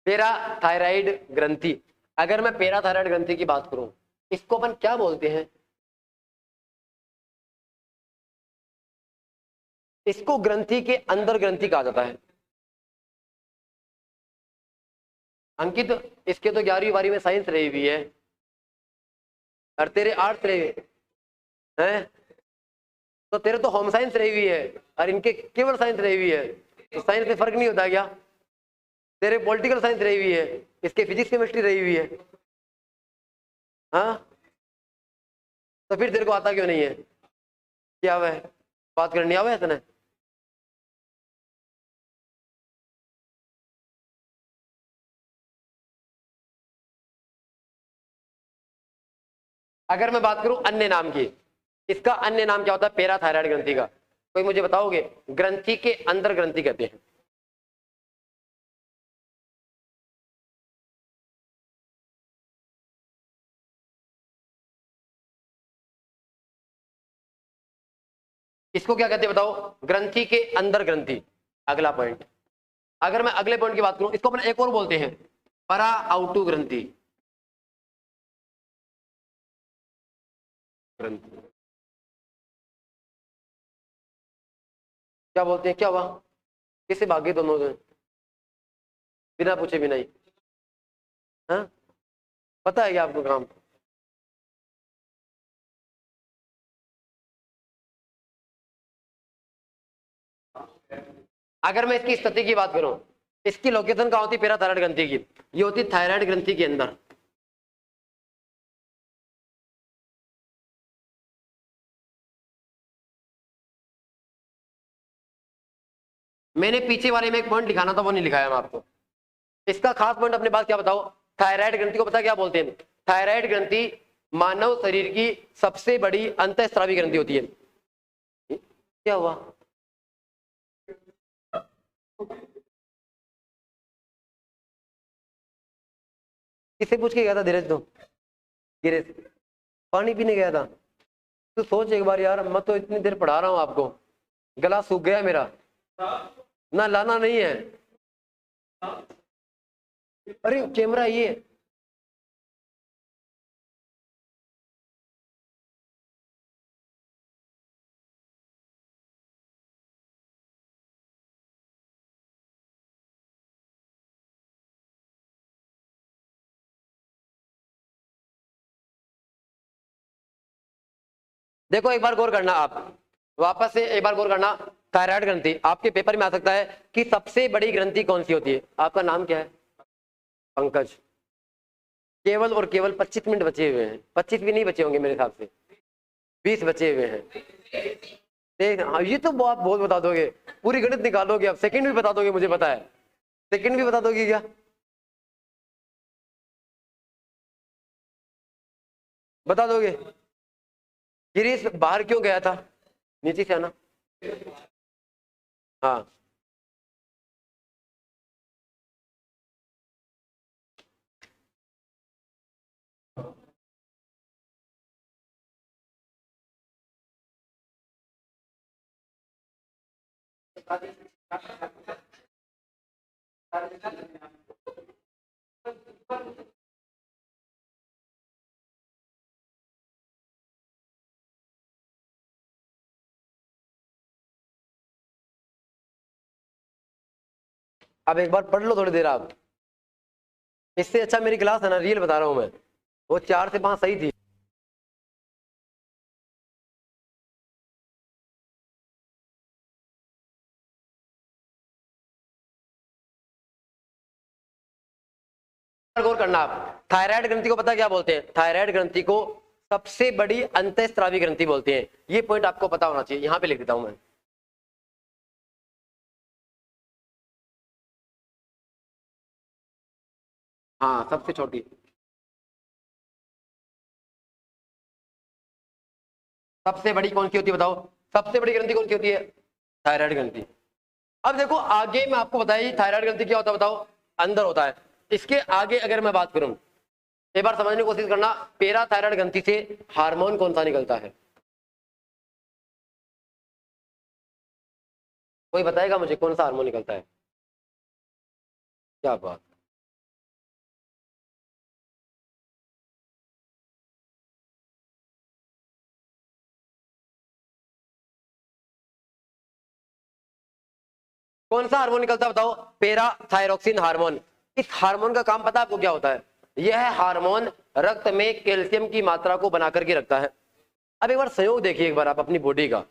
पैराथायराइड ग्रंथि। अगर मैं पैराथायराइड ग्रंथि की बात करूं, इसको अपन क्या बोलते हैं? इसको ग्रंथि के अंदर ग्रंथि कहा जाता है। अंकित, इसके तो 11वीं 12वीं में साइंस रही हुई है, और तेरे आर्ट्स रहे हैं। तो तेरे तो होम साइंस रही हुई है और इनके केवल साइंस रही हुई है, तो साइंस में फर्क नहीं होता क्या? तेरे पॉलिटिकल साइंस रही हुई है, इसके फिजिक्स केमिस्ट्री रही हुई है। हाँ, तो फिर तेरे को आता क्यों नहीं है? क्या हुआ है? बात करनी आवे इतने? अगर मैं बात करूं अन्य नाम की, इसका अन्य नाम क्या होता है पैराथायराइड ग्रंथि का? कोई मुझे बताओगे? ग्रंथि के अंदर ग्रंथि कहते हैं। इसको क्या कहते हैं बताओ? ग्रंथि के अंदर ग्रंथि। अगला पॉइंट। अगर मैं अगले पॉइंट की बात करूं, इसको अपने एक और बोलते हैं परा आउटू ग्रंथि। ग्रंथि क्या बोलते हैं? क्या हुआ? किससे भागे दोनों से? बिना पूछे बिना ही? हाँ, पता है क्या आपको काम? अगर मैं इसकी स्थिति की बात करूं, इसकी लोकेशन कहां होती है पैराथायराइड ग्रंथि की? ये होती थायराइड ग्रंथि के अंदर। मैंने पीछे वाले में एक पॉइंट लिखाना था, वो नहीं लिखाया मैं आपको। इसका खास पॉइंट अपने पास क्या बताओ? थायराइड ग्रंथि को पता क्या बोलते हैं? थायराइड ग्रंथि मानव शरीर की सबसे बड़ी अंतःस्रावी ग्रंथि होती है। क्या हुआ? किससे पूछ के गया था धीरज? तो धीरज पानी पीने गया था? तू सोच एक बार यार, मैं तो इतनी देर पढ़ा रहा हूँ आपको, गला सूख गया मेरा। ना लाना नहीं है। अरे कैमरा ये। देखो एक बार गौर करना आप, वापस से एक बार गौर करना। थायराइड ग्रंथि आपके पेपर में आ सकता है कि सबसे बड़ी ग्रंथि कौन सी होती है? आपका नाम क्या है? पंकज। केवल और केवल 25 मिनट बचे हुए हैं, 25 भी नहीं बचे होंगे मेरे हिसाब से, 20 बचे हुए हैं। देख हाँ, ये तो आप बहुत बता दोगे, पूरी गणित निकालोगे, आप सेकंड भी बता दोगे, मुझे पता है। सेकंड भी बता दोगे क्या? बता दोगे? गिरीश बाहर क्यों गया था? नीचे से आना। हाँ। अब एक बार पढ़ लो थोड़ी देर आप, इससे अच्छा मेरी क्लास है ना, रियल बता रहा हूं मैं। वो 4 से 5 सही थी। गौर करना आप, थायराइड ग्रंथि को पता क्या बोलते हैं? थायराइड ग्रंथि को सबसे बड़ी अंतःस्रावी ग्रंथि बोलते हैं। ये पॉइंट आपको पता होना चाहिए, यहां पे लिख देता हूं मैं। हाँ, सबसे छोटी। सबसे बड़ी कौन सी होती है बताओ? सबसे बड़ी ग्रंथि कौन सी होती है? थायराइड ग्रंथि। अब देखो आगे मैं आपको बताइए थायराइड ग्रंथि क्या होता है, बताओ। अंदर होता है। इसके आगे अगर मैं बात करूं, एक बार समझने की कोशिश करना, पैराथायराइड ग्रंथि से हार्मोन कौन सा निकलता है? कोई बताएगा मुझे कौन सा हार्मोन निकलता है? क्या बात। कौन सा हार्मोन निकलता है बताओ? पैराथायरोक्सिन हार्मोन। इस हार्मोन का काम पता है आपको क्या होता है? यह हार्मोन रक्त में कैल्शियम की मात्रा को बना करके रखता है। अब एक बार संयोग देखिए एक बार आप अपनी बॉडी का।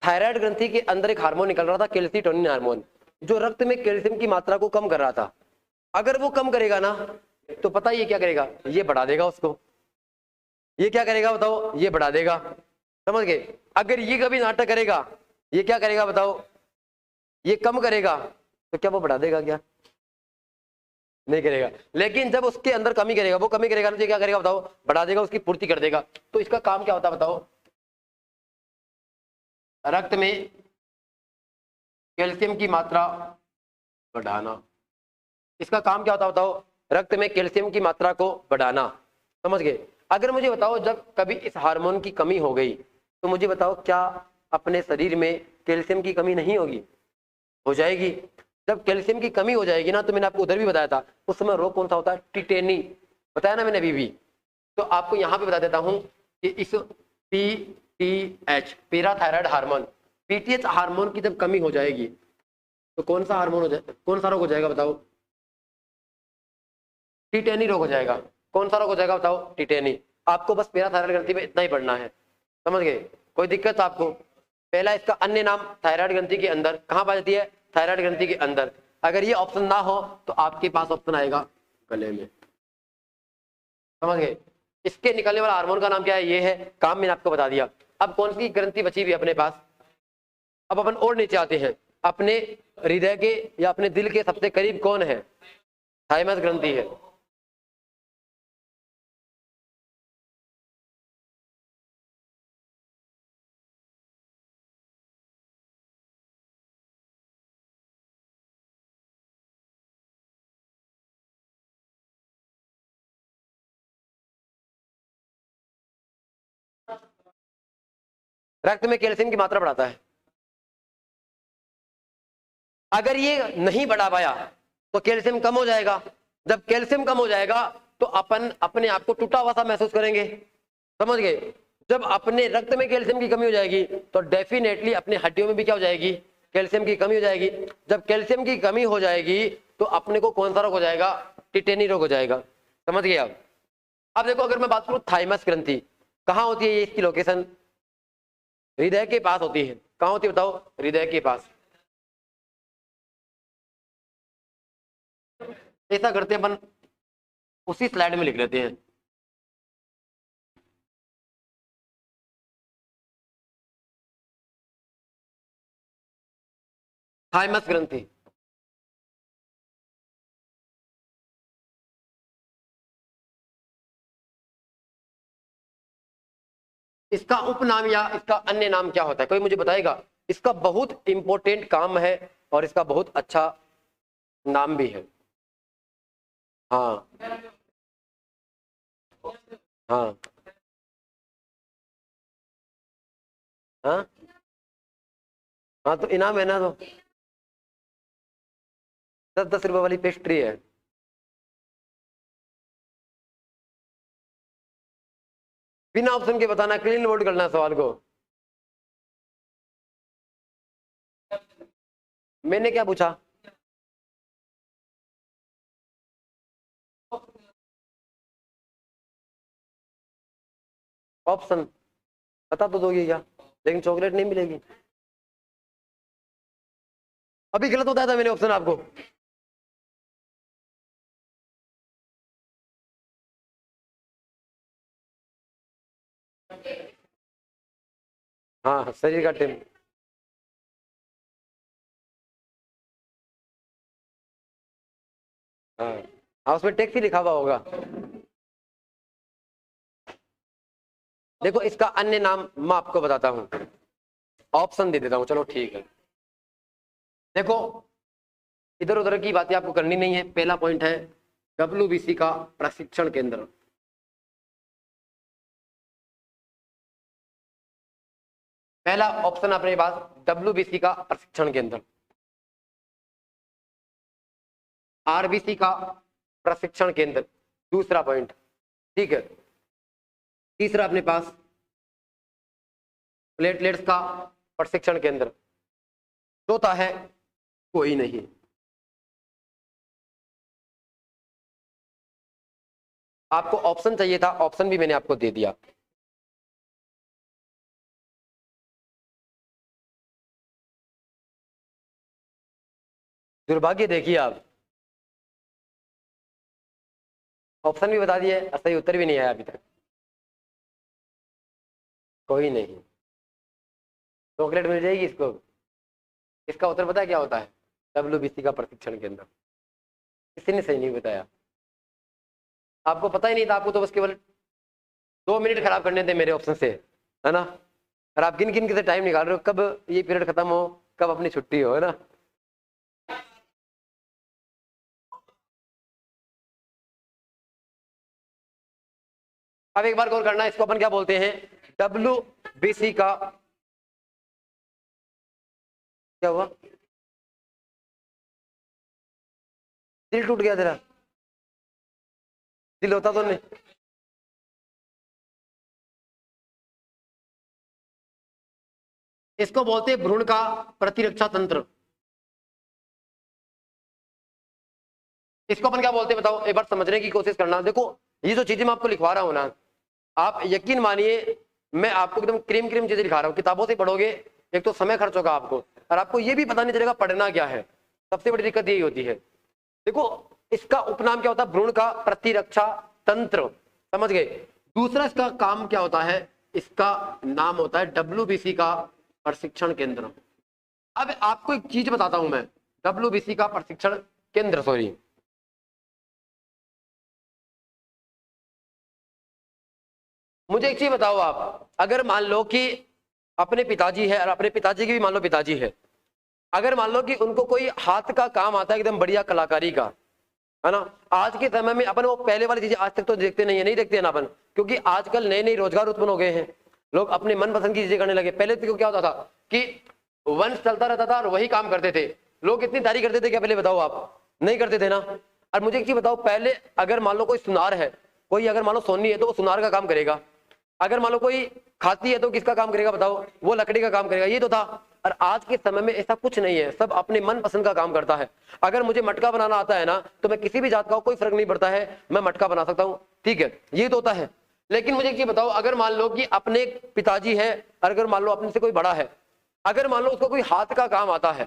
थायराइड ग्रंथि के अंदर एक हार्मोन निकल रहा था, कैल्सिटोनिन हार्मोन, जो रक्त में कैल्शियम की मात्रा को कम कर रहा था। अगर वो कम करेगा ना, तो पता ये क्या करेगा? ये बढ़ा देगा उसको। ये क्या करेगा बताओ? ये बढ़ा देगा। समझ गए? अगर ये कभी नाटक करेगा, ये क्या करेगा बताओ? ये कम करेगा, तो क्या वो बढ़ा देगा? क्या नहीं करेगा। लेकिन जब उसके अंदर कमी करेगा, वो कमी करेगा ना, तो ये क्या करेगा बताओ? बढ़ा देगा, उसकी पूर्ति कर देगा। तो इसका काम क्या होता है बताओ? रक्त में कैल्शियम की मात्रा बढ़ाना। इसका काम क्या होता है बताओ? रक्त में कैल्शियम की मात्रा को बढ़ाना। समझ गए? अगर मुझे बताओ जब कभी इस हार्मोन की कमी हो गई, तो मुझे बताओ क्या अपने शरीर में कैल्शियम की कमी नहीं होगी? हो जाएगी। जब कैल्शियम की कमी हो जाएगी ना, तो मैंने आपको उधर भी बताया था, उस समय रोग कौन सा होता है? टिटेनी। बताया ना मैंने अभी भी। तो आपको यहां पे बता देता हूं कि इस PTH, parathyroid hormone, PTH hormone की जब कमी हो जाएगी, तो कौन सा हार्मोन हो जाए, कौन सा रोग हो जाएगा बताओ? टिटेनी रोग हो जाएगा। कौन सा रोग हो जाएगा बताओ? टिटेनी। आपको बस पैराथायराइड ग्रंथि में इतना ही पढ़ना है। समझ गए? कोई दिक्कत आपको? पहला इसका अन्य नाम थायराइड ग्रंथि के अंदर कहां पाई जाती है? थायराइड ग्रंथि के अंदर। अगर ये ऑप्शन ना हो तो आपके पास ऑप्शन आएगा गले में। समझ गए? इसके निकलने वाला हार्मोन का नाम क्या है? ये है। काम मैंने आपको बता दिया। अब कौन सी ग्रंथि बची हुई है अपने पास? अब अपन और नीचे आते हैं। अपने हृदय के या अपने दिल के सबसे करीब कौन है? थाइमस ग्रंथि है। रक्त में कैल्शियम की मात्रा बढ़ाता है। अगर ये नहीं बढ़ा पाया तो कैल्शियम कम हो जाएगा। जब कैल्शियम कम हो जाएगा तो अपन अपने आप को टूटा हुआ सा महसूस करेंगे। समझ गए? जब अपने रक्त में कैल्शियम की कमी हो जाएगी तो डेफिनेटली अपने हड्डियों में भी क्या हो जाएगी? कैल्शियम की कमी हो जाएगी। जब कैल्शियम की कमी हो जाएगी तो अपने को कौन सा रोग हो जाएगा? टिटेनी रोग हो जाएगा। समझ गए आप? अब देखो अगर मैं बात करूं थाइमस ग्रंथि, कहां होती है ये? इसकी लोकेशन हृदय के पास होती है। कहां होती है बताओ? हृदय के पास। ऐसा करते हैं अपन, उसी स्लाइड में लिख लेते हैं। थाइमस ग्रंथि। इसका उपनाम या इसका अन्य नाम क्या होता है? कोई मुझे बताएगा? इसका बहुत इंपॉर्टेंट काम है और इसका बहुत अच्छा नाम भी है। हाँ। हाँ। हाँ। हाँ तो इनाम है ना, तो 10-10 रुपए वाली पेस्ट्री है। बिना ऑप्शन के बताना, क्लीन बोर्ड करना है सवाल को। मैंने क्या पूछा? ऑप्शन बता तो दोगे क्या, लेकिन चॉकलेट नहीं मिलेगी। अभी गलत बताया था मैंने ऑप्शन आपको। हाँ शरीर का टिम। हाँ उसमें टैक्स ही लिखा हुआ होगा। देखो इसका अन्य नाम मैं आपको बताता हूं, ऑप्शन दे देता हूं, चलो ठीक है। देखो इधर उधर की बातें आपको करनी नहीं है। पहला पॉइंट है WBC का प्रशिक्षण केंद्र। पहला ऑप्शन अपने पास WBC का प्रशिक्षण केंद्र, RBC का प्रशिक्षण केंद्र, दूसरा पॉइंट, ठीक है। तीसरा अपने पास प्लेटलेट्स का प्रशिक्षण केंद्र, चौथा है कोई नहीं। आपको ऑप्शन चाहिए था, ऑप्शन भी मैंने आपको दे दिया। दुर्भाग्य देखिए आप, ऑप्शन भी बता दिए, सही उत्तर भी नहीं आया अभी तक। कोई नहीं, चॉकलेट मिल जाएगी इसको। इसका उत्तर पता है क्या होता है? WBC का प्रशिक्षण केंद्र। किसी ने सही नहीं बताया, आपको पता ही नहीं था। आपको तो बस केवल 2 मिनट खराब करने थे मेरे ऑप्शन से, है ना। और आप गिन गिन के टाइम निकाल रहे हो कब ये पीरियड खत्म हो, कब अपनी छुट्टी हो, है ना। अब एक बार गौर करना, इसको अपन क्या बोलते हैं? WBC का, क्या हुआ? दिल टूट गया तेरा? दिल होता तो नहीं। इसको बोलते हैं भ्रूण का प्रतिरक्षा तंत्र। इसको अपन क्या बोलते हैं बताओ, एक बार समझने की कोशिश करना। देखो ये जो चीजें मैं आपको लिखवा रहा हूं ना, आप यकीन मानिए मैं आपको एकदम क्रीम क्रीम चीजें लिखा रहा हूं। किताबों से पढ़ोगे एक तो समय खर्च होगा आपको, और आपको ये भी पता नहीं चलेगा पढ़ना क्या है। सबसे बड़ी दिक्कत यही होती है। देखो इसका उपनाम क्या होता है? भ्रूण का प्रतिरक्षा तंत्र, समझ गए। दूसरा इसका काम क्या होता है? इसका नाम होता है WBC का प्रशिक्षण केंद्र। अब आपको एक चीज बताता हूं मैं, WBC का प्रशिक्षण केंद्र, सॉरी, मुझे एक चीज बताओ आप, अगर मान लो कि अपने पिताजी है और अपने पिताजी की भी मान लो पिताजी है, अगर मान लो कि उनको कोई हाथ का काम आता है एकदम बढ़िया कलाकारी का, है ना। आज के समय में अपन वो पहले वाली चीजें आज तक तो देखते नहीं है, नहीं देखते हैं ना अपन, क्योंकि आजकल नए नए रोजगार उत्पन्न हो गए हैं, लोग अपने मनपसंद की चीजें करने लगे। पहले तो क्या होता था कि वंश चलता रहता था और वही काम करते थे। लोग इतनी तारीफ करते थे क्या? पहले बताओ आप, नहीं करते थे ना। और मुझे एक चीज बताओ, पहले अगर मान लो कोई सुनार है, कोई अगर मान लो सोनी है तो वो सुनार का काम करेगा। अगर मान लो कोई खाती है तो किसका काम करेगा बताओ? वो लकड़ी का काम करेगा। ये तो था। और आज के समय में ऐसा कुछ नहीं है, सब अपने मन पसंद का काम करता है। अगर मुझे मटका बनाना आता है ना, तो मैं किसी भी जात का कोई फर्क नहीं पड़ता है, मैं मटका बना सकता हूँ, ठीक है। ये तो होता है। लेकिन मुझे एक चीज बताओ, अगर मान लो कि अपने पिताजी है, अगर मान लो अपने से कोई बड़ा है, अगर मान लो उसको कोई हाथ का काम आता है,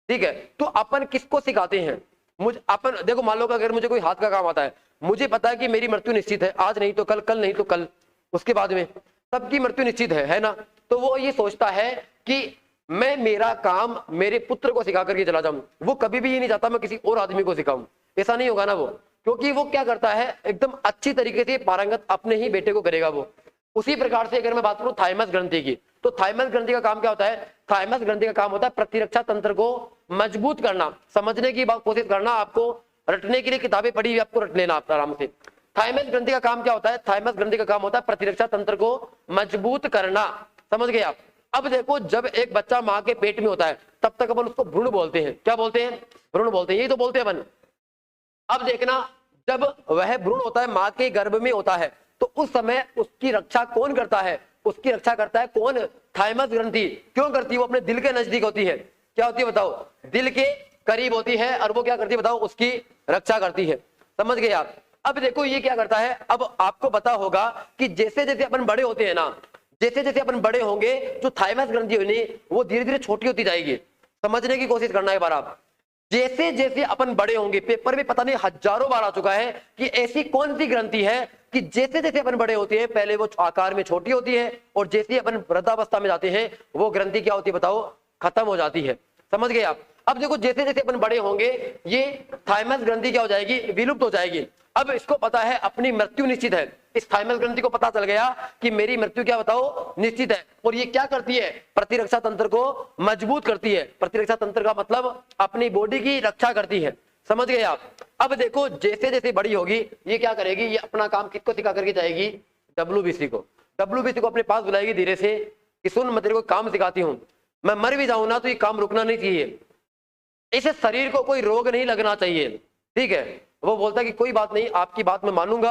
ठीक है, तो अपन किसको सिखाते हैं? मुझे अपन देखो, मान लो कि अगर मुझे कोई हाथ का काम आता है, मुझे पता है कि मेरी मृत्यु निश्चित है, आज नहीं तो कल, कल नहीं तो कल, उसके बाद में सबकी मृत्यु निश्चित है ना। तो वो ये सोचता है कि मैं मेरा काम मेरे पुत्र को सिखा करके चला जाऊं। वो कभी भी ये नहीं चाहता मैं किसी और आदमी को सिखाऊं, ऐसा नहीं होगा ना वो, क्योंकि वो क्या करता है, एकदम अच्छी तरीके से पारंगत अपने ही बेटे को करेगा वो। उसी प्रकार से अगर मैं बात करूं थाइमस ग्रंथि की, तो थाइमस ग्रंथि का काम क्या होता है? थाइमस ग्रंथि का काम होता है प्रतिरक्षा तंत्र को मजबूत करना। समझने की कोशिश करना, आपको रटने के लिए किताबें पढ़ी हुई आपको रट लेना आप आराम से। थाइमस ग्रंथि का काम क्या होता है? थाइमस ग्रंथि का काम होता है प्रतिरक्षा तंत्र को मजबूत करना, समझ गए आप। अब देखो, जब एक बच्चा माँ के पेट में होता है तब तक अपन उसको भ्रूण बोलते हैं। क्या बोलते हैं? भ्रूण बोलते हैं, यही तो बोलते हैं अपन। अब देखना, जब वह भ्रूण होता है माँ के गर्भ में होता है तो उस समय उसकी रक्षा कौन करता है? उसकी रक्षा करता है कौन? थाइमस ग्रंथि। क्यों करती है? वो अपने दिल के नजदीक होती है। क्या होती है बताओ? दिल के करीब होती है, और वो क्या करती है बताओ? उसकी रक्षा करती है। समझ गए आप? अब देखो ये क्या करता है, अब आपको पता होगा कि जैसे जैसे अपन बड़े होते हैं ना, जैसे जैसे अपन बड़े होंगे, जो थाइमस ग्रंथि होनी वो धीरे धीरे छोटी होती जाएगी। समझने की कोशिश करना एक बार आप। जैसे जैसे अपन बड़े होंगे, पेपर में पता नहीं हजारों बार आ चुका है कि ऐसी कौन सी ग्रंथि है कि जैसे जैसे अपन बड़े होते हैं पहले वो आकार में छोटी होती है, और जैसे ही अपन वृद्धावस्था में जाते हैं वो ग्रंथि क्या होती है बताओ? खत्म हो जाती है। समझ गए आप? अब देखो, जैसे जैसे अपन बड़े होंगे ये थाइमस ग्रंथि क्या हो जाएगी? विलुप्त हो जाएगी। अब इसको पता है अपनी मृत्यु निश्चित है। इस थाइमस ग्रंथि को पता चल गया कि मेरी मृत्यु क्या बताओ? निश्चित है। और ये क्या करती है? प्रतिरक्षा तंत्र को मजबूत करती है। प्रतिरक्षा तंत्र का मतलब अपनी बॉडी की रक्षा करती है। समझ गए आप? अब देखो, जैसे जैसे बड़ी होगी ये क्या करेगी? ये अपना काम किसको सिखा करके जाएगी? डब्ल्यूबीसी को। डब्ल्यूबीसी को अपने पास बुलाएगी धीरे से कि सुन, मैं तेरे को काम सिखाती हूँ, मैं मर भी जाऊं ना तो ये काम रुकना नहीं चाहिए, इस शरीर को कोई रोग नहीं लगना चाहिए। ठीक है? वो बोलता है कि कोई बात नहीं, आपकी बात मैं मानूंगा,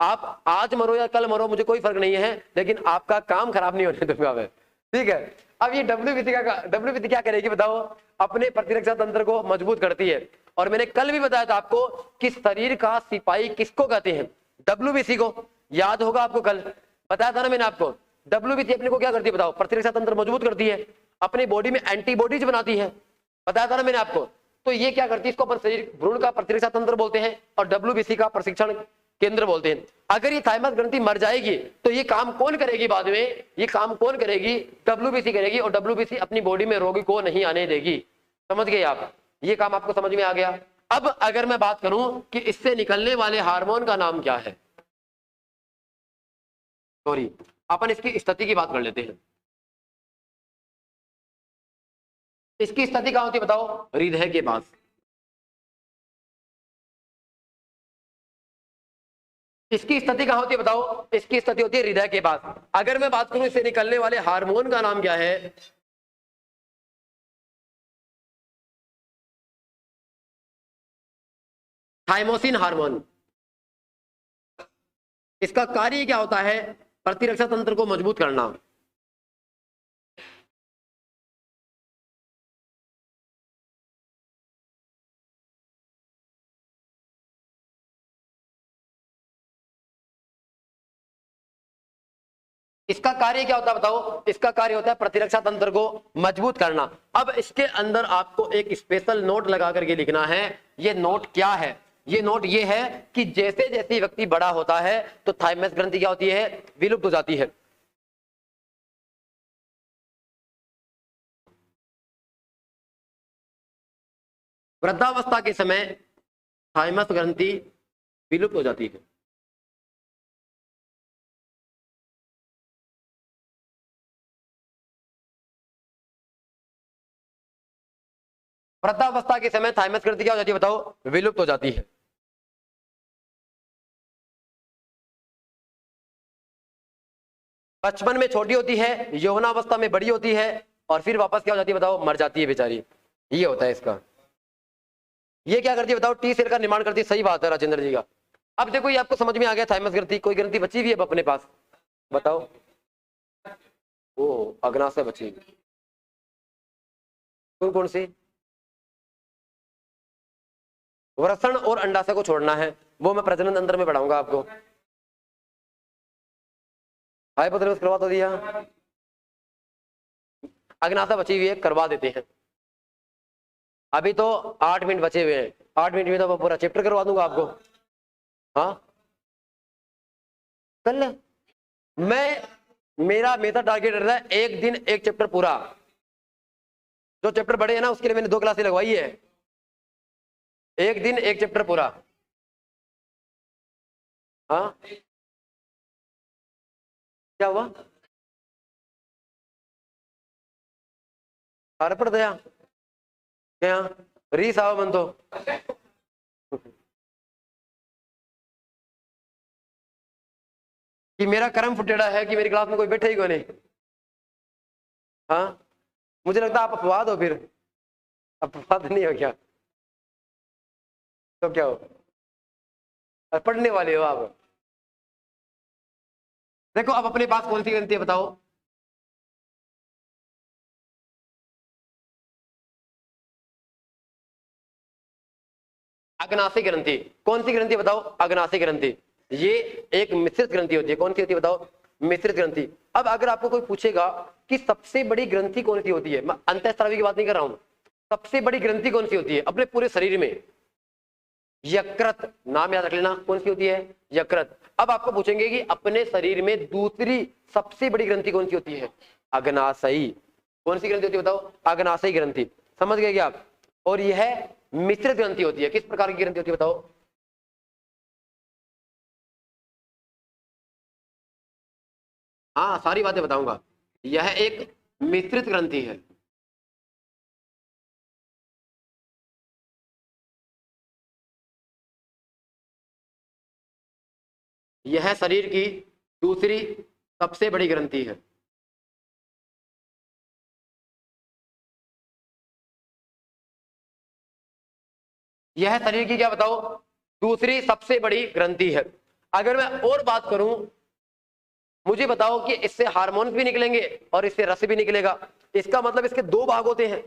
आप आज मरो या कल मरो मुझे कोई फर्क नहीं है, लेकिन आपका काम खराब नहीं होने दूंगा मैं। ठीक है? अब ये डब्ल्यूबीसी क्या करेगी बताओ? अपने प्रतिरक्षा तंत्र को मजबूत करती है। और मैंने कल भी बताया था आपको कि शरीर का सिपाही किसको कहते हैं? डब्ल्यूबीसी को। याद होगा आपको, कल बताया था ना मैंने आपको। डब्ल्यूबीसी अपने को क्या करती है बताओ? प्रतिरक्षा तंत्र मजबूत करती है, अपनी बॉडी में एंटीबॉडीज बनाती है। बताया था ना मैंने आपको। तो ये क्या करती है? इसको अपन शरीर भ्रूण का प्रतिरक्षा तंत्र बोलते हैं और डब्ल्यूबीसी का प्रशिक्षण केंद्र बोलते हैं। अगर ये थाइमस ग्रंथि मर जाएगी तो ये काम कौन करेगी बाद में? ये काम कौन करेगी? डब्ल्यूबीसी करेगी, और डब्ल्यूबीसी अपनी बॉडी में रोगी को नहीं आने देगी। समझ गए आप? ये काम आपको समझ में आ गया? अब अगर मैं बात करूं कि इससे निकलने वाले हार्मोन का नाम क्या है, सॉरी, अपन इसकी स्थिति की बात कर लेते हैं। इसकी स्थिति कहां होती है बताओ? हृदय के पास। इसकी स्थिति कहां होती है बताओ? इसकी स्थिति होती है हृदय के पास। अगर मैं बात करूं इससे निकलने वाले हार्मोन का नाम क्या है, थाइमोसिन हार्मोन। इसका कार्य क्या होता है? प्रतिरक्षा तंत्र को मजबूत करना। इसका कार्य क्या होता है बताओ? इसका कार्य होता है प्रतिरक्षा तंत्र को मजबूत करना। अब इसके अंदर आपको एक स्पेशल नोट लगा करके लिखना है। ये नोट क्या है? ये नोट ये है कि जैसे जैसे व्यक्ति बड़ा होता है तो थाइमस ग्रंथि क्या होती है? विलुप्त हो जाती है। वृद्धावस्था के समय थाइमस ग्रंथि विलुप्त हो जाती है। वृद्धावस्था के समय थाइमस ग्रंथि क्या हो जाती है बताओ? विलुप्त हो जाती है। बचपन में छोटी होती है, यौवनावस्था में बड़ी होती है, और फिर वापस क्या हो जाती है बताओ? मर जाती है बेचारी। ये होता है इसका। ये क्या करती है बताओ? टी सेल का निर्माण करती है। सही बात है राजेंद्र जी का। अब देखो ये आपको समझ में आ गया थाइमस ग्रंथि। कोई ग्रंथि बची भी है अब अपने पास बताओ? वो अग्नाशय बची। कौन कौन सी? वृषण और अंडाशय को छोड़ना है, वो मैं प्रजनन तंत्र में पढ़ाऊंगा आपको। हाइपोथैलेमस करवा तो दिया, अग्नाशय बची हुई है, करवा देते हैं। अभी तो 8 मिनट बचे हुए हैं, 8 मिनट में तो मैं पूरा चैप्टर करवा दूंगा आपको। हाँ कर ले। मेरा मेरा टारगेट रहता है एक दिन एक चैप्टर पूरा। जो चैप्टर बड़े हैं ना उसके लिए मैंने 2 क्लासें लगवाई है। एक दिन एक चैप्टर पूरा। हाँ क्या हुआ? हर पर दया क्या? रीस आवा मन तो कि मेरा कर्म फुटेड़ा है कि मेरी क्लास में कोई बैठे ही को नहीं। हाँ, मुझे लगता है आप अपवाद हो, फिर अपवाद नहीं हो क्या? तो क्या हो? पढ़ने वाले हो आप। देखो अब अपने पास कौन सी ग्रंथि है बताओ? अग्नाशय ग्रंथि। कौन सी ग्रंथि बताओ? अग्नाशय ग्रंथि। ये एक मिश्रित ग्रंथि होती है। कौन सी होती है बताओ? मिश्रित ग्रंथि। अब अगर आपको कोई पूछेगा कि सबसे बड़ी ग्रंथि कौन सी होती है, मैं अंतःस्रावी की बात नहीं कर रहा हूं, सबसे बड़ी ग्रंथि कौन सी होती है अपने पूरे शरीर में? यकृत। नाम याद रख लेना, कौन सी होती है? यकृत। अब आपको पूछेंगे कि अपने शरीर में दूसरी सबसे बड़ी ग्रंथि कौन सी होती है? अग्नाशयी। कौन सी ग्रंथि होती है बताओ? अग्नाशयी ग्रंथि। समझ गए क्या आप? और यह मिश्रित ग्रंथि होती है। किस प्रकार की ग्रंथि होती है बताओ? हाँ, सारी बातें बताऊंगा। यह एक मिश्रित ग्रंथि है। यह शरीर की दूसरी सबसे बड़ी ग्रंथि है। यह शरीर की क्या बताओ? दूसरी सबसे बड़ी ग्रंथि है। अगर मैं और बात करूं, मुझे बताओ कि इससे हार्मोन्स भी निकलेंगे और इससे रस भी निकलेगा। इसका मतलब इसके दो भाग होते हैं।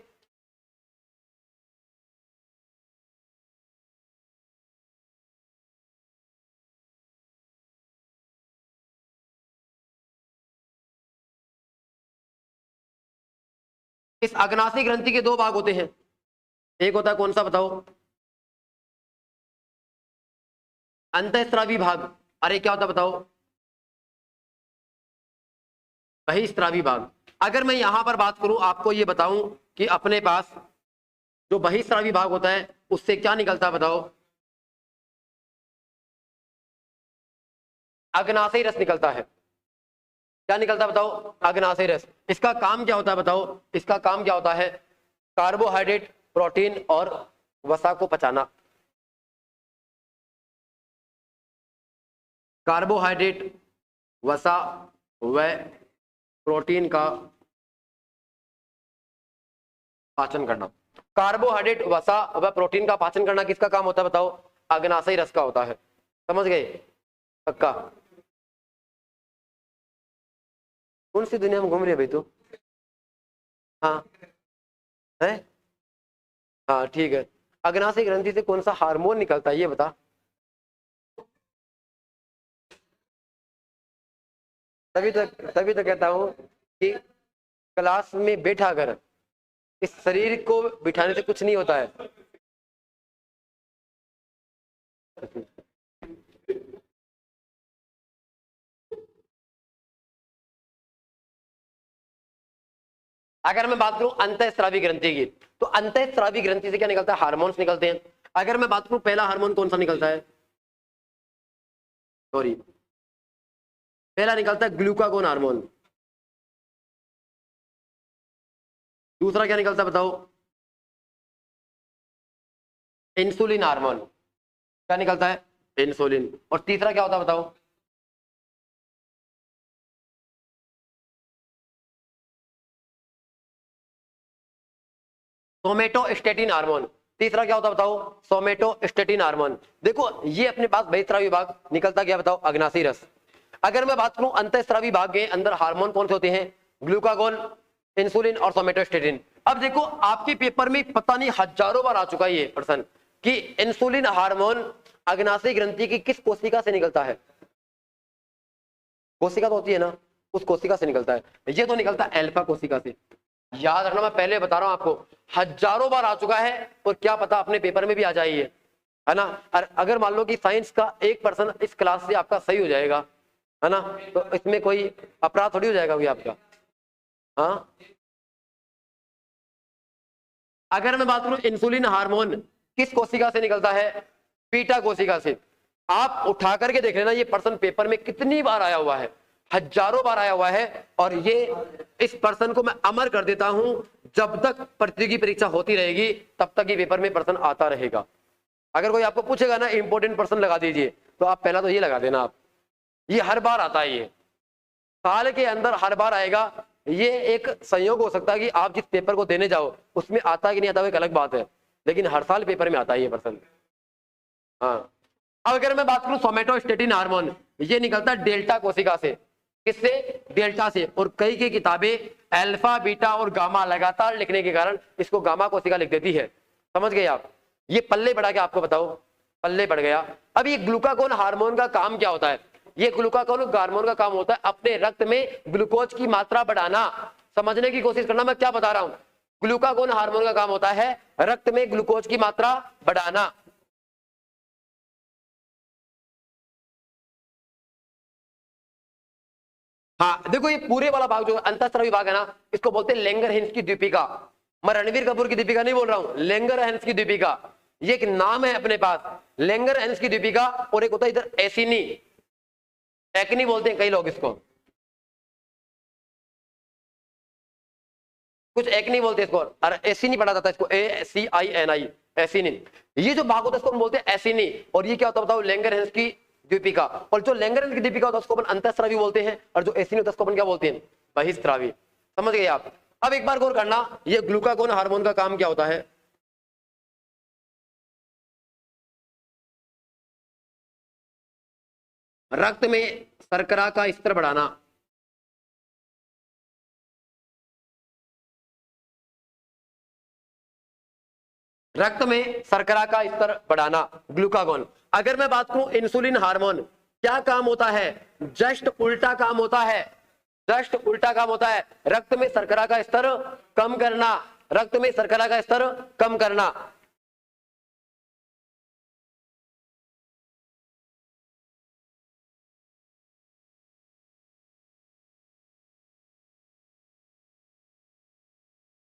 इस अग्नाशय ग्रंथि के दो भाग होते हैं। एक होता है कौन सा बताओ? अंतःस्रावी भाग। अरे क्या होता बताओ? बहिस्रावी भाग। अगर मैं यहां पर बात करूं, आपको ये बताऊं कि अपने पास जो बहिस्रावी भाग होता है उससे क्या निकलता है बताओ? अग्नाशय रस निकलता है। क्या निकलता है बताओ? अग्नाशय रस। इसका काम क्या होता है बताओ? इसका काम क्या होता है? कार्बोहाइड्रेट, प्रोटीन और वसा को पचाना। कार्बोहाइड्रेट, वसा व प्रोटीन का पाचन करना। कार्बोहाइड्रेट, वसा व प्रोटीन का पाचन करना किसका काम होता है बताओ? अग्नाशय रस का होता है। समझ गए? पक्का? कौन सी दुनिया में घूम रही है भाई तू? हाँ है। हाँ ठीक है। अग्नाशय ग्रंथि से कौन सा हार्मोन निकलता है ये बता। तभी तो कहता हूं कि क्लास में बैठा कर, इस शरीर को बिठाने से कुछ नहीं होता है। अगर मैं बात करूं अंतःस्रावी ग्रंथि की, तो अंतःस्रावी ग्रंथि से क्या निकलता है? हार्मोन्स निकलते हैं। अगर मैं बात करूं पहला हार्मोन कौन सा निकलता है? सॉरी, पहला निकलता है ग्लूकागोन हार्मोन। दूसरा क्या निकलता है बताओ? Insulin hormone. क्या निकलता है? इंसुलिन। और तीसरा क्या होता है बताओ? Somatostatin hormone. तीसरा क्या होता है बताओ? Somatostatin hormone. देखो ये अपने पास बहिस्रावी भाग निकलता क्या बताओ? अग्नाशयी रस। अगर मैं बात करूं अंतःस्रावी भाग के अंदर हार्मोन कौन से होते हैं? ग्लूकागोन, इंसुलिन और सोमेटोस्टेटिन। अब देखो आपके पेपर में पता नहीं हजारों बार आ चुका है ये प्रश्न कि इंसुलिन हार्मोन अग्नाशयी ग्रंथि की किस कोशिका से निकलता है? कोशिका तो होती है ना, उस कोशिका से निकलता है। ये तो निकलता है अल्फा कोशिका से। याद रखना, मैं पहले बता रहा हूं आपको, हजारों बार आ चुका है और क्या पता अपने पेपर में भी आ जाए ये, है ना। और अगर मान लो कि साइंस का 1% इस क्लास से आपका सही हो जाएगा, है ना, तो इसमें कोई अपराध थोड़ी हो जाएगा कोई आपका। हाँ, अगर मैं बात करूं इंसुलिन हार्मोन किस कोशिका से निकलता है? बीटा कोशिका से। आप उठा करके देख लेना, ये पर्सन पेपर में कितनी बार आया हुआ है, हजारों बार आया हुआ है। और ये इस पर्सन को मैं अमर कर देता हूं, जब तक प्रतियोगी परीक्षा होती रहेगी तब तक ये पेपर में पर्सन आता रहेगा। अगर कोई आपको पूछेगा ना इंपोर्टेंट पर्सन लगा दीजिए, तो आप पहला तो ये लगा देना आप। ये हर बार आता है, ये साल के अंदर हर बार आएगा। ये एक संयोग हो सकता है कि आप जिस पेपर को देने जाओ उसमें आता है कि नहीं आता, वो एक अलग बात है, लेकिन हर साल पेपर में आता है ये पर्सन। हाँ, अब अगर मैं बात करूं सोमेटोस्टेटिन हार्मोन, ये निकलता है डेल्टा कोशिका से। किससे? डेल्टा से। और कई की किताबें अल्फा बीटा और गामा लगातार लिखने के कारण इसको गामा कोशिका लिख देती है। समझ गए आप? ये पल्ले बढ़ा के आपको बताओ, पल्ले बढ़ गया। अब ये ग्लूकागोन हार्मोन का काम क्या होता है? ये ग्लूकागोन हार्मोन का काम होता है अपने रक्त में ग्लूकोज की मात्रा बढ़ाना। समझने की कोशिश करना मैं क्या बता रहा हूं। ग्लूकागोन हार्मोन का काम होता है रक्त में ग्लूकोज की मात्रा बढ़ाना। हाँ देखो, ये पूरे वाला भाग जो अंतःस्रावी भाग है ना, इसको बोलते हैं लैंगरहैंस की दीपिका। मैं रणवीर कपूर की दीपिका नहीं बोल रहा हूं, लैंगरहैंस की दीपिका। ये एक नाम है अपने पास, लैंगरहैंस की दीपिका। और एक होता है इधर एसिनी, एक्नी बोलते हैं कई लोग इसको, कुछ एक्नी बोलते हैं इसको, और एसिनी पढ़ा जाता है इसको, ACINI, एसिनी। ये जो भाग होता है इसको हम बोलते हैं एसिनी। और ये क्या होता है बताओ? लैंगरहैंस की दीपिका। और जो लैंगरहैंस की दीपिका होता है उसको अपन अंतःस्रावी बोलते हैं, और जो एसिनी होता है उसको अपन क्या बोलते हैं? बहिस्रावी। समझ गए आप? अब एक बार गौर करना, ये ग्लूकागोन हार्मोन का काम क्या होता है? रक्त में शर्करा का स्तर बढ़ाना। रक्त में शर्करा का स्तर बढ़ाना, ग्लूकागोन। अगर मैं बात करूं इंसुलिन हार्मोन, क्या काम होता है? जस्ट उल्टा काम होता है, जस्ट उल्टा काम होता है। रक्त में शर्करा का स्तर कम करना, रक्त में शर्करा का स्तर कम करना।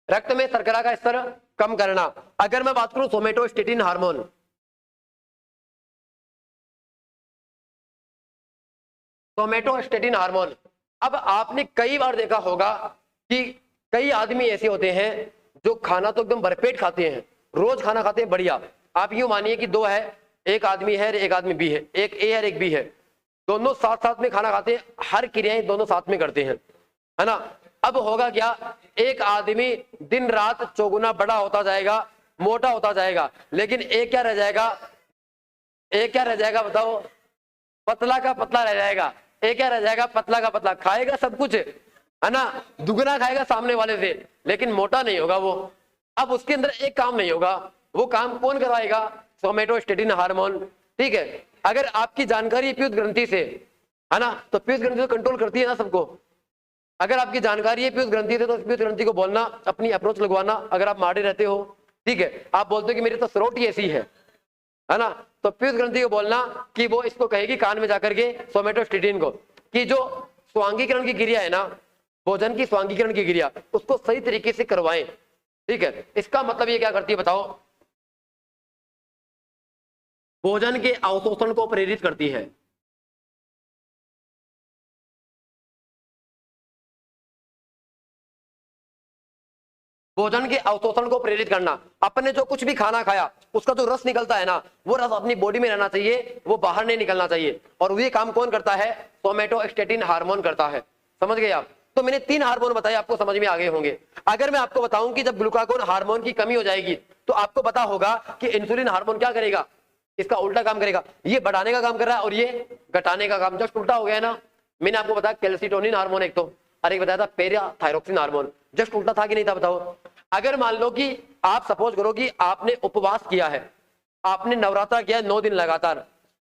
रक्त में शर्करा का स्तर कम करना। अगर मैं बात करूं सोमेटोस्टेटिन हार्मोन, सोमेटोस्टेटिन हार्मोन। अब आपने कई बार देखा होगा कि कई आदमी ऐसे होते हैं जो खाना तो एकदम भरपेट खाते हैं, रोज खाना खाते हैं बढ़िया। आप यूं मानिए कि दो है, एक आदमी है एक आदमी बी है, एक ए है एक बी है, दोनों साथ साथ में खाना खाते हैं, हर क्रियाएं दोनों साथ में करते हैं, है ना। अब होगा क्या? एक आदमी दिन रात चौगुना बड़ा होता जाएगा, मोटा होता जाएगा, लेकिन एक क्या रह जाएगा? एक क्या रह जाएगा बताओ? पतला का पतला रह जाएगा। एक क्या रह जाएगा? पतला का पतला। खाएगा सब कुछ, है ना, दुगना खाएगा सामने वाले से, लेकिन मोटा नहीं होगा वो। अब उसके अंदर एक काम नहीं होगा, वो काम कौन करवाएगा? Somatostatin hormone. ठीक है, अगर आपकी जानकारी पीयूष ग्रंथि से, है ना, तो पीयूष ग्रंथि तो कंट्रोल करती है ना सबको। अगर आपकी जानकारी है पीयूष ग्रंथि से, तो पीयूष ग्रंथि को बोलना, अपनी अप्रोच लगवाना। अगर आप माड़े रहते हो, ठीक है, आप बोलते हो कि मेरी तो स्रोत ही ऐसी है ना, तो पीयूष ग्रंथि को बोलना कि वो इसको कहेगी कान में जाकर के सोमेटोस्टेटिन को, कि जो स्वांगीकरण की क्रिया है ना, भोजन की स्वांगीकरण की क्रिया, उसको सही तरीके से करवाएं। ठीक है, इसका मतलब ये क्या करती है बताओ? भोजन के अवशोषण को प्रेरित करती है। भोजन के अवशोषण को प्रेरित करना। अपने जो कुछ भी खाना खाया उसका जो रस निकलता है ना, वो रस अपनी बॉडी में रहना चाहिए, वो बाहर नहीं निकलना चाहिए। और ये काम कौन करता है? सोमेटोस्टेटिन हार्मोन करता है। समझ गए आप? तो मैंने 3 हार्मोन बताए, आपको समझ में आ गए होंगे। अगर मैं आपको बताऊं कि जब ग्लूकागोन हार्मोन की कमी हो जाएगी, तो आपको पता होगा कि इंसुलिन हार्मोन क्या करेगा? इसका उल्टा काम करेगा। ये बढ़ाने का काम कर रहा है और ये घटाने का काम, जस्ट उल्टा हो गया ना। मैंने आपको बताया कैल्सिटोनिन हार्मोन एक तो, और एक बताया था पैराथायरॉक्सिन हार्मोन। जस्ट उल्टा था कि नहीं था बताओ? अगर मान लो कि आप सपोज करो कि आपने उपवास किया है, आपने नवरात्रा किया 9 दिन लगातार,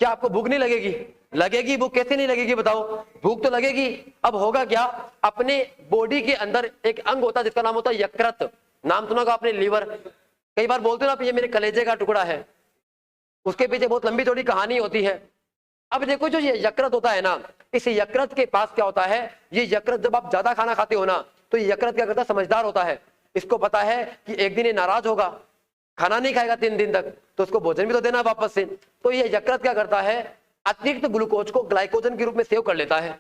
क्या आपको भूख नहीं लगेगी? लगेगी। भूख कैसे नहीं लगेगी बताओ? भूख तो लगेगी। अब होगा क्या? अपने बॉडी के अंदर एक अंग होता है जिसका नाम होता है यकृत। नाम सुना होगा आपने, लीवर। कई बार बोलते हो ना, ये मेरे कलेजे का टुकड़ा है, उसके पीछे बहुत लंबी चौड़ी कहानी होती है। अब देखो, जो ये यकृत होता है ना, इस यकृत के पास क्या होता है? ये यकृत, जब आप ज्यादा खाना खाते हो ना, तो ये यकृत क्या करता है? समझदार होता है। इसको पता है कि एक दिन ये नाराज होगा, खाना नहीं खाएगा 3 दिन तक, तो उसको भोजन भी तो देना वापस से। तो ये यकृत क्या करता है? अतिरिक्त ग्लूकोज को ग्लाइकोजन के रूप में सेव कर लेता है।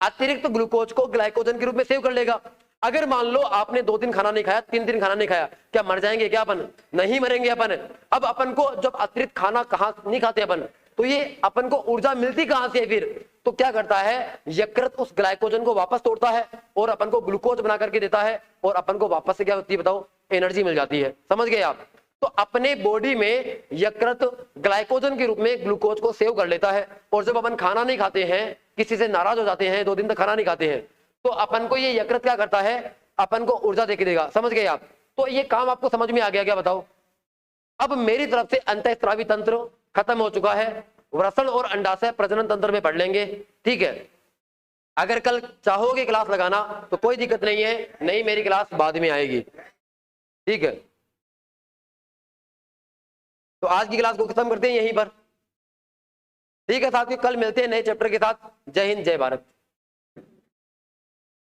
अतिरिक्त ग्लूकोज को ग्लाइकोजन के रूप में सेव कर लेगा। अगर मान लो आपने 2 दिन खाना नहीं खाया, 3 दिन खाना नहीं खाया, क्या मर जाएंगे क्या अपन? नहीं मरेंगे अपन। अब अपन को जब अतिरिक्त खाना कहाँ नहीं खाते अपन, तो ये अपन को ऊर्जा मिलती कहां से है फिर? तो क्या करता है, यकृत उस ग्लाइकोजन को वापस तोड़ता है और अपन को ग्लूकोज बना करके देता है और अपन को वापस से क्या होती है बताओ, एनर्जी मिल जाती है। समझ गए आप? तो अपने बॉडी में यकृत ग्लाइकोजन के रूप में ग्लूकोज को सेव कर लेता है और जब अपन खाना नहीं खाते हैं, किसी से नाराज हो जाते हैं, 2 दिन तक खाना नहीं खाते हैं, तो अपन को ये यकृत क्या करता है, अपन को ऊर्जा देके देगा। समझ गए आप? तो ये काम आपको समझ में आ गया क्या बताओ? अब मेरी तरफ से अंतःस्रावी तंत्र खत्म हो चुका है, वृषण और अंडाशय प्रजनन तंत्र में पढ़ लेंगे। ठीक है, अगर कल चाहोगे क्लास लगाना तो कोई दिक्कत नहीं है, नहीं मेरी क्लास बाद में आएगी। ठीक है, तो आज की क्लास को खत्म करते हैं यहीं पर। ठीक है साथियों, कल मिलते हैं नए चैप्टर के साथ। जय हिंद, जय भारत।